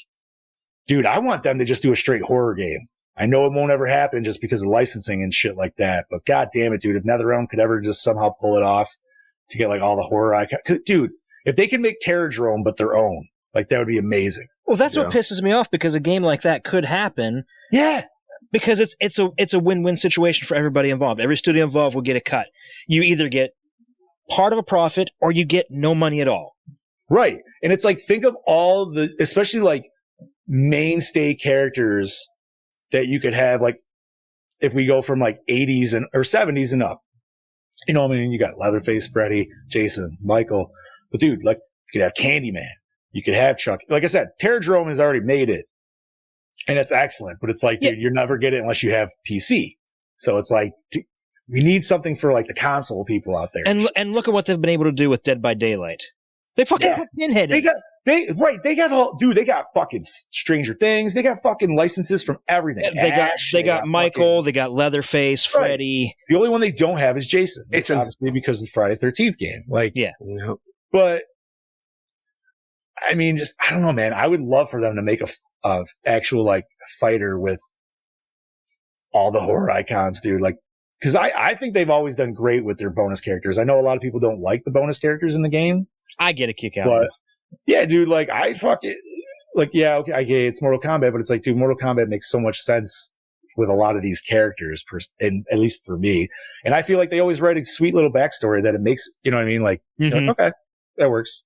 dude, I want them to just do a straight horror game. I know it won't ever happen just because of licensing and shit like that. But god damn it, dude, if NetherRealm could ever just somehow pull it off to get like all the horror icons. Dude, if they can make Terrordrome but their own, like that would be amazing. Well, that's what pisses me off because a game like that could happen. Yeah. Because it's a win-win situation for everybody involved. Every studio involved will get a cut. You either get part of a profit or you get no money at all. Right. And it's like, think of all the, especially like mainstay characters that you could have, like, if we go from like 80s or 70s and up, you know what I mean? You got Leatherface, Freddy, Jason, Michael, but dude, like, you could have Candyman, you could have Chuck. Like I said, Terrordrome has already made it, and it's excellent, but it's like, dude, you're never get it unless you have PC. So it's like, dude, we need something for like the console people out there. And look at what they've been able to do with Dead by Daylight. They fucking put Pinhead in. They got fucking Stranger Things. They got fucking licenses from everything. They got Michael. They got Leatherface, Freddy. The only one they don't have is Jason. Obviously because of the Friday 13th game. Like, but I mean, just, I don't know, man. I would love for them to make a actual like fighter with all the horror icons, dude. Like, because I think they've always done great with their bonus characters. I know a lot of people don't like the bonus characters in the game. I get a kick out of it. Yeah, dude, like, I fucking, like, yeah, okay, it's Mortal Kombat, but it's like, dude, Mortal Kombat makes so much sense with a lot of these characters, and at least for me. And I feel like they always write a sweet little backstory that it makes, you know what I mean? Like, you're like, okay, that works.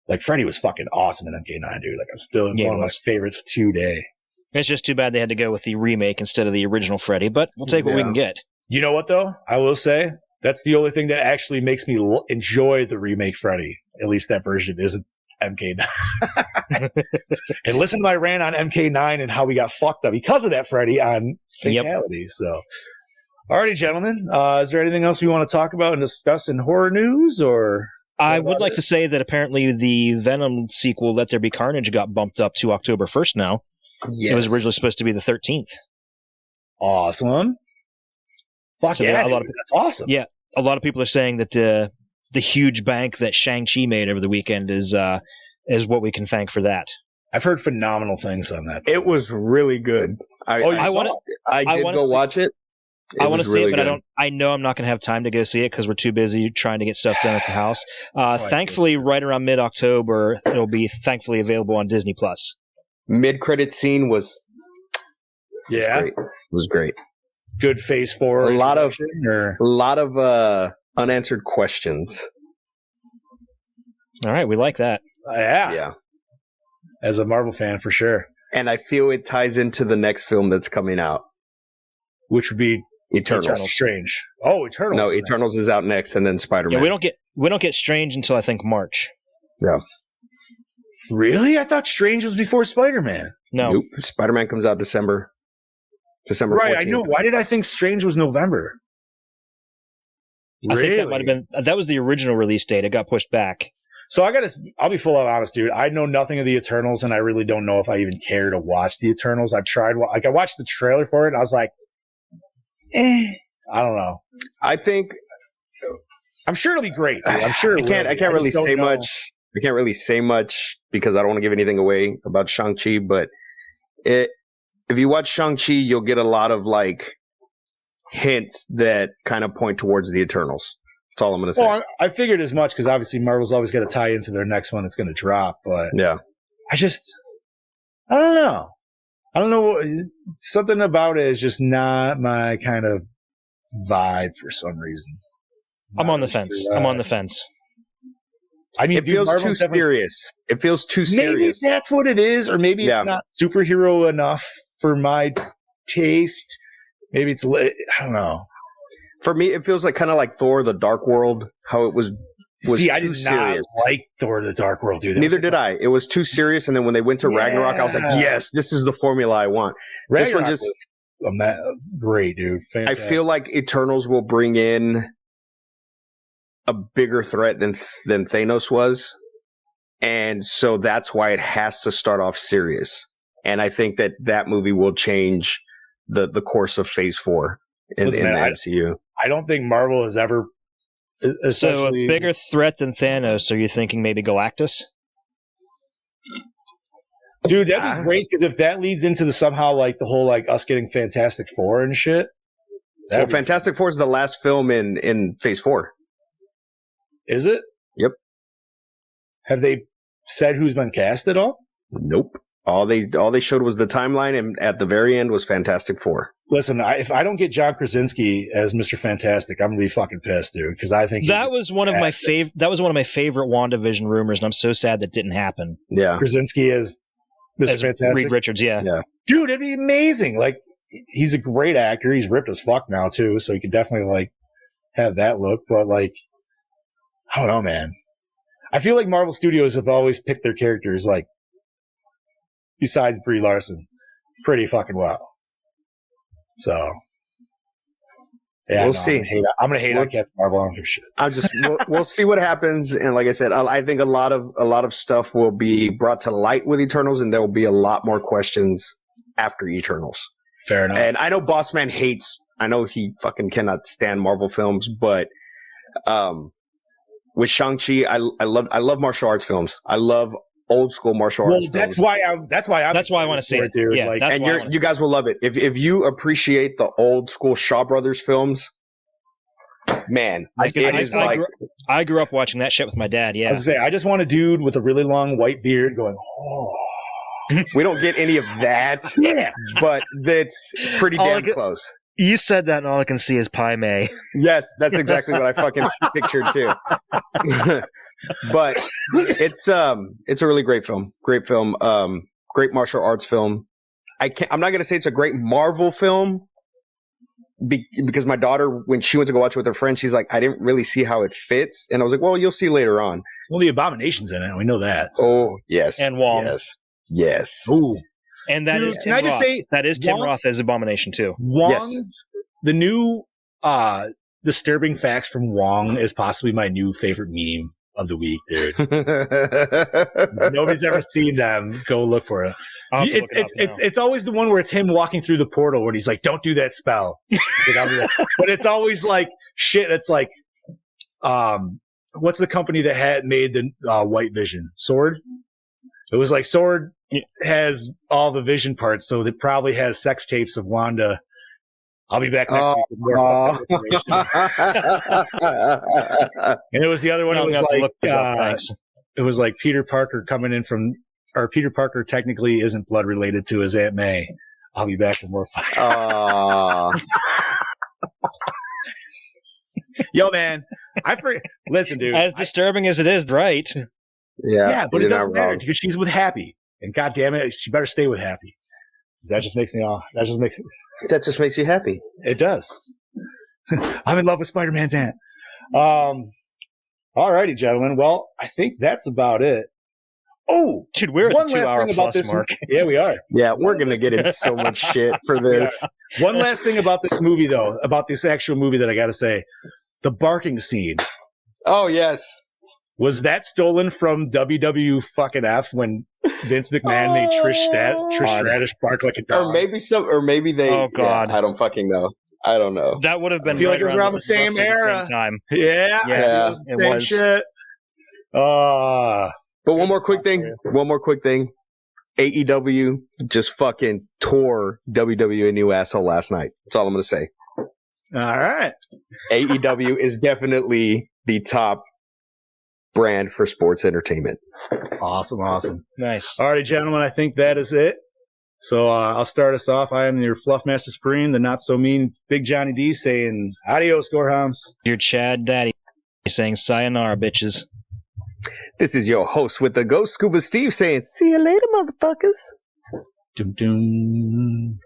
Like, Freddy was fucking awesome in MK9, dude. Like, it's still one of my favorites today. It's just too bad they had to go with the remake instead of the original Freddy, but we'll take what we can get. You know what, though? I will say, that's the only thing that actually makes me enjoy the remake Freddy. At least that version isn't MK9. And listen to my rant on MK9 and how we got fucked up because of that Freddy on Fatality. Yep. So, alrighty, gentlemen. Is there anything else we want to talk about and discuss in horror news? Or I would like to say that apparently the Venom sequel, Let There Be Carnage, got bumped up to October 1st now. Yes. It was originally supposed to be the 13th. Awesome. Fuck so yeah, that's awesome. Yeah, a lot of people are saying that the huge bank that Shang-Chi made over the weekend is what we can thank for that. I've heard phenomenal things on that. It was really good. I did go watch it. I want to see it, but I know I'm not going to have time to go see it because we're too busy trying to get stuff done at the house. Thankfully, right around mid-October, it'll be thankfully available on Disney+. Mid-credit scene was great. Good Phase 4. A lot of unanswered questions. All right, we like that. Yeah. As a Marvel fan, for sure. And I feel it ties into the next film that's coming out, which would be Eternals. Strange. Oh, Eternals. No, Eternals is out next, and then Spider-Man. Yeah, we don't get Strange until I think March. Yeah. Really? I thought Strange was before Spider-Man. No. Nope. Spider-Man comes out December 14th. Right, I know. Why did I think Strange was November? I think that was the original release date. It got pushed back. So I'll be full of honest, dude. I know nothing of the Eternals, and I really don't know if I even care to watch the Eternals. I've tried, I watched the trailer for it, and I was like, I don't know. I'm sure it'll be great, dude. I'm sure. I can't really say much. I can't really say much because I don't want to give anything away about Shang-Chi, but if you watch Shang-Chi, you'll get a lot of like hints that kind of point towards the Eternals. That's all I'm going to say. Well, I figured as much because obviously Marvel's always got to tie into their next one that's going to drop. But yeah, I don't know. I don't know. Something about it is just not my kind of vibe for some reason. I'm on the fence. I'm on the fence. I mean, it feels too serious. It feels too serious. Maybe that's what it is, or maybe it's not superhero enough for my taste. Maybe it's, I don't know. For me, it feels like kind of like Thor: The Dark World. How it was See, I too did serious. Not like Thor: The Dark World, dude. Neither did I. It was too serious, and then when they went to Ragnarok, I was like, yes, this is the formula I want. Ragnarok this one just great, dude. Fantastic. I feel like Eternals will bring in a bigger threat than Thanos was, and so that's why it has to start off serious. And I think that movie will change the course of Phase 4 in the MCU. I don't think Marvel has ever. So a bigger threat than Thanos? Are you thinking maybe Galactus? Dude, that'd be great because if that leads into the somehow like the whole like us getting Fantastic Four and shit. Well, Fantastic Four is the last film in Phase 4. Is it? Yep. Have they said who's been cast at all? Nope. All they showed was the timeline, and at the very end was Fantastic Four. Listen, if I don't get John Krasinski as Mr. Fantastic, I'm gonna be fucking pissed, dude. Because I think that was one of my favorite WandaVision rumors, and I'm so sad that didn't happen. Yeah, Krasinski as Mr. Fantastic, Reed Richards. Yeah, dude, it'd be amazing. Like, he's a great actor. He's ripped as fuck now too, so he could definitely like have that look. But like, I don't know, man. I feel like Marvel Studios have always picked their characters like, besides Brie Larson, pretty fucking well. So, yeah, we'll see. I'm gonna hate on Captain Marvel. I don't give a shit. We'll see what happens. And like I said, I think a lot of stuff will be brought to light with Eternals, and there will be a lot more questions after Eternals. Fair enough. And I know Bossman hates. I know he fucking cannot stand Marvel films, but with Shang-Chi, I love martial arts films. I love old school martial arts. Well, that's why I want to see it, dude. Yeah, like, and you guys will love it if you appreciate the old school Shaw Brothers films. Man, I grew up watching that shit with my dad. I Yeah. was gonna say, I just want a dude with a really long white beard going, oh. We don't get any of that, Yeah. but that's pretty All I damn get- close. You said that, and all I can see is Pai Mei. Yes, that's exactly what I fucking pictured too. But it's a really great film. Great film. Great martial arts film. I'm not gonna say it's a great Marvel film because my daughter, when she went to go watch it with her friend, she's like, I didn't really see how it fits, and I was like, well, you'll see later on. Well, the Abomination's in it. We know that. Oh yes, And Wong. Yes. Ooh. And that Dude, is can Tim I just Roth. say, That is Tim Wong- Roth as Abomination, too. Wong's, the new disturbing facts from Wong is possibly my new favorite meme of the week, dude. If nobody's ever seen them, go look for it. I'll have to look it up now. It's always the one where it's him walking through the portal when he's like, don't do that spell. But it's always like shit. It's like, what's the company that had made the White Vision? Sword? It was like Sword has all the vision parts, so it probably has sex tapes of Wanda. I'll be back next week with more fucked up information. And it was the other one. I'll It was have to like look this up, thanks. it was like Peter Parker coming in from, or Peter Parker technically isn't blood related to his Aunt May. I'll be back with more fire. Yo, man, listen, dude. As disturbing as it is, right? Yeah, but it you're doesn't not matter wrong. because she's with Happy, and God damn it, she better stay with Happy. 'Cause that just makes me all. That just makes you happy. it does. I'm in love with Spider-Man's aunt. Alrighty, gentlemen. Well, I think that's about it. Oh, Dude, we're at one the last 2-hour thing about plus this mark. Yeah, we are. Yeah, we're gonna get in so much shit for this. One last thing about this movie, though, about this actual movie that I got to say, the barking scene. Oh yes. Was that stolen from WW fucking F when Vince McMahon made Trish Stratus bark like a dog? Or maybe they. Oh, God. Yeah, I don't fucking know. I don't know. That would have been I feel like right it was around the same roughly era. same time. Yeah, Yeah, same it was. shit. But one more quick thing. AEW just fucking tore WWE new asshole last night. That's all I'm gonna say. All right. AEW is definitely the top brand for sports entertainment. Awesome. Nice. All right, gentlemen, I think that is it. So I'll start us off. I am your Fluff Master Supreme, the not so mean Big Johnny D, saying adios, Gorehounds. Your Chad Daddy saying sayonara, bitches. This is your host with the Ghost Scuba Steve saying, see you later, motherfuckers. Dum dum.